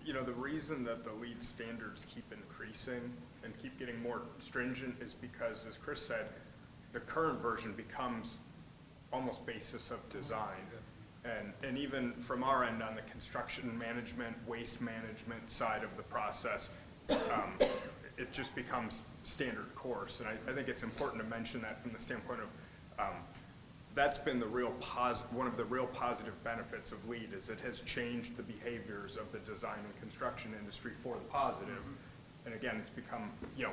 The reason that the LEED standards keep increasing and keep getting more stringent is because, as Chris said, the current version becomes almost basis of design. And even from our end on the construction management, waste management side of the process, it just becomes standard course. And I think it's important to mention that from the standpoint of that's been the real one of the real positive benefits of LEED is it has changed the behaviors of the design and construction industry for the positive. And again, it's become,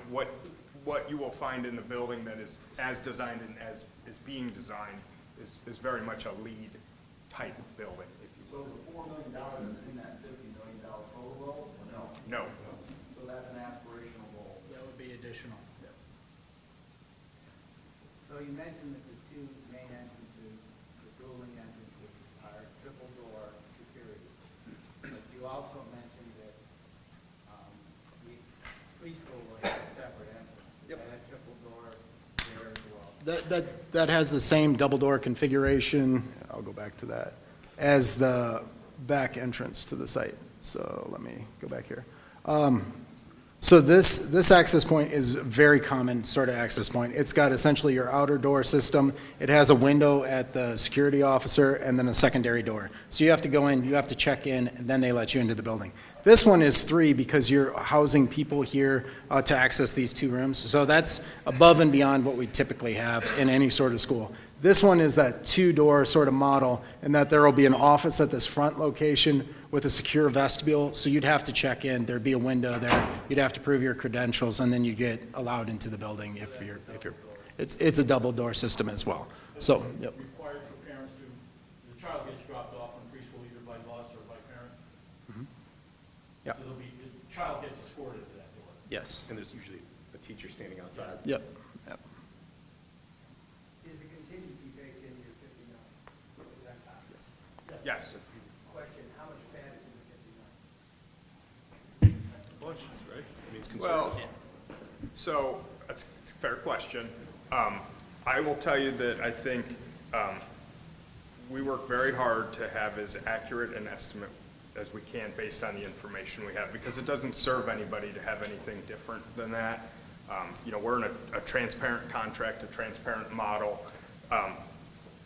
what you will find in the building that is as designed and as is being designed is very much a LEED type of building, if you So the $4 million is in that $50 million total goal, or no? No. So that's an aspirational goal. That would be additional. So you mentioned that the two main entrances, the dueling entrances, are triple door security. But you also mentioned that the preschool will have a separate entrance. Is that a triple door there as well? That has the same double door configuration, I'll go back to that, as the back entrance to the site. So let me go back here. So this access point is a very common sort of access point. It's got essentially your outer door system. It has a window at the security officer and then a secondary door. So you have to go in, you have to check in, and then they let you into the building. This one is 3 because you're housing people here to access these 2 rooms. So that's above and beyond what we typically have in any sort of school. This one is that two-door sort of model, and that there will be an office at this front location with a secure vestibule, so you'd have to check in, there'd be a window there, you'd have to prove your credentials, and then you get allowed into the building if you're, it's a double-door system as well. So, yep. Required for parents to, the child gets dropped off in preschool either by bus or by parent? Yep. So there'll be, the child gets escorted to that door? Yes. And there's usually a teacher standing outside. Yep. Yep. Is the contingency baked into your 59? Is that cost? Yes. Question, how much fat is in the 59? Bunch, right? I mean, it's Well, conservative. so, that's a fair question. I will tell you that I think we work very hard to have as accurate an estimate as we can based on the information we have, because it doesn't serve anybody to have anything different than that. You know, we're in a transparent contract, a transparent model.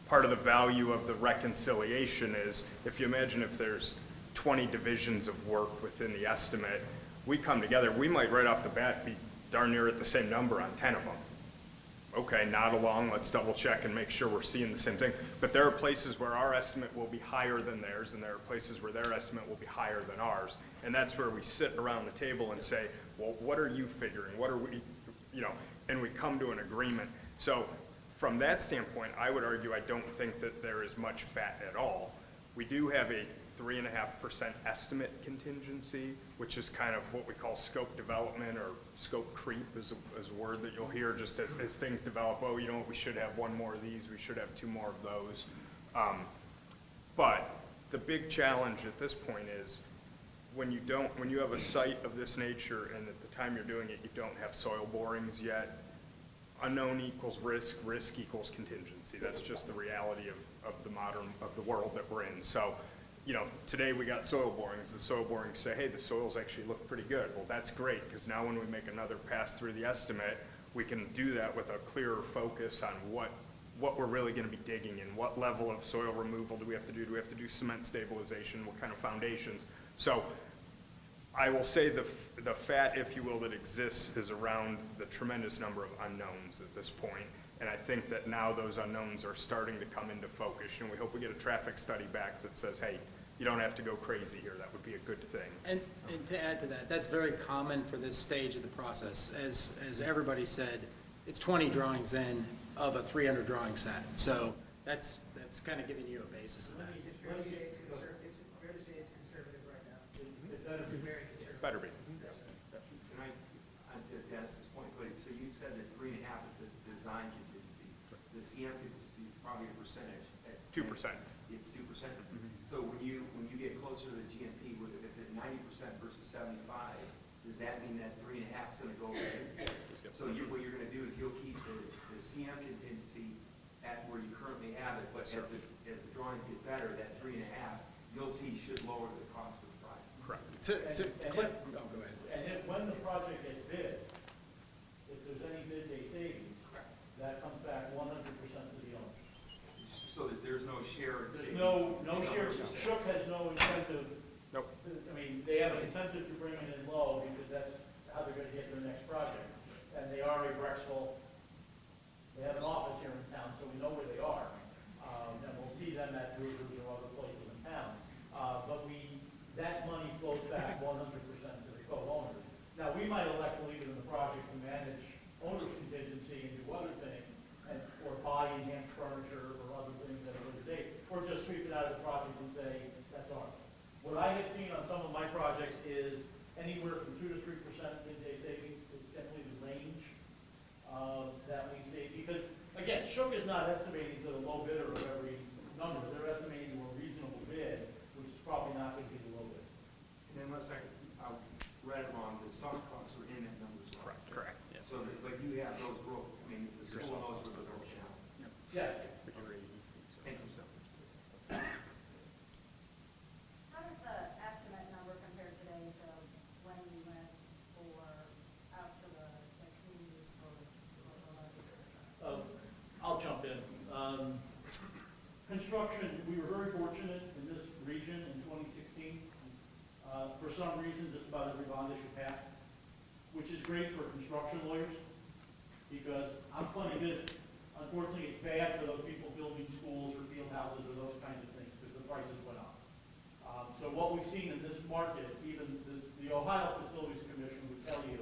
Part of the value of the reconciliation is, if you imagine if there's 20 divisions of work within the estimate, we come together, we might right off the bat be darn near at the same number on 10 of them. Okay, nod along, let's double check and make sure we're seeing the same thing. But there are places where our estimate will be higher than theirs, and there are places where their estimate will be higher than ours. And that's where we sit around the table and say, well, what are you figuring? What are we, you know, and we come to an agreement. So from that standpoint, I would argue I don't think that there is much fat at all. We do have a 3.5% estimate contingency, which is kind of what we call scope development, or scope creep is a word that you'll hear just as things develop. Oh, you know what, we should have one more of these, we should have two more of those. But the big challenge at this point is when you have a site of this nature and at the time you're doing it, you don't have soil borings yet, unknown equals risk, risk equals contingency. That's just the reality of the world that we're in. So, you know, today we got soil borings. The soil borings say, hey, the soils actually look pretty good. Well, that's great, because now when we make another pass through the estimate, we can do that with a clearer focus on what we're really going to be digging in. What level of soil removal do we have to do? Do we have to do cement stabilization? What kind of foundations? So I will say the fat, if you will, that exists is around the tremendous number of unknowns at this point. And I think that now those unknowns are starting to come into focus, and we hope we get a traffic study back that says, hey, you don't have to go crazy here. That would be a good thing. And to add to that, that's very common for this stage of the process. As everybody said, it's 20 drawings in of a 300 drawing set. So that's kind of giving you a basis of that. Is it fair to say it's conservative right now? It better be very conservative. Better be. Can I, onto Dennis's point, but so you said that 3.5 is the design contingency. The CM contingency is probably a percentage. It's 2%. It's 2%. So when you get closer to the GMP, if it's at 90% versus 75, does that mean that 3.5 is going to go away? So what you're going to do is you'll keep the CM contingency at where you currently have it, but as the drawings get better, that 3.5 you'll see should lower the cost of the project. Correct. Go ahead. And if, when the project gets bid, if there's any bid day savings, that comes back 100% to the owner. So that there's no share. There's no share, Shook has no incentive. Nope. I mean, they have an incentive to bring it in low because that's how they're gonna get their next project. And they are a Brexville, they have an office here in town, so we know where they are. And we'll see them at Brewers or other places in town. But that money flows back 100% to the co-owners. Now, we might elect to leave it in the project to manage owner's contingency and do other things, or buy enhanced furniture or other things at a later date, or just sweep it out of the project and say, that's ours. What I have seen on some of my projects is anywhere from 2 to 3% mid-day savings is generally the range that we see. Because, again, Shook is not estimating to the low bidder of every number. They're estimating to a reasonable bid, which is probably not going to be the low bid. And unless I read it wrong, the sunk costs are in that number as well. Correct. Yeah. So, but you have those broke, I mean, the school knows where they're broken out. Yeah. Thank you. How does the estimate number compare today to when you went out to the communities for I'll jump in. Construction, we were very fortunate in this region in 2016. For some reason, just about every bond issue passed, which is great for construction lawyers, because I'm funny busy. Unfortunately, it's bad for those people building schools or field houses or those kinds of things, because the prices went up. So what we've seen in this market, even the Ohio Facilities Commission would tell you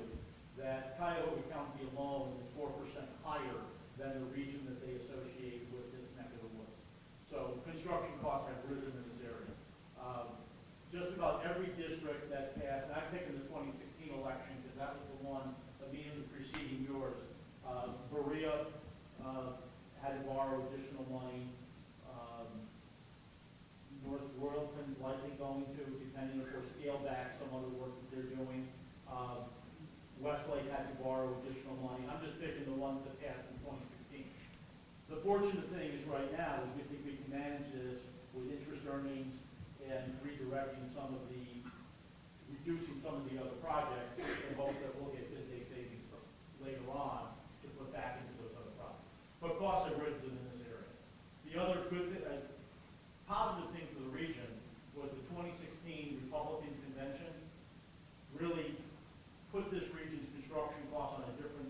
that Cuyahoga County alone is 4% higher than the region that they associate with this neck of the woods. So construction costs have risen in this area. Just about every district that passed, and I've taken the 2016 election because that was the one immediately preceding yours. Berea had to borrow additional money. North Royalton's likely going to, depending if they're scaled back some other work that they're doing. Westlake had to borrow additional money. I'm just picking the ones that passed in 2016. The fortunate thing is right now is we think we can manage this with interest earnings and redirecting some of the, reducing some of the other projects in hopes that we'll get good day savings later on to put back into those other projects. But costs have risen in this area. The other good, positive thing for the region was the 2016 Republican convention really put this region's construction costs on a different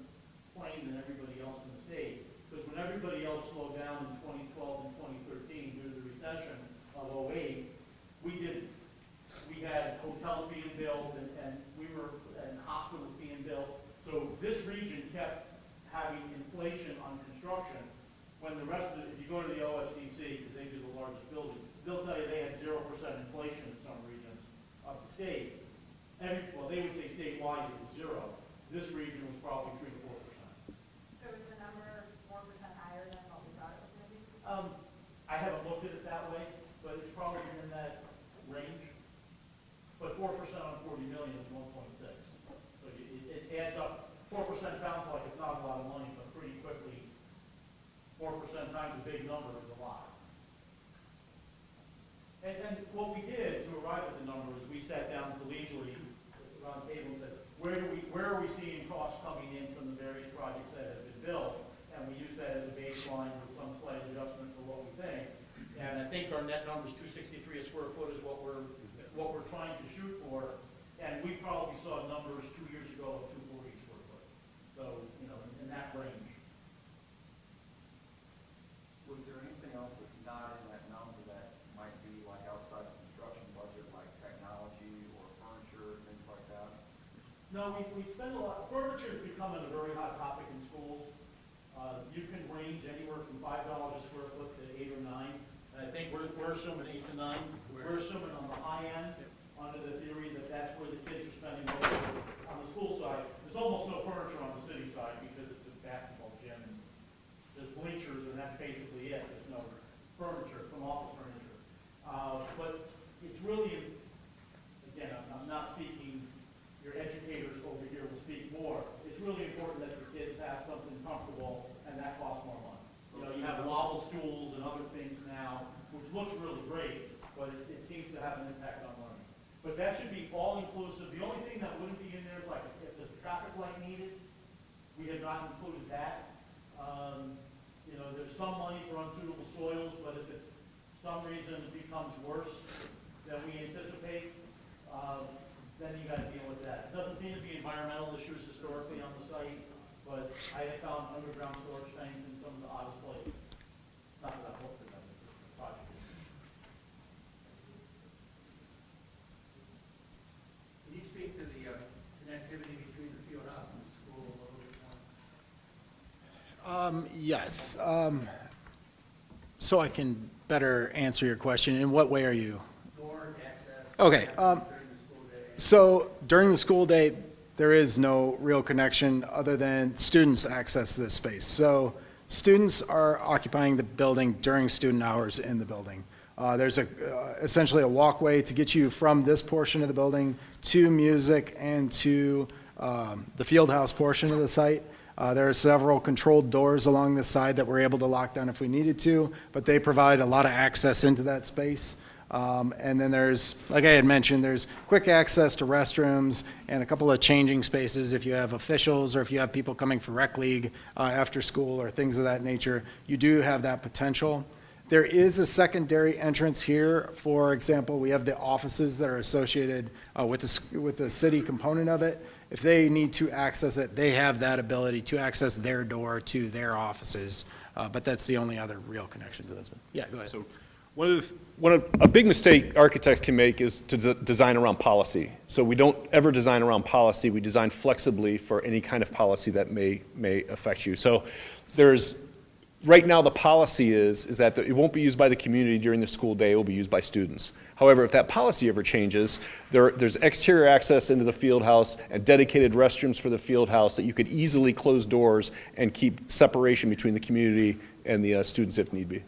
plane than everybody else in the state. Because when everybody else slowed down in 2012 and 2013 due to the recession of 08, we didn't. We had hotels being built and hospitals being built. So this region kept having inflation on construction when the rest of it, if you go to the OFCC, because they do the largest building, they'll tell you they had 0% inflation in some regions of the state. Well, they would say statewide it was 0. This region was probably 3 to 4%. So is the number 4% higher than what we thought it was going to be? I haven't looked at it that way, but it's probably in that range. But 4% on 40 million is 1.6. So it adds up. 4% sounds like it's not a lot of money, but pretty quickly, 4% times a big number is a lot. And what we did to arrive at the number is we sat down collegially around the table and said, where are we seeing costs coming in from the various projects that have been built? And we use that as a baseline with some slight adjustment for what we think. And I think our net number is $263 a square foot is what we're trying to shoot for. And we probably saw numbers 2 years ago of $240 a square foot. So, you know, in that range. Was there anything else that's not in that number that might be like outside the construction budget, like technology or furniture, things like that? No, we spend a lot. Furniture is becoming a very hot topic in schools. You can range anywhere from $5 a square foot to 8 or 9. And I think we're assuming 8 to 9. We're assuming on the high end, under the theory that that's where the kids are spending most of it. On the school side, there's almost no furniture on the city side because it's a basketball gym and there's bleachers and that's basically it. There's no furniture, some office furniture. But it's really, again, I'm not speaking, your educators over here will speak more. It's really important that the kids have something comfortable and that costs more money. You know, you have wobble stools and other things now, which looks really great, but it seems to have an impact on learning. But that should be all-inclusive. The only thing that wouldn't be in there is like if there's a traffic light needed, we have not included that. You know, there's some money for unsuitable soils, but if it, for some reason it becomes worse than we anticipate, then you got to deal with that. It doesn't seem to be environmental issues historically on the site, but I have found underground storage tanks in some of the oddest places. Not that I've looked at them, it's just a project. Can you speak to the connectivity between the field house and the school a little bit more? Yes. So I can better answer your question. In what way are you? Door access. Okay. During the school day. So during the school day, there is no real connection other than students access this space. So students are occupying the building during student hours in the building. There's essentially a walkway to get you from this portion of the building to music and to the field house portion of the site. There are several controlled doors along the side that we're able to lock down if we needed to, but they provide a lot of access into that space. And then there's, like I had mentioned, there's quick access to restrooms and a couple of changing spaces if you have officials or if you have people coming for rec league after school or things of that nature. You do have that potential. There is a secondary entrance here. For example, we have the offices that are associated with the city component of it. If they need to access it, they have that ability to access their door to their offices But that's the only other real connection to this one. Yeah, go ahead. So a big mistake architects can make is to design around policy. So we don't ever design around policy. We design flexibly for any kind of policy that may affect you. So right now the policy is that it won't be used by the community during the school day. It will be used by students. However, if that policy ever changes, there's exterior access into the field house and dedicated restrooms for the field house that you could easily close doors and keep separation between the community and the students if need be.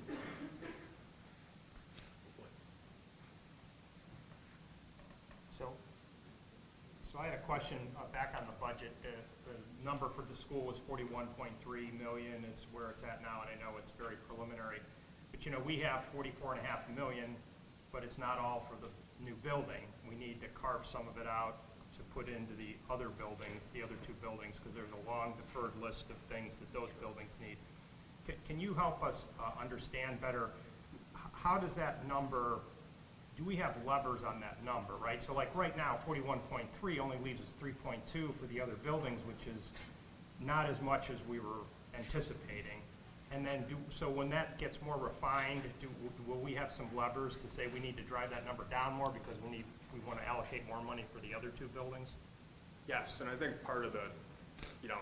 So I had a question back on the budget. The number for the school was 41.3 million is where it's at now, and I know it's very preliminary. But you know, we have 44.5 million, but it's not all for the new building. We need to carve some of it out to put into the other buildings, the other two buildings, because there's a long deferred list of things that those buildings need. Can you help us understand better, how does that number, do we have levers on that number, right? So like right now, 41.3 only leaves us 3.2 for the other buildings, which is not as much as we were anticipating. And then so when that gets more refined, will we have some levers to say we need to drive that number down more because we want to allocate more money for the other two buildings? Yes, and I think part of the,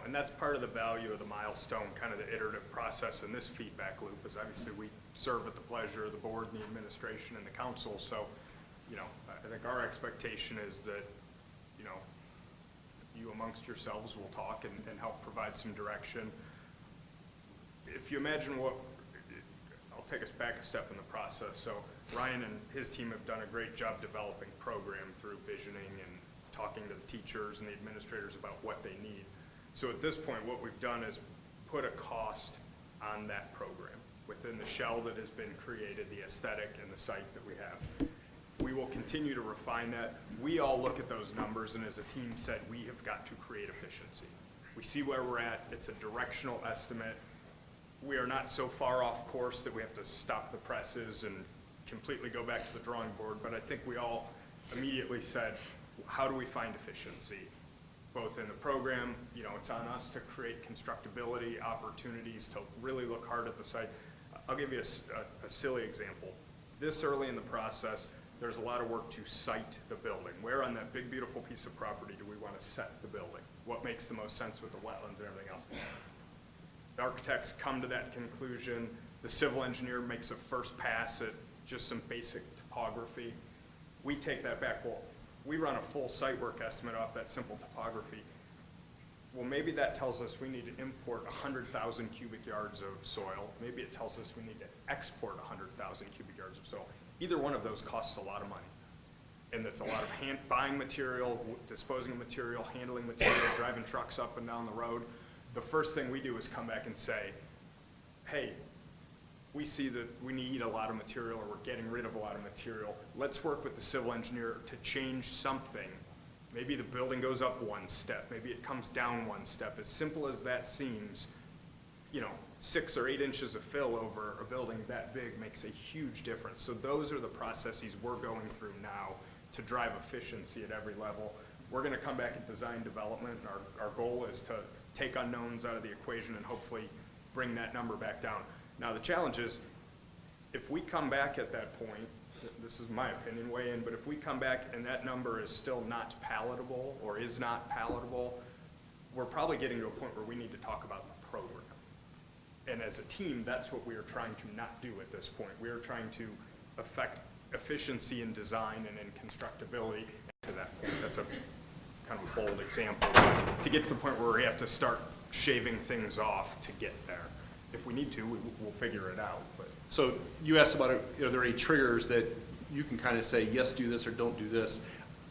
and that's part of the value of the milestone, kind of the iterative process in this feedback loop, is obviously we serve at the pleasure of the board and the administration and the council. So, I think our expectation is that, you amongst yourselves will talk and help provide some direction. If you imagine I'll take us back a step in the process. So Ryan and his team have done a great job developing program through visioning and talking to the teachers and the administrators about what they need. So at this point, what we've done is put a cost on that program within the shell that has been created, the aesthetic and the site that we have. We will continue to refine that. We all look at those numbers, and as a team said, we have got to create efficiency. We see where we're at. It's a directional estimate. We are not so far off course that we have to stop the presses and completely go back to the drawing board, but I think we all immediately said, how do we find efficiency? Both in the program, it's on us to create constructability, opportunities to really look hard at the site. I'll give you a silly example. This early in the process, there's a lot of work to site the building. Where on that big, beautiful piece of property do we want to set the building? What makes the most sense with the wetlands and everything else? The architects come to that conclusion. The civil engineer makes a first pass at just some basic topography. We take that back. Well, we run a full site work estimate off that simple topography. Well, maybe that tells us we need to import 100,000 cubic yards of soil. Maybe it tells us we need to export 100,000 cubic yards of soil. Either one of those costs a lot of money. And that's a lot of buying material, disposing of material, handling material, driving trucks up and down the road. The first thing we do is come back and say, hey, we see that we need a lot of material, or we're getting rid of a lot of material. Let's work with the civil engineer to change something. Maybe the building goes up one step. Maybe it comes down one step. As simple as that seems, 6 or 8 inches of fill over a building that big makes a huge difference. So those are the processes we're going through now to drive efficiency at every level. We're going to come back at design development. Our goal is to take unknowns out of the equation and hopefully bring that number back down. Now the challenge is, if we come back at that point, this is my opinion, weigh in, but if we come back and that number is still not palatable or is not palatable, we're probably getting to a point where we need to talk about the program. And as a team, that's what we are trying to not do at this point. We are trying to affect efficiency in design and in constructability to that point. That's a kind of a bold example. To get to the point where we have to start shaving things off to get there. If we need to, we'll figure it out. But So you asked about, are there any triggers that you can kind of say, yes, do this or don't do this?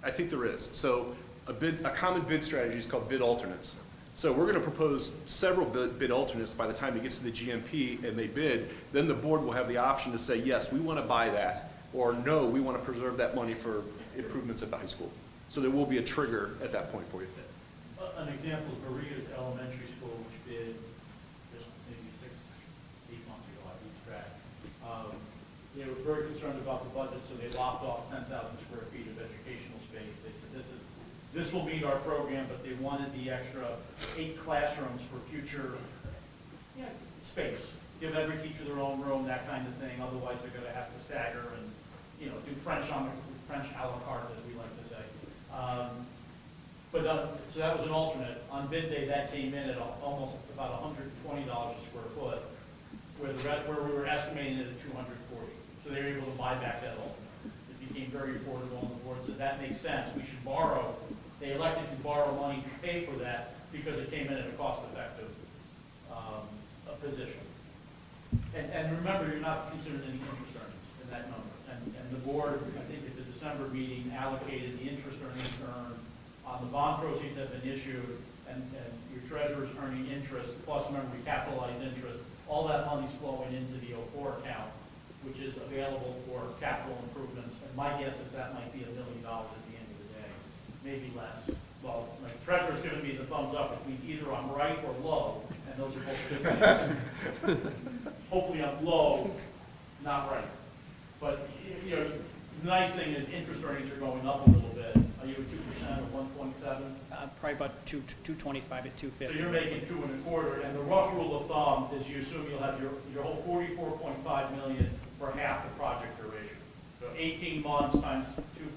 I think there is. So a common bid strategy is called bid alternates. So we're going to propose several bid alternates by the time it gets to the GMP and they bid. Then the board will have the option to say, yes, we want to buy that, or no, we want to preserve that money for improvements at the high school. So there will be a trigger at that point for you. An example is Maria's Elementary School, which bid just maybe 6-8 months ago, I lose track. They were very concerned about the budget, so they lopped off 10,000 square feet of educational space. They said, this will meet our program, but they wanted the extra 8 classrooms for future space, give every teacher their own room, that kind of thing, otherwise they're gonna have to stagger and, you know, do French à la carte, as we like to say. So that was an alternate. On bid day, that came in at almost about $120 a square foot, where we were estimating it at $240. So they were able to buy back that alternate. It became very affordable, and the board said, that makes sense, we should borrow. They elected to borrow money to pay for that because it came in at a cost-effective position. And remember, you're not considering any interest earnings in that number. And the board, I think at the December meeting, allocated the interest earnings earned on the bond proceeds that have been issued, and your treasurer's earning interest, plus remember, we capitalized interest. All that money's flowing into the 04 account, which is available for capital improvements. And my guess is that might be $1 million at the end of the day, maybe less. Well, my treasurer's giving me the thumbs up between either I'm right or low, and those are both good things. Hopefully I'm low, not right. But, you know, the nice thing is interest earnings are going up a little bit. Are you at 2% or 1.7? Probably about 225 at 250. So you're making 2.25, and the rough rule of thumb is you assume you'll have your whole $44.5 million for half the project duration. So 18 months times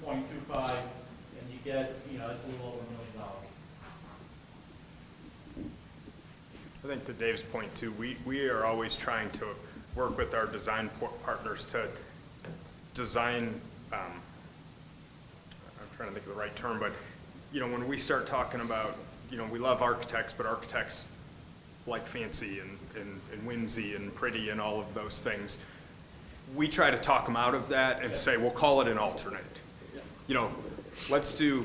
2.25, and you get, you know, it's a little over $1 million. I think to Dave's point too, we are always trying to work with our design partners to design, I'm trying to think of the right term, but you know, when we start talking about, you know, we love architects, but architects like fancy and whimsy and pretty and all of those things. We try to talk them out of that and say, we'll call it an alternate. You know, let's do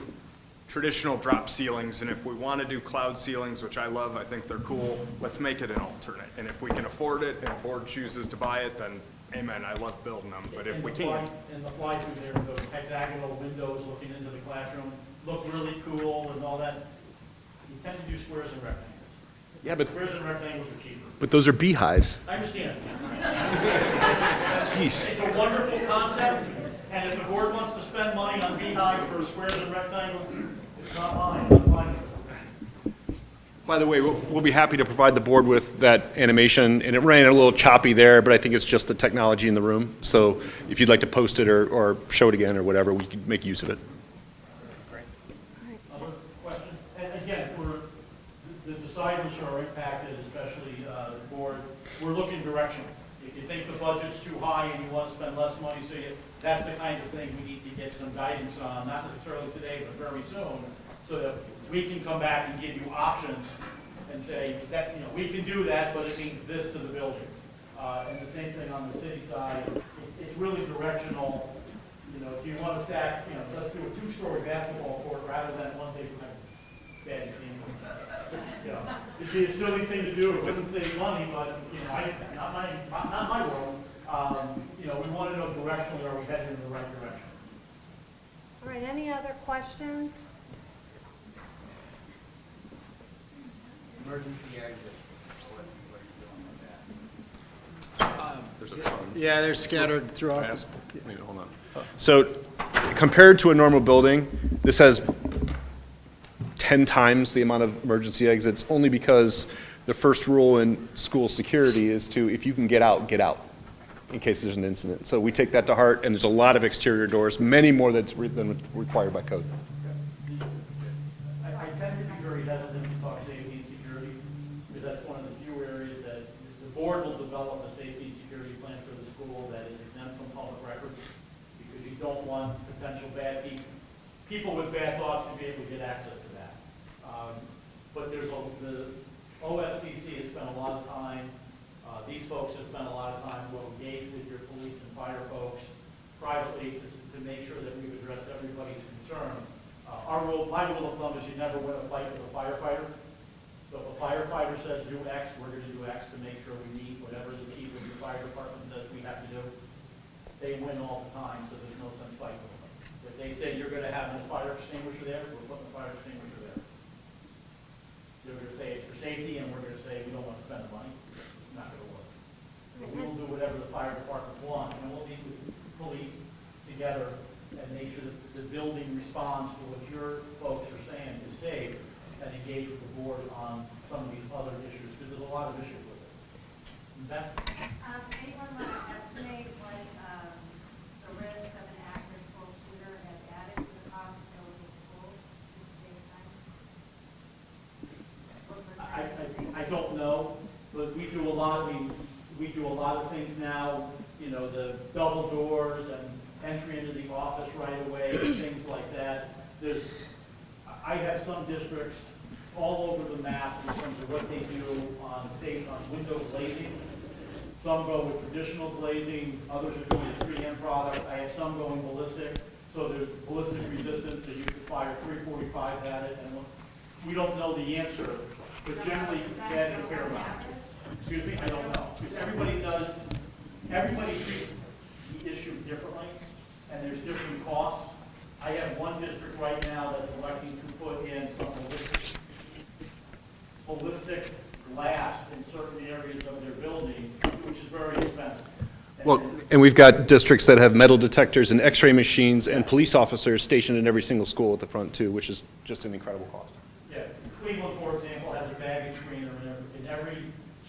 traditional drop ceilings, and if we want to do cloud ceilings, which I love, I think they're cool, let's make it an alternate. And if we can afford it and the board chooses to buy it, then amen, I love building them, but if we can't. And the fly-through there, those hexagonal windows looking into the classroom, look really cool and all that. You tend to do squares and rectangles. Yeah, but Squares and rectangles are cheaper. But those are beehives. I understand. Jeez. It's a wonderful concept, and if the board wants to spend money on beehives for squares and rectangles, it's not mine, I'm fine with it. By the way, we'll be happy to provide the board with that animation, and it ran a little choppy there, but I think it's just the technology in the room. So if you'd like to post it or show it again or whatever, we can make use of it. Other questions? And again, for the deciders who are impacted, especially the board, we're looking directional. If you think the budget's too high and you want to spend less money, so that's the kind of thing we need to get some guidance on, not necessarily today, but very soon, so that we can come back and give you options and say that, you know, we can do that, but it means this to the building. And the same thing on the city side. It's really directional. You know, if you want to stack, you know, let's do a 2-story basketball court rather than one big bad example. You know, it'd be a silly thing to do. It wouldn't save money, but you know, not my world. You know, we want to know directionally, are we headed in the right direction? All right, any other questions? Emergency exit. What are you doing with that? There's a ton. Yeah, they're scattered throughout. Wait, hold on. So compared to a normal building, this has 10 times the amount of emergency exits, only because the first rule in school security is to, if you can get out, in case there's an incident. So we take that to heart, and there's a lot of exterior doors, many more than required by code. I tend to be very hesitant to talk safety and security, because that's one of the few areas that the board will develop a safety and security plan for the school that is exempt from public records, because you don't want potential bad people with bad thoughts to be able to get access to that. But there's the OFCC has spent a lot of time, these folks have spent a lot of time, will engage with your police and fire folks privately to make sure that we've addressed everybody's concern. My rule of thumb is you never win a fight with a firefighter. So if a firefighter says do X, we're going to do X to make sure we meet whatever the chief of the fire department says we have to do. They win all the time, so there's no sense fighting with them. If they say you're going to have a fire extinguisher there, we're putting a fire extinguisher there. They're going to say it's for safety, and we're going to say we don't want to spend the money. It's not going to work. But we will do whatever the fire department wants, and we'll meet with police together and make sure that the building responds to what your folks are saying is safe, and engage with the board on some of these other issues, because there's a lot of issues with it. Beth? Anyone want to estimate what the risk of an active school shooter has added to the cost of building schools at the same time? I don't know, but we do a lot of things now, you know, the double doors and entry into the office right away, things like that. I have some districts all over the map in terms of what they do on window glazing. Some go with traditional glazing, others are doing a 3M product. I have some going ballistic, so there's ballistic resistance, so you can fire .345 at it, and we don't know the answer, but generally it's added a fair amount. Excuse me, I don't know. Because everybody treats the issue differently, and there's different costs. I have one district right now that's electing to put in some ballistic glass in certain areas of their building, which is very expensive. Well, and we've got districts that have metal detectors and x-ray machines and police officers stationed in every single school at the front too, which is just an incredible cost. Yeah, Cleveland, for example, has a baggage screener in every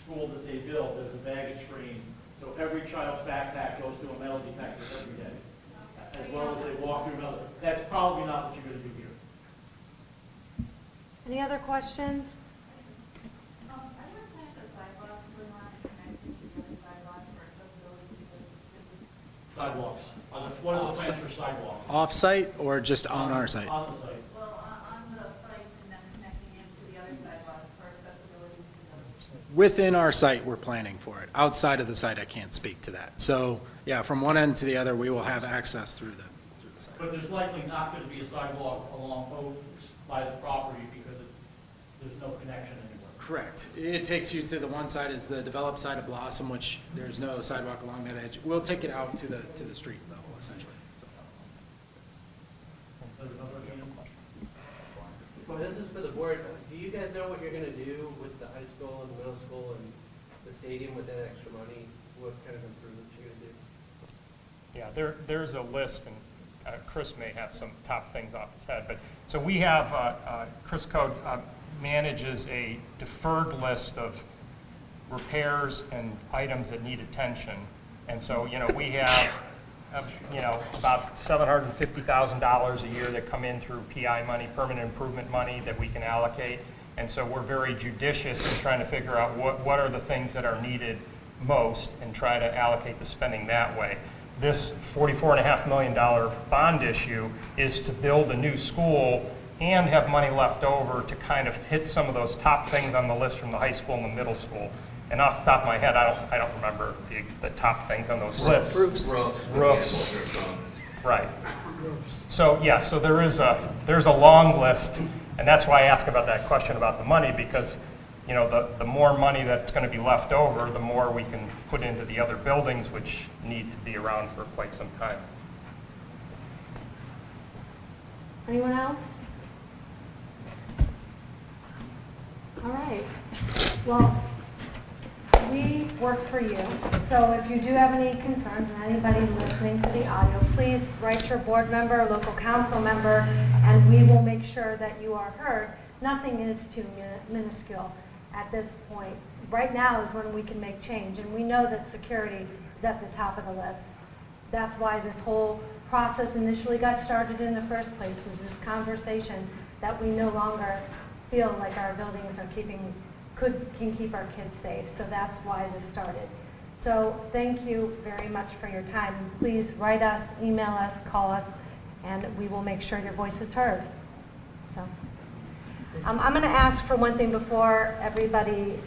school that they build. There's a baggage screen, so every child's backpack goes through a metal detector every day, as well as they walk through another. That's probably not what you're going to do here. Any other questions? Sidewalks. What are the plans for sidewalks? Off-site or just on our site? On the site. Well, on the site and then connecting into the other sidewalks for accessibility to the Within our site, we're planning for it. Outside of the site, I can't speak to that. So, yeah, from one end to the other, we will have access through the site. But there's likely not going to be a sidewalk along Oaks by the property because there's no connection anywhere. Correct. It takes you to the one side is the developed side of Blossom, which there's no sidewalk along that edge. We'll take it out to the street level, essentially. Well, this is for the board. Do you guys know what you're going to do with the high school and the middle school and the stadium with that extra money? What kind of improvements you're going to do? Yeah, there's a list, and Chris may have some top things off his head, but, so we have, Chris Code manages a deferred list of repairs and items that need attention. And so, you know, we have, you know, about $750,000 a year that come in through PI money, permanent improvement money that we can allocate. And so we're very judicious in trying to figure out what are the things that are needed most and try to allocate the spending that way. This $44.5 million bond issue is to build a new school and have money left over to kind of hit some of those top things on the list from the high school and the middle school. And off the top of my head, I don't remember the top things on those lists. Roofs. Right. So yeah, so there's a long list, and that's why I ask about that question about the money, because you know the more money that's going to be left over, the more we can put into the other buildings, which need to be around for quite some time. Anyone else? All right. Well, we work for you. So if you do have any concerns, and anybody listening to the audio, please write your board member, local council member, and we will make sure that you are heard. Nothing is too minuscule at this point. Right now is when we can make change, and we know that security is at the top of the list. That's why this whole process initially got started in the first place, was this conversation that we no longer feel like our buildings are can keep our kids safe. So that's why this started. So thank you very much for your time. Please write us, email us, call us, and we will make sure your voice is heard. So I'm going to ask for one thing before everybody.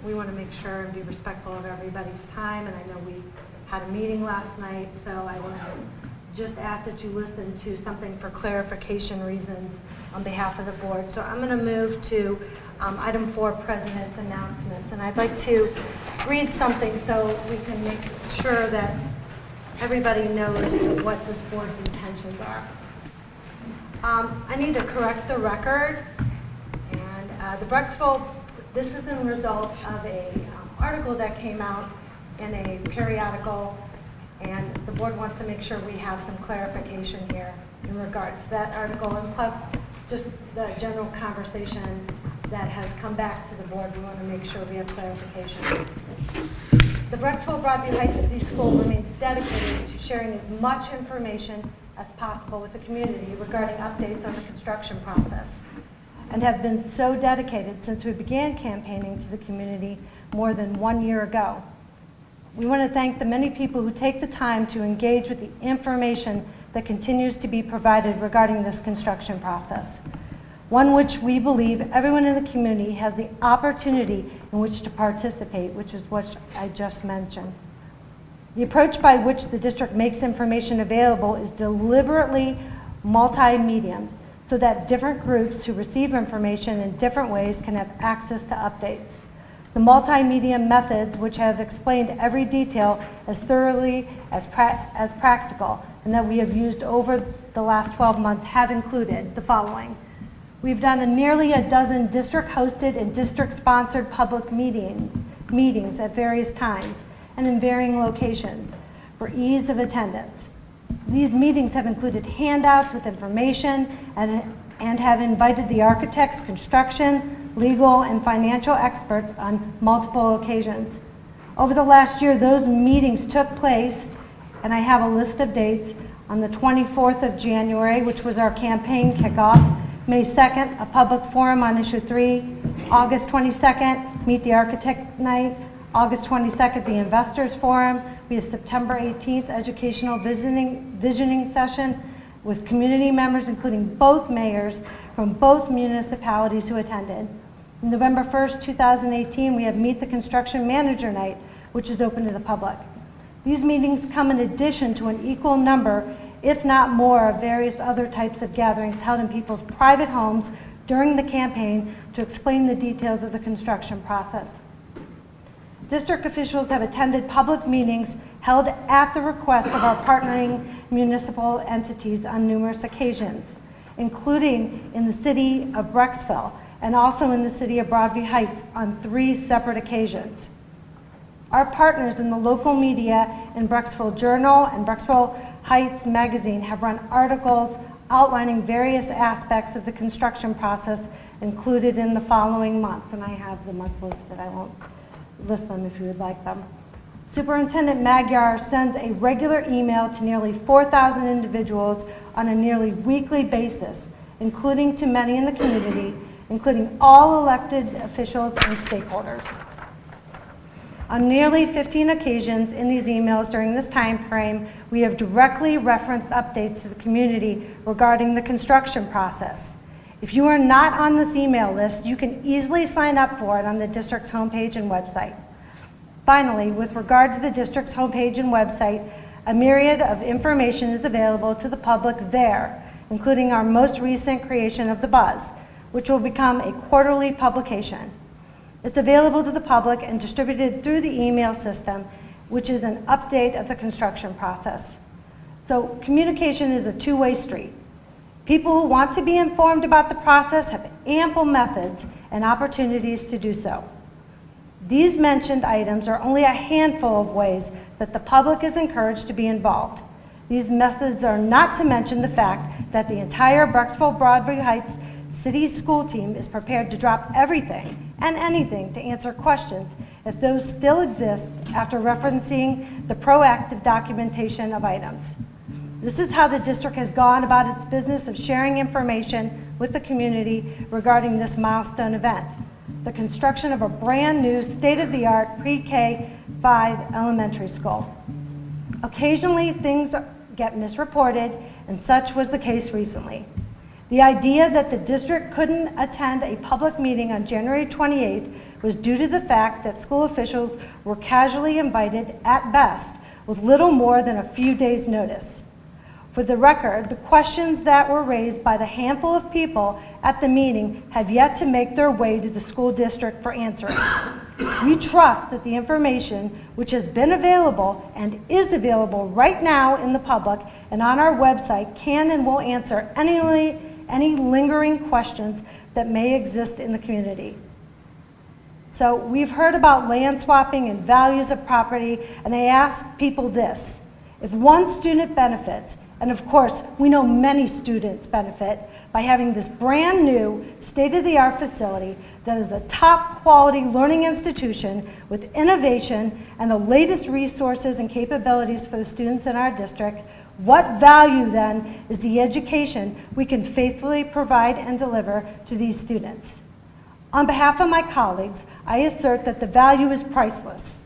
We want to make sure and be respectful of everybody's time, and I know we had a meeting last night, so I want to just ask that you listen to something for clarification reasons on behalf of the board. So I'm going to move to item 4, President's announcements. And I'd like to read something so we can make sure that everybody knows what this board's intentions are. I need to correct the record. And the Brecksville, this is in result of a article that came out in a periodical, and the board wants to make sure we have some clarification here in regards to that article, and plus just the general conversation that has come back to the board. We want to make sure we have clarification. The Brecksville Broadview Heights City School remains dedicated to sharing as much information as possible with the community regarding updates on the construction process, and have been so dedicated since we began campaigning to the community more than 1 year ago. We want to thank the many people who take the time to engage with the information that continues to be provided regarding this construction process, one which we believe everyone in the community has the opportunity in which to participate, which is what I just mentioned. The approach by which the district makes information available is deliberately multi-mediumed, so that different groups who receive information in different ways can have access to updates. The multimedia methods, which have explained every detail as thoroughly as practical, and that we have used over the last 12 months, have included the following. We've done nearly a dozen district-hosted and district-sponsored public meetings at various times and in varying locations for ease of attendance. These meetings have included handouts with information and have invited the architects, construction, legal, and financial experts on multiple occasions. Over the last year, those meetings took place, and I have a list of dates, on the 24th of January, which was our campaign kickoff, May 2nd, a public forum on issue 3, August 22nd, Meet the Architect Night, August 22nd, the Investors Forum. We have September 18th, educational visioning session with community members, including both mayors from both municipalities who attended. On November 1st, 2018, we have Meet the Construction Manager Night, which is open to the public. These meetings come in addition to an equal number, if not more, of various other types of gatherings held in people's private homes during the campaign to explain the details of the construction process. District officials have attended public meetings held at the request of our partnering municipal entities on numerous occasions, including in the city of Brecksville and also in the city of Broadview Heights on 3 separate occasions. Our partners in the local media in Brecksville Journal and Brecksville Heights Magazine have run articles outlining various aspects of the construction process included in the following months, and I have the month listed. I won't list them if you would like them. Superintendent Magyar sends a regular email to nearly 4,000 individuals on a nearly weekly basis, including to many in the community, including all elected officials and stakeholders. On nearly 15 occasions in these emails during this time frame, we have directly referenced updates to the community regarding the construction process. If you are not on this email list, you can easily sign up for it on the district's homepage and website. Finally, with regard to the district's homepage and website, a myriad of information is available to the public there, including our most recent creation of The Buzz, which will become a quarterly publication. It's available to the public and distributed through the email system, which is an update of the construction process. So communication is a two-way street. People who want to be informed about the process have ample methods and opportunities to do so. These mentioned items are only a handful of ways that the public is encouraged to be involved. These methods are not to mention the fact that the entire Brecksville Broadview Heights City School team is prepared to drop everything and anything to answer questions if those still exist after referencing the proactive documentation of items. This is how the district has gone about its business of sharing information with the community regarding this milestone event, the construction of a brand new state-of-the-art pre-K-5 elementary school. Occasionally, things get misreported, and such was the case recently. The idea that the district couldn't attend a public meeting on January 28th was due to the fact that school officials were casually invited at best with little more than a few days' notice. For the record, the questions that were raised by the handful of people at the meeting have yet to make their way to the school district for answering. We trust that the information which has been available and is available right now in the public and on our website can and will answer any lingering questions that may exist in the community. So we've heard about land swapping and values of property, and I asked people this: if one student benefits And of course, we know many students benefit by having this brand new state-of-the-art facility that is a top quality learning institution with innovation and the latest resources and capabilities for the students in our district. What value then is the education we can faithfully provide and deliver to these students? On behalf of my colleagues, I assert that the value is priceless.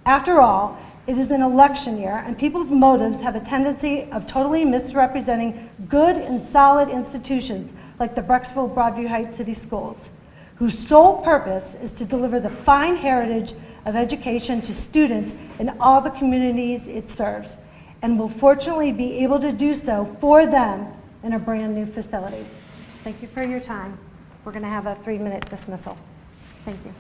After all, it is an election year, and people's motives have a tendency of totally misrepresenting good and solid institutions like the Brecksville Broadview Heights City Schools, whose sole purpose is to deliver the fine heritage of education to students in all the communities it serves, and will fortunately be able to do so for them in a brand new facility. Thank you for your time. We're going to have a 3-minute dismissal. Thank you.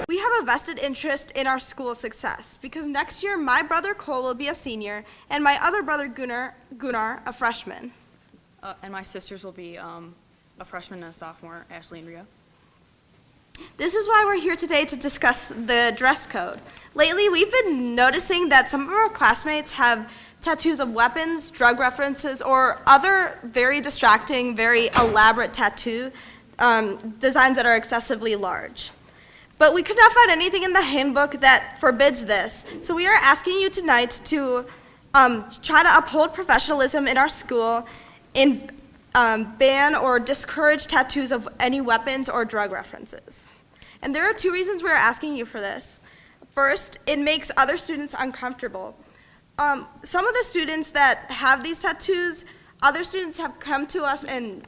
We have a vested interest in our school's success because next year my brother Cole will be a senior and my other brother Gunnar a freshman. And my sisters will be a freshman and a sophomore, Ashley and Ria. This is why we're here today to discuss the dress code. Lately, we've been noticing that some of our classmates have tattoos of weapons, drug references, or other very distracting, very elaborate tattoo designs that are excessively large. But we could not find anything in the handbook that forbids this. So we are asking you tonight to try to uphold professionalism in our school and ban or discourage tattoos of any weapons or drug references. And there are 2 reasons we're asking you for this. First, it makes other students uncomfortable. Some of the students that have these tattoos, other students have come to us and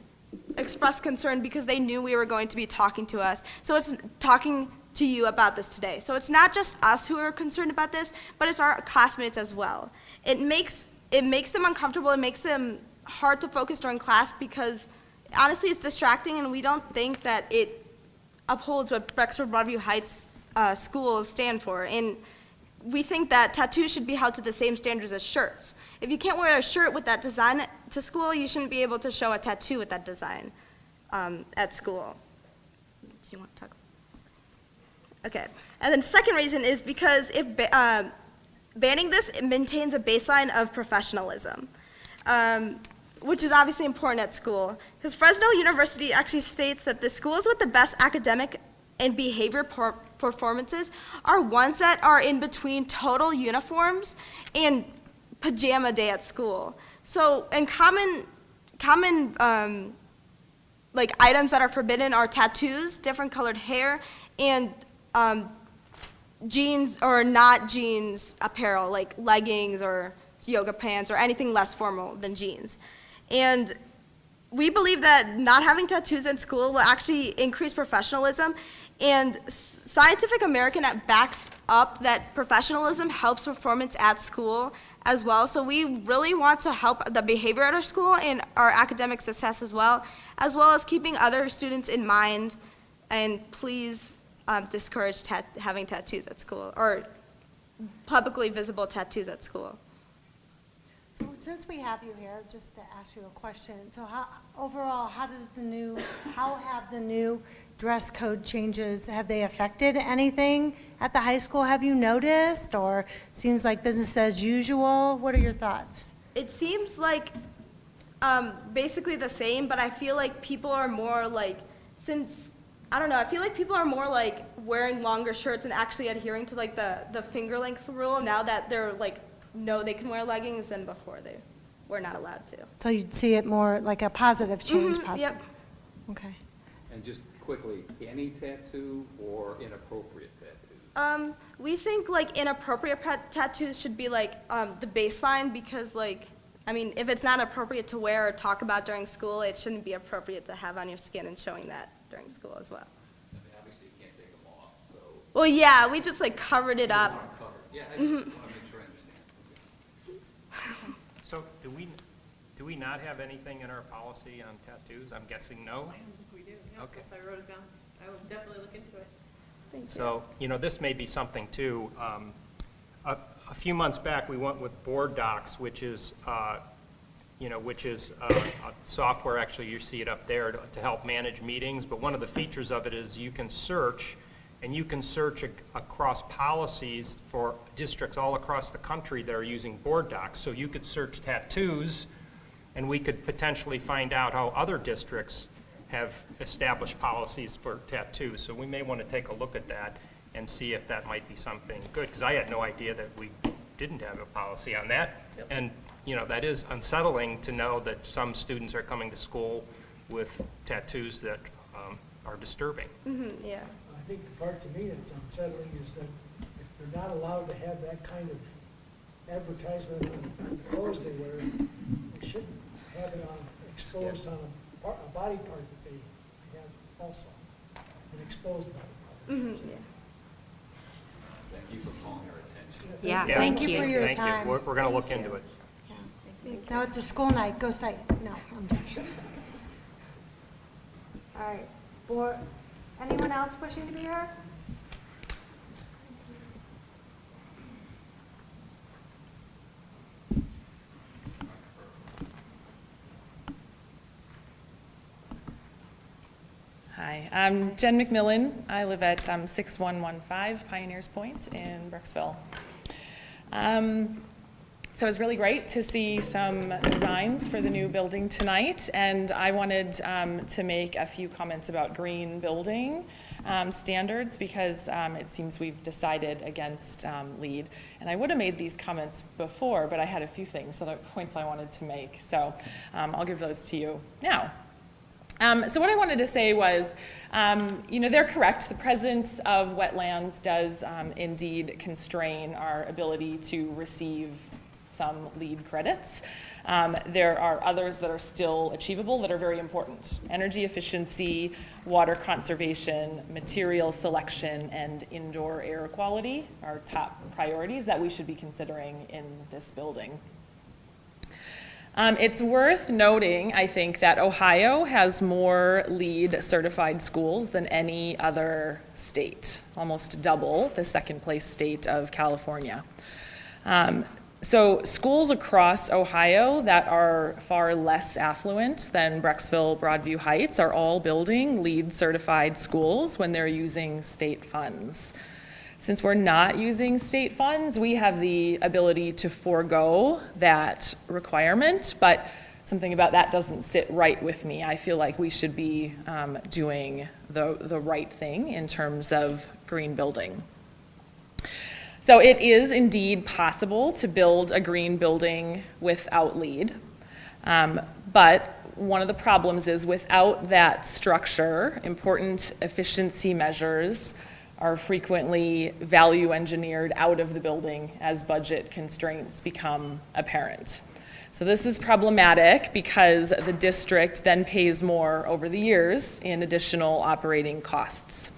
expressed concern because they knew we were going to be talking to us. So it's talking to you about this today. So it's not just us who are concerned about this, but it's our classmates as well. It makes them uncomfortable. It makes them hard to focus during class because honestly it's distracting, and we don't think that it upholds what Brecksville Broadview Heights schools stand for. And we think that tattoos should be held to the same standards as shirts. If you can't wear a shirt with that design to school, you shouldn't be able to show a tattoo with that design at school. Do you want to talk? Okay. And then the second reason is because if banning this, it maintains a baseline of professionalism, which is obviously important at school. Because Fresno University actually states that the schools with the best academic and behavior performances are ones that are in between total uniforms and pajama day at school. So, and common like items that are forbidden are tattoos, different colored hair, and jeans or not jeans apparel, like leggings or yoga pants or anything less formal than jeans. And we believe that not having tattoos in school will actually increase professionalism, and Scientific American backs up that professionalism helps performance at school as well. So we really want to help the behavior at our school and our academic success as well as keeping other students in mind. And please discourage having tattoos at school or publicly visible tattoos at school. So since we have you here, just to ask you a question. So overall, how have the new dress code changes, have they affected anything at the high school? Have you noticed, or seems like business as usual? What are your thoughts? It seems like basically the same, but I feel like people are more like, I feel like people are more like wearing longer shirts and actually adhering to like the finger length rule now that they're like, no, they can wear leggings than before they were not allowed to. So you'd see it more like a positive change? Mm-hmm, yep. Okay. And just quickly, any tattoo or inappropriate tattoo? We think like inappropriate tattoos should be like the baseline because like, I mean, if it's not appropriate to wear or talk about during school, it shouldn't be appropriate to have on your skin and showing that during school as well. I mean, obviously you can't take them off, so. Well, yeah, we just like covered it up. Yeah, I just want to make sure I understand. So do we not have anything in our policy on tattoos? I'm guessing no? I don't think we do. No, Okay. since I wrote it down. I will definitely look into it. So, this may be something too. a few months back, we went with Board Docs, which is, which is a software, actually you see it up there, to help manage meetings. But one of the features of it is you can search, and you can search across policies for districts all across the country that are using Board Docs. So you could search tattoos, and we could potentially find out how other districts have established policies for tattoos. So we may want to take a look at that and see if that might be something good, because I had no idea that we didn't have a policy on that. Yep. And, that is unsettling to know that some students are coming to school with tattoos that are disturbing. Yeah. I think the part to me that's unsettling is that if they're not allowed to have that kind of advertisement on the clothes they wear, they shouldn't have it exposed on a body part that they have also, an exposed body part. Yeah. Thank you for calling our attention. Yeah, Yeah. thank you you. for your Thank you. time. We're going to look into it. Now it's a school night, go site. No, I'm done. All right, anyone else wishing to be heard? Hi, I'm Jen McMillan. I live at 6115 Pioneers Point in Brooksville. So it was really great to see some designs for the new building tonight, and I wanted to make a few comments about green building standards, because it seems we've decided against LEED. And I would have made these comments before, but I had a few points I wanted to make, so I'll give those to you now. So what I wanted to say was, they're correct. The presence of wetlands does indeed constrain our ability to receive some LEED credits. There are others that are still achievable that are very important. Energy efficiency, water conservation, material selection, and indoor air quality are top priorities that we should be considering in this building. It's worth noting, I think, that Ohio has more LEED certified schools than any other state, almost double the second place state of California. So schools across Ohio that are far less affluent than Brecksville, Broadview Heights are all building LEED certified schools when they're using state funds. Since we're not using state funds, we have the ability to forego that requirement, but something about that doesn't sit right with me. I feel like we should be doing the right thing in terms of green building. So it is indeed possible to build a green building without LEED, but one of the problems is without that structure, important efficiency measures are frequently value engineered out of the building as budget constraints become apparent. So this is problematic because the district then pays more over the years in additional operating costs.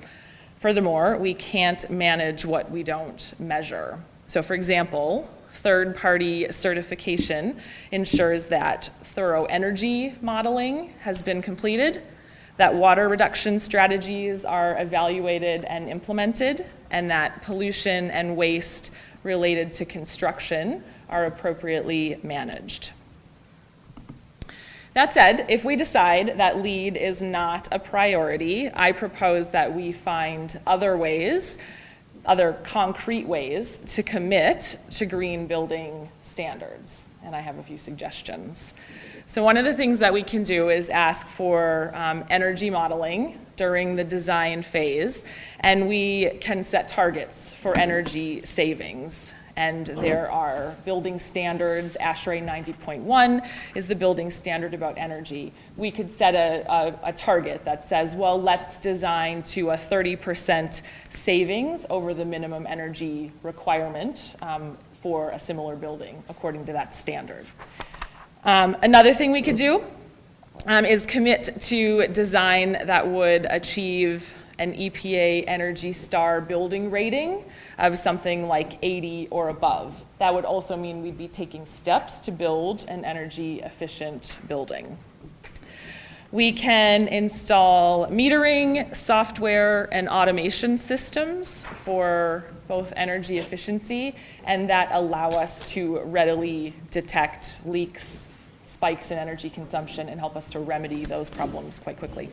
Furthermore, we can't manage what we don't measure. So for example, third-party certification ensures that thorough energy modeling has been completed, that water reduction strategies are evaluated and implemented, and that pollution and waste related to construction are appropriately managed. That said, if we decide that LEED is not a priority, I propose that we find other ways, other concrete ways to commit to green building standards. And I have a few suggestions. So one of the things that we can do is ask for energy modeling during the design phase, and we can set targets for energy savings. And there are building standards. ASHRAE 90.1 is the building standard about energy. We could set a target that says, well, let's design to a 30% savings over the minimum energy requirement for a similar building, according to that standard. Another thing we could do is commit to design that would achieve an EPA Energy Star building rating of something like 80 or above. That would also mean we'd be taking steps to build an energy efficient building. We can install metering, software, and automation systems for both energy efficiency and that allow us to readily detect leaks, spikes in energy consumption, and help us to remedy those problems quite quickly.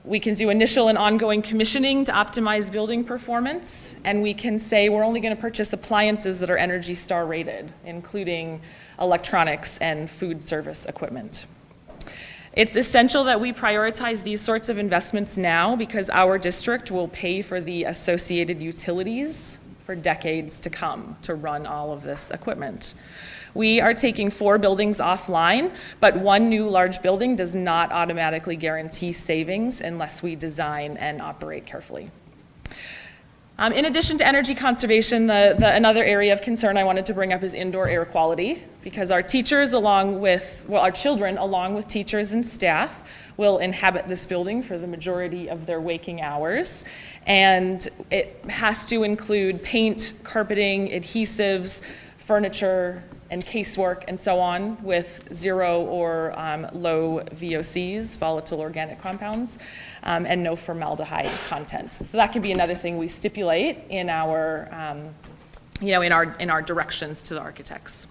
We can do initial and ongoing commissioning to optimize building performance, and we can say we're only going to purchase appliances that are Energy Star rated, including electronics and food service equipment. It's essential that we prioritize these sorts of investments now because our district will pay for the associated utilities for decades to come to run all of this equipment. We are taking 4 buildings offline, but 1 new large building does not automatically guarantee savings unless we design and operate carefully. In addition to energy conservation, another area of concern I wanted to bring up is indoor air quality, because our teachers our children along with teachers and staff will inhabit this building for the majority of their waking hours. And it has to include paint, carpeting, adhesives, furniture, and casework and so on with 0 or low VOCs, volatile organic compounds, and no formaldehyde content. So that can be another thing we stipulate in our, in our directions to the architects.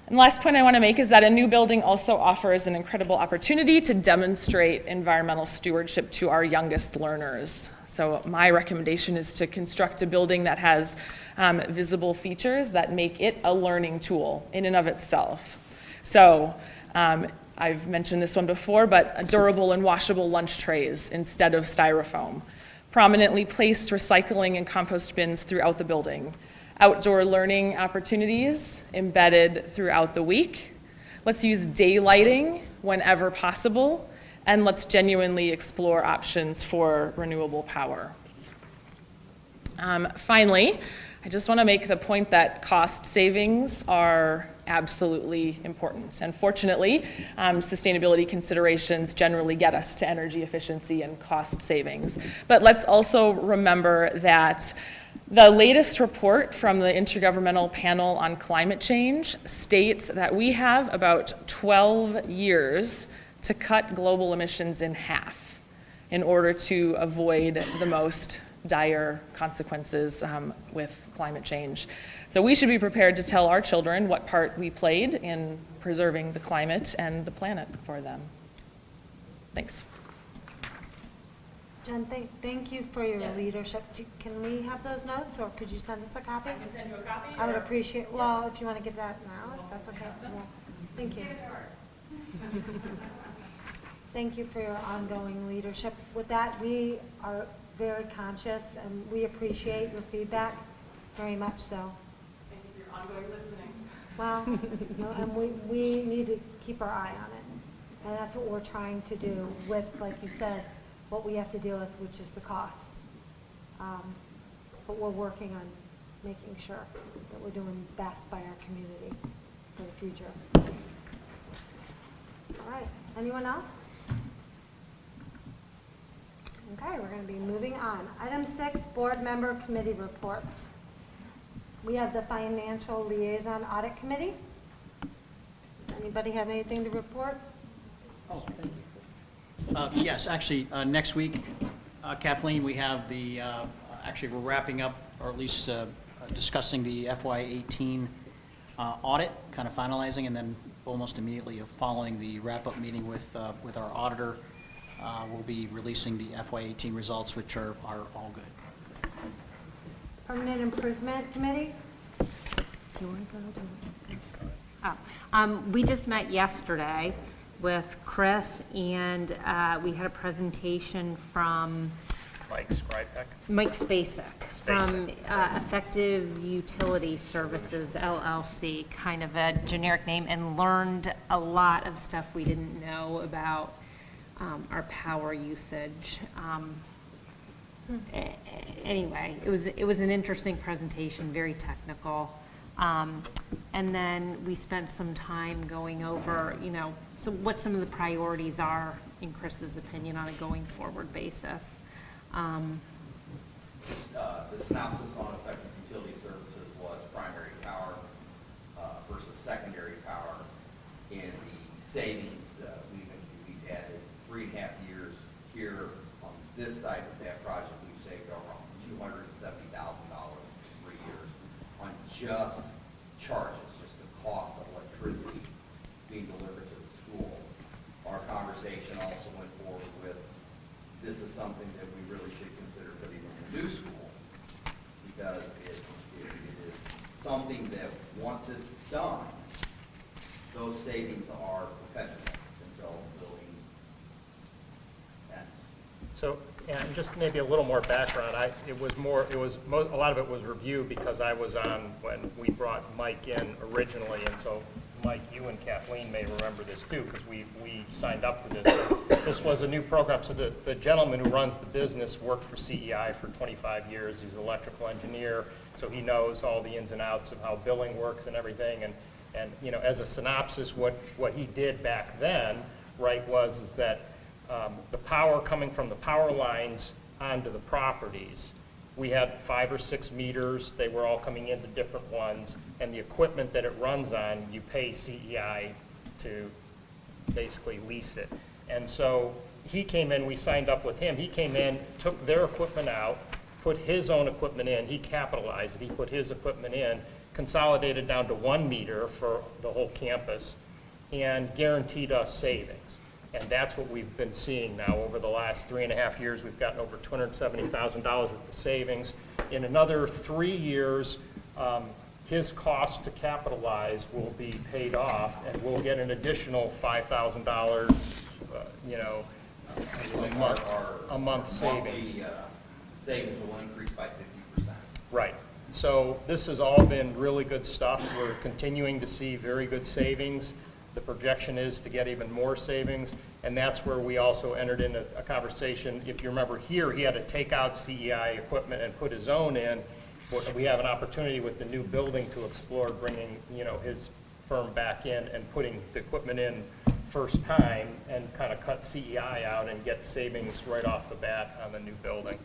And the last point I want to make is that a new building also offers an incredible opportunity to demonstrate environmental stewardship to our youngest learners. So my recommendation is to construct a building that has visible features that make it a learning tool in and of itself. So I've mentioned this one before, but durable and washable lunch trays instead of styrofoam, prominently placed recycling and compost bins throughout the building, outdoor learning opportunities embedded throughout the week. Let's use daylighting whenever possible, and let's genuinely explore options for renewable power. Finally, I just want to make the point that cost savings are absolutely important. And fortunately, sustainability considerations generally get us to energy efficiency and cost savings. But let's also remember that the latest report from the Intergovernmental Panel on Climate Change states that we have about 12 years to cut global emissions in half in order to avoid the most dire consequences with climate change. So we should be prepared to tell our children what part we played in preserving the climate and the planet for them. Thanks. Jen, thank you for your leadership. Can we have those notes, or could you send us a copy? I can send you a copy. I would appreciate, well, if you want to give that now, if that's okay. Yeah. Thank you. Thank you for your ongoing leadership. With that, we are very conscious and we appreciate your feedback very much so. Thank you for your ongoing listening. Well, and we need to keep our eye on it. And that's what we're trying to do with, like you said, what we have to deal with, which is the cost. But we're working on making sure that we're doing best by our community for the future. All right, anyone else? Okay, we're going to be moving on. Item 6, board member committee reports. We have the Financial Liaison Audit Committee. Anybody have anything to report? Oh, thank you. Yes, actually, next week, Kathleen, we have the, actually, we're wrapping up, or at least discussing the FY18 audit, kind of finalizing, and then almost immediately following the wrap-up meeting with our auditor, we'll be releasing the FY18 results, which are all good. Permanent Improvement Committee? We just met yesterday with Chris, and we had a presentation from Mike Sprypek. Mike Spacek from Effective Utility Services, LLC, kind of a generic name, and learned a lot of stuff we didn't know about our power usage. Anyway, it was an interesting presentation, very technical. And then we spent some time going over, what some of the priorities are, in Chris's opinion, on a going forward basis. The synopsis on effective utility services was primary power versus secondary power. In the savings, we've added 3.5 years here on this side of that project. We've saved around just charges, just the cost of electricity being delivered to the school. Our conversation also went forward with, this is something that we really should consider putting in the new school, because it is something that, once it's done, those savings are perpetual until the building ends. So, and just maybe a little more background, a lot of it was review because I was on when we brought Mike in originally, and so Mike, you and Kathleen may remember this too, because we signed up for this. This was a new program, so the gentleman who runs the business worked for CEI for 25 years. He's an electrical engineer, so he knows all the ins and outs of how billing works and everything, and you know, as a synopsis, what he did back then, right, was that the power coming from the power lines onto the properties, we had 5 or 6 meters. They were all coming into different ones, and the equipment that it runs on, you pay CEI to basically lease it. And so he came in, we signed up with him. He came in, took their equipment out, put his own equipment in. He capitalized it. He put his equipment in, consolidated down to 1 meter for the whole campus, and guaranteed us savings. And that's what we've been seeing now over the last 3.5 years. We've gotten over $270,000 worth of savings. In another 3 years, his cost to capitalize will be paid off, and we'll get an additional $5,000, a month savings. The savings will increase by 50%. Right. So this has all been really good stuff. We're continuing to see very good savings. The projection is to get even more savings, and that's where we also entered into a conversation. If you remember here, he had to take out CEI equipment and put his own in. We have an opportunity with the new building to explore bringing, his firm back in and putting the equipment in first time and kind of cut CEI out and get savings right off the bat on the new building.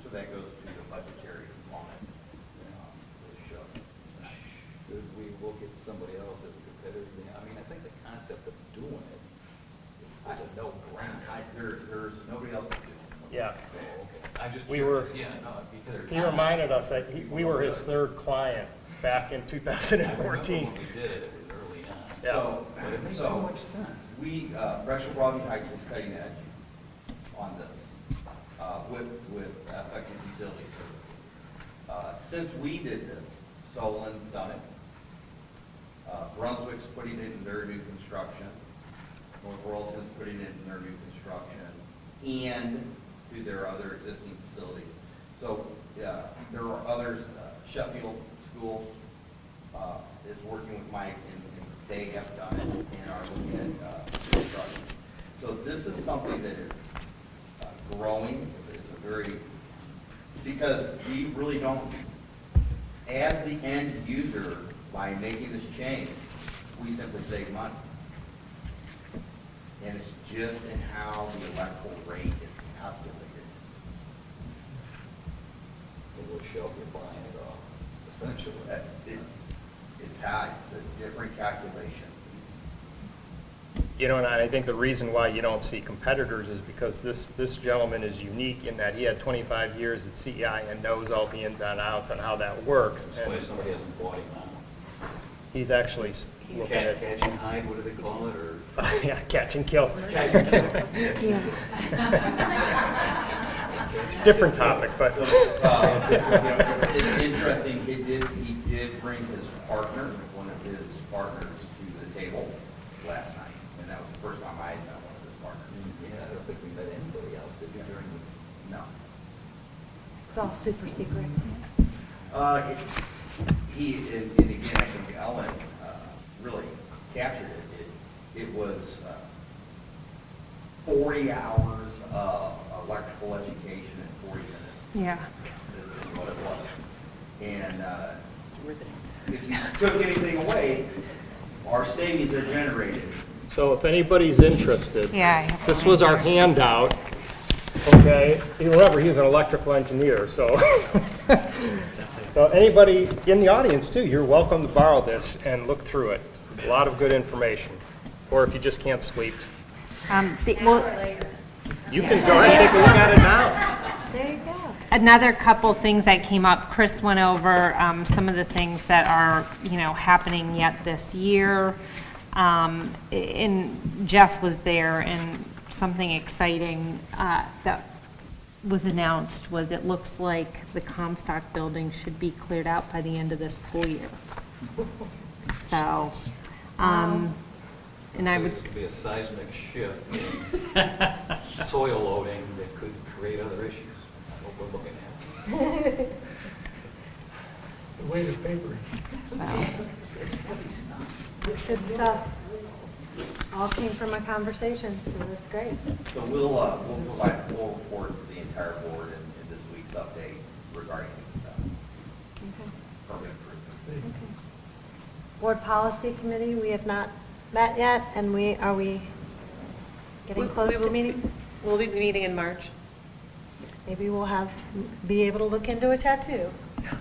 So that goes to the budgetary component. Should we look at somebody else as a competitor? I mean, I think the concept of doing it is a no-brainer. There's nobody else that's doing it. Yeah. I'm just We curious. were, Yeah, no, because he reminded us that we were his third client back in 2014. When we did it, it was early on. Yeah. But it makes So, so much sense. Drexel Broadview Heights was cutting edge on this with effective utility services. Since we did this, Solon's done it. Brunswick's putting it in their new construction. North Royalton's putting it in their new construction and to their other existing facilities. So there are others. Sheffield Schools is working with Mike, and they have done it and are looking at construction. So this is something that is growing. It's a very, because we really don't, as the end user, by making this change, we simply save money. And it's just in how the electrical rate is calculated. It will show you're buying it off, essentially. It's a different calculation. And I think the reason why you don't see competitors is because this gentleman is unique in that he had 25 years at CEI and knows all the ins and outs on how that works. That's why somebody hasn't bought him now. He's actually looking at... Catch and hide, what do they call it, or? Yeah, catch and kill. Different topic, but... It's interesting, he did bring his partner, one of his partners, to the table last night, and that was the first time I had met one of his partners. Yeah, I don't think we met anybody else, did we, during the? No. It's all super secret. And again, I think Ellen really captured it. It was 40 hours of electrical education in 40 minutes. Yeah. Is what it was. And if you took anything away, our savings are generated. So if anybody's interested, Yeah, I have this one was our here. handout, okay? You remember, he's an electrical engineer, so. So anybody in the audience too, you're welcome to borrow this and look through it. A lot of good information. Or if you just can't sleep, Well, you can go ahead and take a look at it now. There you go. another couple things that came up, Chris went over some of the things that are, happening yet this year. And Jeff was there, and something exciting that was announced was it looks like the Comstock building should be cleared out by the end of this school year. So, and I would. It could be a seismic shift in soil loading that could create other issues. That's what we're looking at. The weight of paper. It's heavy stuff. It's good stuff. All came from a conversation, so that's great. So we'll provide a full report to the entire board in this week's update regarding permit improvement. Board Policy Committee, we have not met yet, and are we getting close to meeting? We'll be meeting in March. Maybe we'll be able to look into a tattoo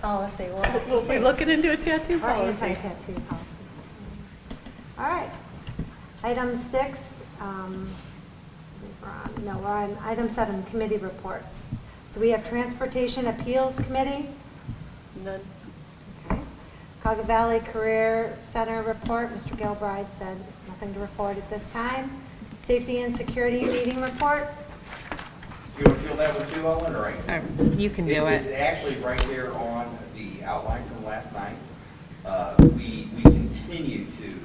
policy. We'll be looking into a tattoo Or policy. anti-tattoo policy. All right. Item 6, we're on item 7, committee reports. So we have Transportation Appeals Committee. None. Okay. Cuyahoga Valley Career Center report, Mr. Gilbride said nothing to report at this time. Safety and Security Meeting report. You want to feel that one too, Ellen, or I? You can do it. It's actually right there on the outline from last night. We continue to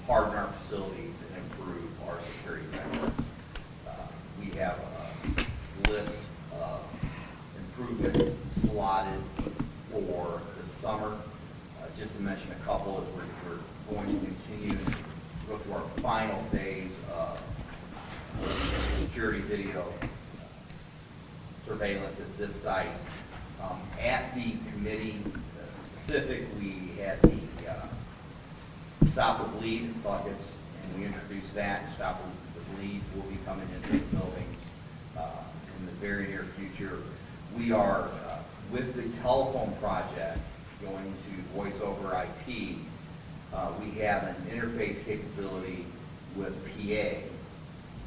harden our facilities and improve our security measures. We have a list of improvements slotted for the summer. Just to mention a couple, as we're going to continue to go through our final phase of security video surveillance at this site. At the committee specific, we had the Stop the Bleed buckets, and we introduced that. Stop the Bleed will be coming into the buildings in the very near future. We are, with the telephone project, going to voice over IP. We have an interface capability with PA,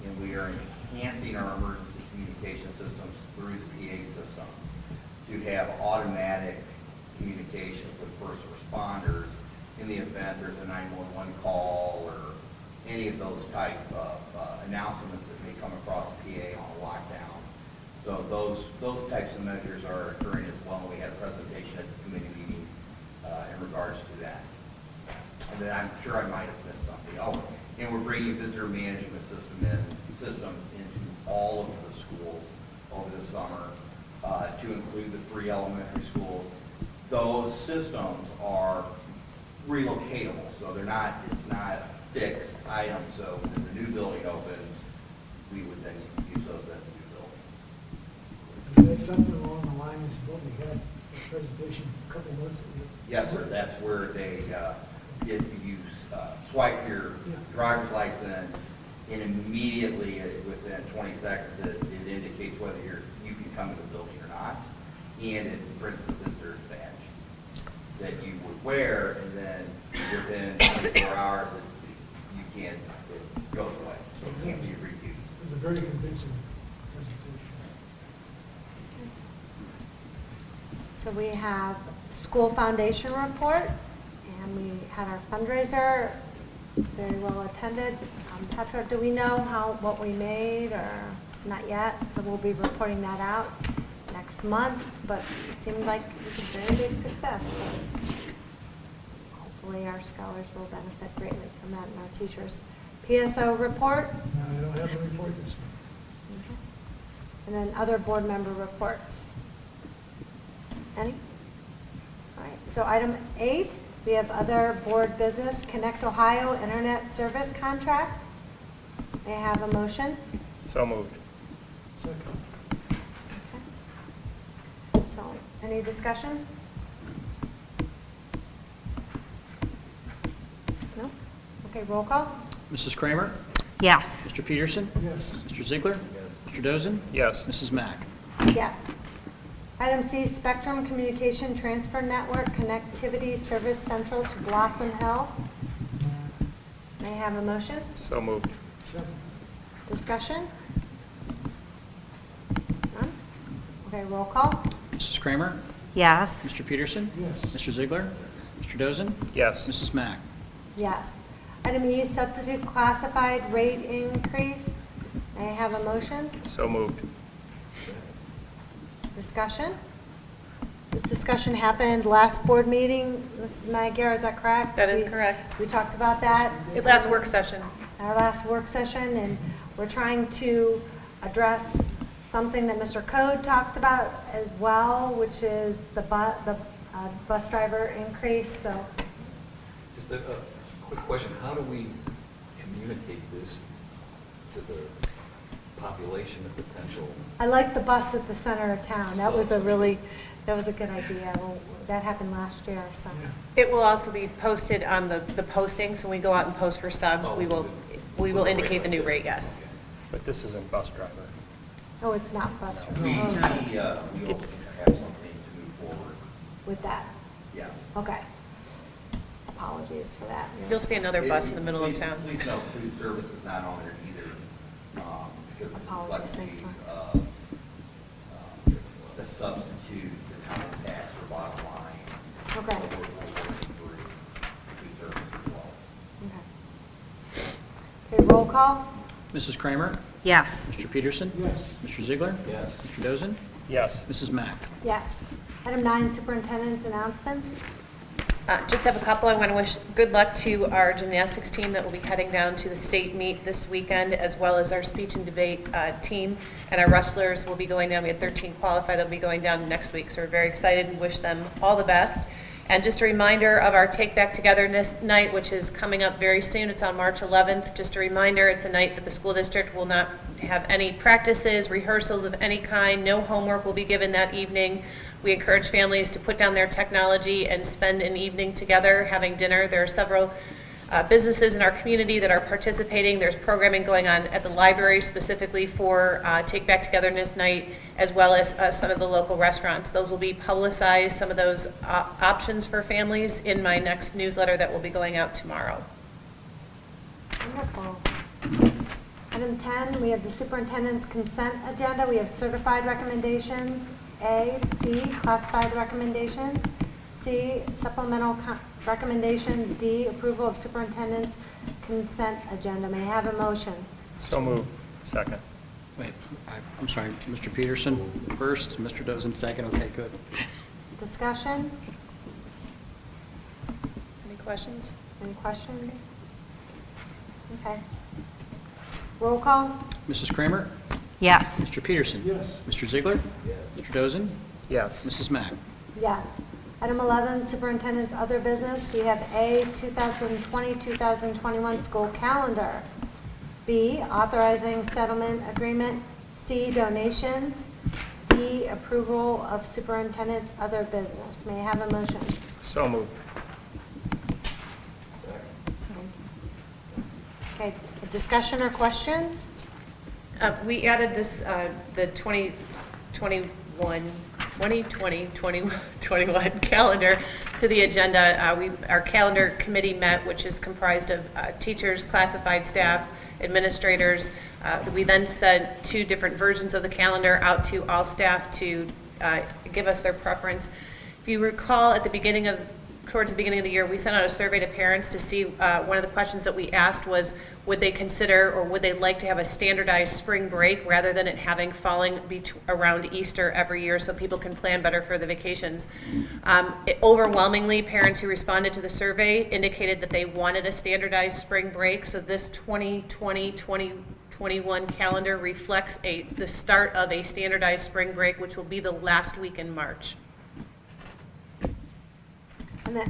and we are enhancing our emergency communication systems through the PA system to have automatic communications with first responders in the event there's a 911 call or any of those type of announcements that may come across PA on a lockdown. So those types of measures are occurring as well. We had a presentation at the committee meeting in regards to that. And then I'm sure I might have missed something. Oh, and we're bringing visitor management systems into all of the schools over the summer to include the 3 elementary schools. Those systems are relocatable, so it's not a fixed item. So when the new building opens, we would then use those at the new building. Is that something along the lines of what we had a presentation a couple months ago? Yes, sir. That's where if you swipe your driver's license, and immediately within 20 seconds, it indicates whether you can come to the building or not, and it prints a visitor's badge that you would wear, and then within 24 hours, it goes away. It can't be reviewed. It was a very convincing presentation. So we have school foundation report, and we had our fundraiser, very well attended. Petra, do we know what we made, or not yet? So we'll be reporting that out next month, but it seemed like it was a very big success. So hopefully our scholars will benefit greatly from that, and our teachers. PSO report. No, I don't have a report this month. Okay. And then other board member reports. Any? All right, so item 8, we have other board business, Connect Ohio Internet Service Contract. May I have a motion? So moved. Second. Okay. So, any discussion? No? Okay, roll call? Mrs. Kramer? Yes. Mr. Peterson? Yes. Mr. Ziegler? Mr. Dozen? Yes. Mrs. Mack? Yes. Item C, Spectrum Communication Transfer Network Connectivity Service Central to Blossom Hill. May I have a motion? So moved. Second. Discussion? None? Okay, roll call? Mrs. Kramer? Yes. Mr. Peterson? Yes. Mr. Ziegler? Mr. Dozen? Yes. Mrs. Mack? Yes. Item E, substitute classified rate increase. May I have a motion? So moved. Discussion? This discussion happened last board meeting, Mrs. Magyar, is that correct? That is We- correct. We talked about that. Last work session. Our last work session, and we're trying to address something that Mr. Code talked about as well, which is the bus driver increase, so. Just a quick question, how do we communicate this to the population of potential? I like the bus at the center of town. That was a good idea. Well, that happened last year, so. It will also be posted on the posting, so when we go out and post for subs, we will indicate the new rate, yes. But this isn't bus driver. Oh, it's not bus We driver. hope to have something to move forward. With that, Yes. okay. Apologies for that. You'll see another bus in the middle of town. Please note, food service is not on there either, because of the Apologies, complexities thanks, of the substitute, the county tax or bottom line. Okay. So we're working through food service as well. Okay, roll call? Mrs. Kramer? Yes. Mr. Peterson? Yes. Mr. Ziegler? Yes. Mr. Dozen? Yes. Mrs. Mack? Yes. Item 9, superintendent's announcements. Just have a couple. I want to wish good luck to our gymnastics team that will be heading down to the state meet this weekend, as well as our speech and debate team. And our wrestlers will be going down. We had 13 qualify that will be going down next week. So we're very excited and wish them all the best. And just a reminder of our Take Back Togetherness night, which is coming up very soon. It's on March 11th. Just a reminder, it's a night that the school district will not have any practices, rehearsals of any kind. No homework will be given that evening. We encourage families to put down their technology and spend an evening together having dinner. There are several businesses in our community that are participating. There's programming going on at the library specifically for Take Back Togetherness Night, as well as some of the local restaurants. Those will be publicized, some of those options for families, in my next newsletter that will be going out tomorrow. Wonderful. Item 10, we have the superintendent's consent agenda. We have certified recommendations, A, B, classified recommendations, C, supplemental recommendations, D, approval of superintendent's consent agenda. May I have a motion? So moved. Second. Wait, I'm sorry, Mr. Peterson first, Mr. Dozen second, okay, good. Discussion? Any questions? Any questions? Okay. Roll call? Mrs. Kramer? Yes. Mr. Peterson? Yes. Mr. Ziegler? Mr. Dozen? Yes. Mrs. Mack? Yes. Item 11, superintendent's other business. We have A, 2020-2021 school calendar. B, authorizing settlement agreement. C, donations. D, approval of superintendent's other business. May I have a motion? So moved. Okay, a discussion or questions? We added this, the 2020-21 calendar to the agenda. Our calendar committee met, which is comprised of teachers, classified staff, administrators. We then sent 2 different versions of the calendar out to all staff to give us their preference. If you recall, at the beginning of towards the beginning of the year, we sent out a survey to parents to see, one of the questions that we asked was, would they consider or would they like to have a standardized spring break rather than it having falling around Easter every year so people can plan better for the vacations. Overwhelmingly, parents who responded to the survey indicated that they wanted a standardized spring break, so this 2020-2021 calendar reflects the start of a standardized spring break, which will be the last week in March. And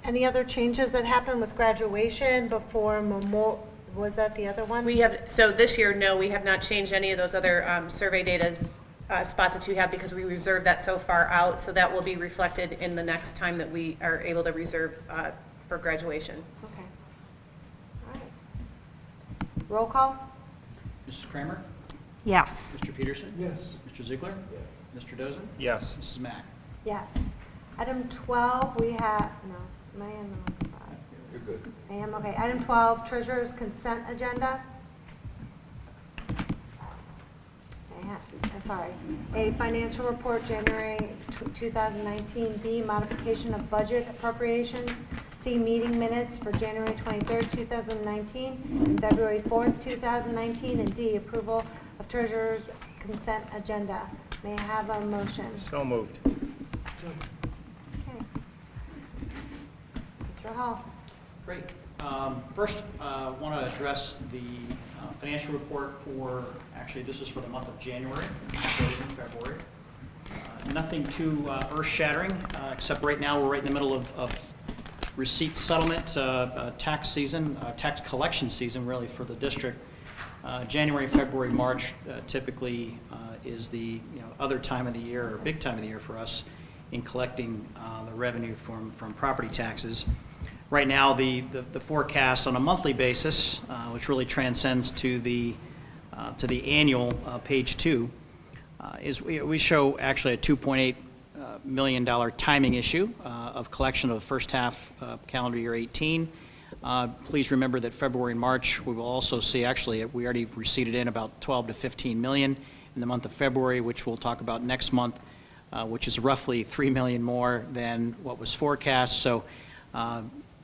any other changes that happened with graduation before Memorial? Was that the other one? We have, so this year, no, we have not changed any of those other survey data spots that you have because we reserved that so far out. So that will be reflected in the next time that we are able to reserve for graduation. Okay. All right. Roll call? Mrs. Kramer? Yes. Mr. Peterson? Yes. Mr. Ziegler? Mr. Dozen? Yes. Mrs. Mack? Yes. Item 12, we have, no, am I in the wrong spot? You're good. I am, okay. Item 12, treasurer's consent agenda. That's A, financial report, January 2019. B, modification of budget appropriations. C, meeting minutes for January 23rd, 2019, and February 4th, 2019. And D, approval of treasurer's consent agenda. May I have a motion? So moved. Okay. Mr. Hall. Great. First, I want to address the financial report for, actually, this is for the month of January, February. Nothing too earth-shattering, except right now we're right in the middle of receipt settlement, tax season, tax collection season, really, for the district. January, February, March typically is the other time of the year, or big time of the year for us in collecting the revenue from property taxes. Right now, the forecast on a monthly basis, which really transcends to the annual page 2, is we show actually a $2.8 million timing issue of collection of the first half calendar year 18. Please remember that February and March, we will also see, actually, we already receipted in about 12 to 15 million in the month of February, which we'll talk about next month, which is roughly 3 million more than what was forecast. So,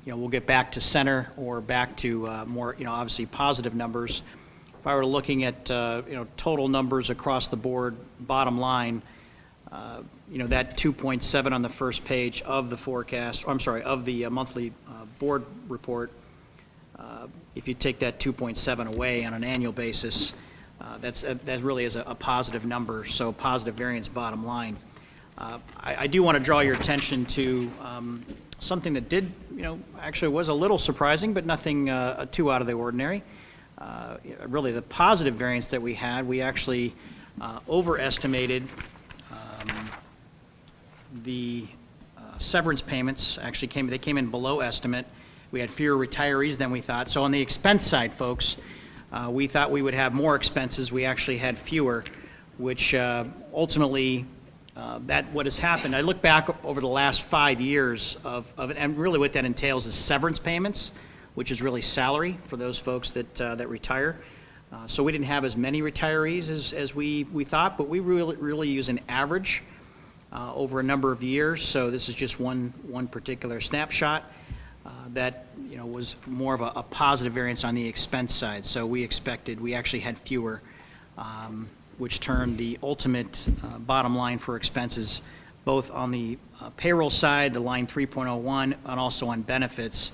we'll get back to center or back to more, obviously positive numbers. If I were looking at, total numbers across the board, bottom line, that 2.7 on the first page of the forecast, of the monthly board report, if you take that 2.7 away on an annual basis, that really is a positive number, so positive variance bottom line. I do want to draw your attention to something that did, actually was a little surprising, but nothing too out of the ordinary. Really, the positive variance that we had, we actually overestimated the severance payments. Actually they came in below estimate. We had fewer retirees than we thought. So on the expense side, folks, we thought we would have more expenses. We actually had fewer, which ultimately, what has happened, I look back over the last 5 years of and really what that entails is severance payments, which is really salary for those folks that retire. So we didn't have as many retirees as we thought, but we really use an average over a number of years. So this is just one particular snapshot that was more of a positive variance on the expense side. So we actually had fewer, which turned the ultimate bottom line for expenses, both on the payroll side, the line 3.01, and also on benefits.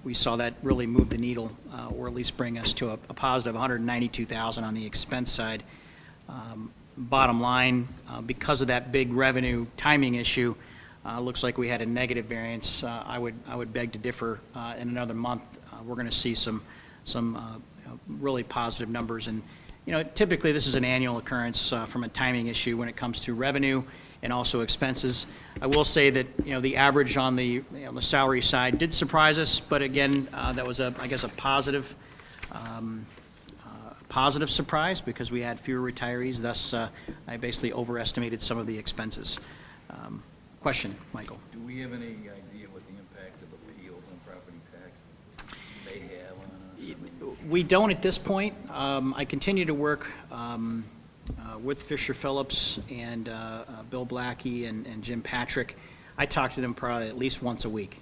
We saw that really move the needle, or at least bring us to a positive 192,000 on the expense side. Bottom line, because of that big revenue timing issue, looks like we had a negative variance. I would beg to differ. In another month, we're going to see some really positive numbers. And typically this is an annual occurrence from a timing issue when it comes to revenue and also expenses. I will say that the average on the salary side did surprise us, but again, that was I guess a positive surprise because we had fewer retirees. Thus, I basically overestimated some of the expenses. Question, Michael? Do we have any idea what the impact of appeals on property tax may have on us? We don't at this point. I continue to work with Fisher Phillips and Bill Blackie and Jim Patrick. I talk to them probably at least once a week.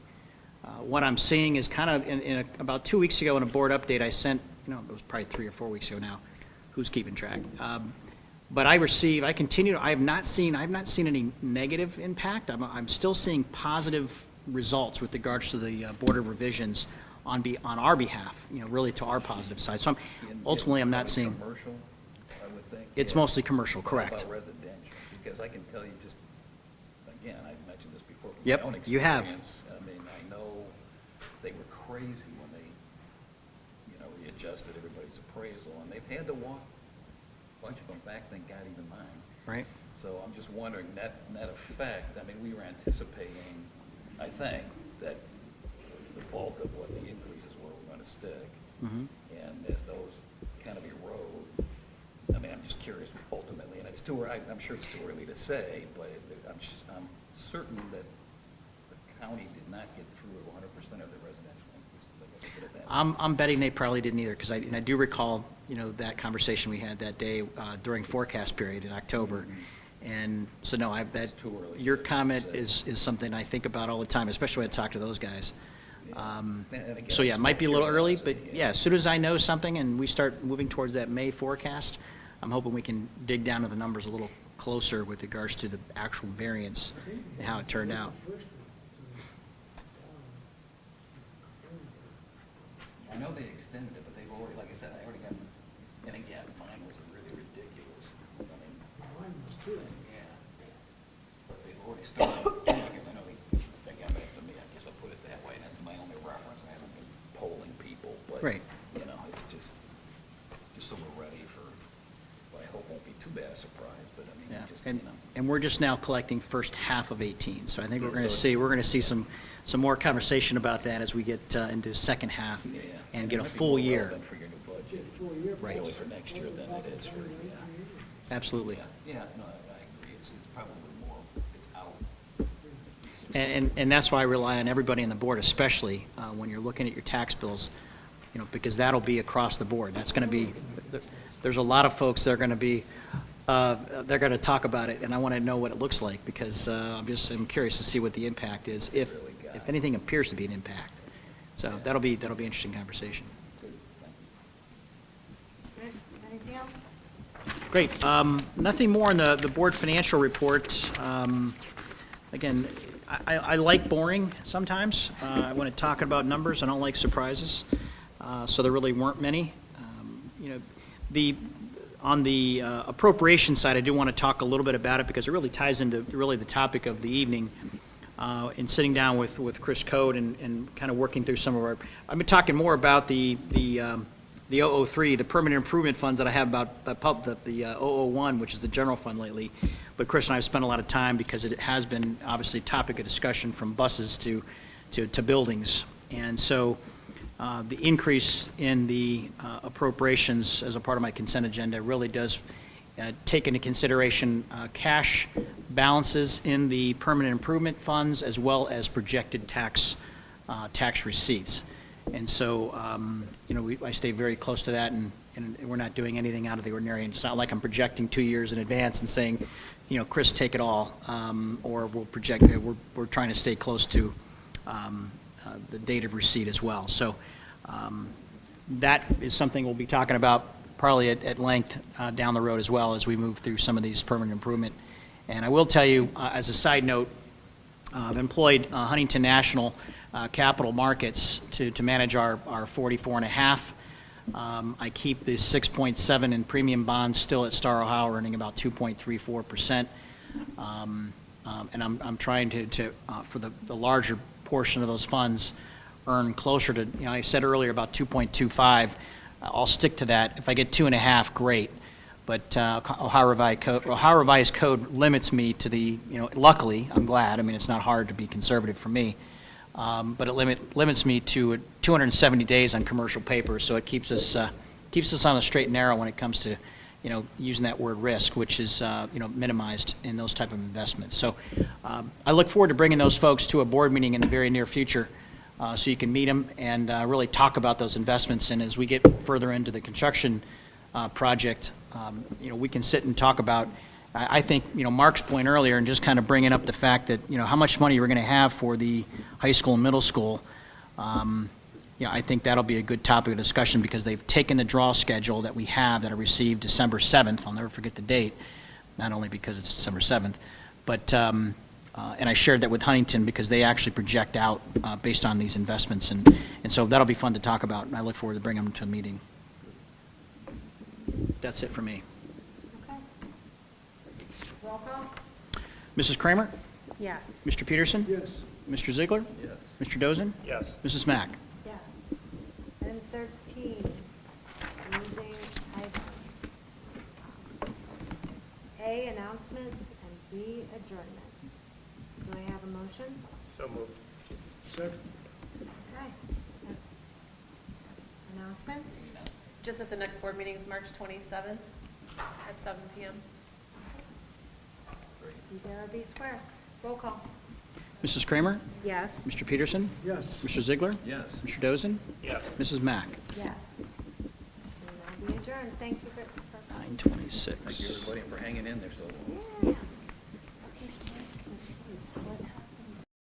What I'm seeing is kind of about 2 weeks ago in a board update I sent, it was probably 3 or 4 weeks ago now. Who's keeping track? But I have not seen any negative impact. I'm still seeing positive results with regards to the board of revisions on our behalf, really to our positive side. So ultimately I'm not seeing. Commercial, I would think. It's mostly commercial, correct. How about residential? Because I can tell you just, again, I've mentioned this before. From Yep, my own you have. experience, I mean, I know they were crazy when they, readjusted everybody's appraisal, and they've had to walk a bunch of them back, thank God, even mine. Right. So I'm just wondering, that effect, I mean, we were anticipating, I think, that the bulk of what the increases were going to stick. Mm-hmm. And as those kind of erode, I mean, I'm just curious ultimately, and I'm sure it's too early to say, but I'm certain that the county did not get through 100% of the residential increases. I guess, put it that way. I'm betting they probably didn't either, because I do recall, that conversation we had that day during forecast period in October. And so, no, your comment is something I think about all the time, especially when I talk to those guys. So, yeah, it might be a little early, but yeah, as soon as I know something and we start moving towards that May forecast, I'm hoping we can dig down to the numbers a little closer with regards to the actual variance and how it turned out. I know they extended it, but they've already, like I said, I already got, I think, yeah, mine was really ridiculous. I mean, Mine was too. yeah. But they've already started, I guess I know they got back to me, I guess I'll put it that way, that's my only reference. I haven't been polling people, but, Right. you know, it's just so we're ready for, what I hope won't be too bad a surprise, but I mean, Yeah, just, and, you know. and we're just now collecting first half of 18, so I think we're Yeah, going to so see, it's- we're going to see some more conversation about that as we get into second half Yeah. and it get a might be full more year. relevant for your new budget, Right. really for next year than it is for, yeah. Absolutely. Yeah, no, I agree, it's probably more, it's out. And that's why I rely on everybody on the board, especially when you're looking at your tax bills, because that'll be across the board. That's going to be, there's a lot of folks that are going to be, they're going to talk about it, and I want to know what it looks like, because I'm curious to see what the impact is, if anything appears to be an impact. So that'll be an interesting conversation. Good. Anything else? Great. Nothing more in the board financial report. Again, I like boring sometimes. When I'm talking about numbers, I don't like surprises. So there really weren't many. On the appropriation side, I do want to talk a little bit about it because it really ties into really the topic of the evening. In sitting down with Chris Code and kind of working through some of our, I've been talking more about the 003, the permanent improvement funds that I have about the 001, which is the general fund lately. But Chris and I have spent a lot of time because it has been obviously a topic of discussion from buses to buildings. And so the increase in the appropriations as a part of my consent agenda really does take into consideration cash balances in the permanent improvement funds as well as projected tax receipts. And so, I stay very close to that, and we're not doing anything out of the ordinary. And it's not like I'm projecting 2 years in advance and saying, Chris, take it all, or we'll project. We're trying to stay close to the date of receipt as well. So that is something we'll be talking about probably at length down the road as well as we move through some of these permanent improvement. And I will tell you, as a side note, I've employed Huntington National Capital Markets to manage our 44.5. I keep the 6.7 in premium bonds still at Star Ohio, earning about 2.34%. And I'm trying to for the larger portion of those funds, earn closer to, I said earlier about 2.25. I'll stick to that. If I get 2.5, great. But Ohio Revised Code limits me to the, luckily, I'm glad. I mean, it's not hard to be conservative for me. But it limits me to 270 days on commercial paper, so it keeps us on the straight and narrow when it comes to, using that word risk, which is, minimized in those type of investments. So I look forward to bringing those folks to a board meeting in the very near future, so you can meet them and really talk about those investments. And as we get further into the construction project, we can sit and talk about. I think, Mark's point earlier, and just kind of bringing up the fact that, how much money we're going to have for the high school and middle school, I think that'll be a good topic of discussion because they've taken the draw schedule that we have that I received December 7th. I'll never forget the date, not only because it's December 7th, but, and I shared that with Huntington because they actually project out based on these investments. And so that'll be fun to talk about, and I look forward to bringing them to a meeting. That's it for me. Okay. Roll call? Mrs. Kramer? Yes. Mr. Peterson? Yes. Mr. Ziegler? Yes. Mr. Dozen? Yes. Mrs. Mack? Yes. Item 13, using items. A, announcements, and B, adjournment. Do I have a motion? So moved. Second. Okay. Announcements? Just that the next board meeting is March 27th at 7 PM. Be there or be square. Roll call? Mrs. Kramer? Yes. Mr. Peterson? Yes. Mr. Ziegler? Yes. Mr. Dozen? Yes. Mrs. Mack? Yes. We adjourn. Thank you for. 9:26. Thank you, everybody, for hanging in there so long. Yeah.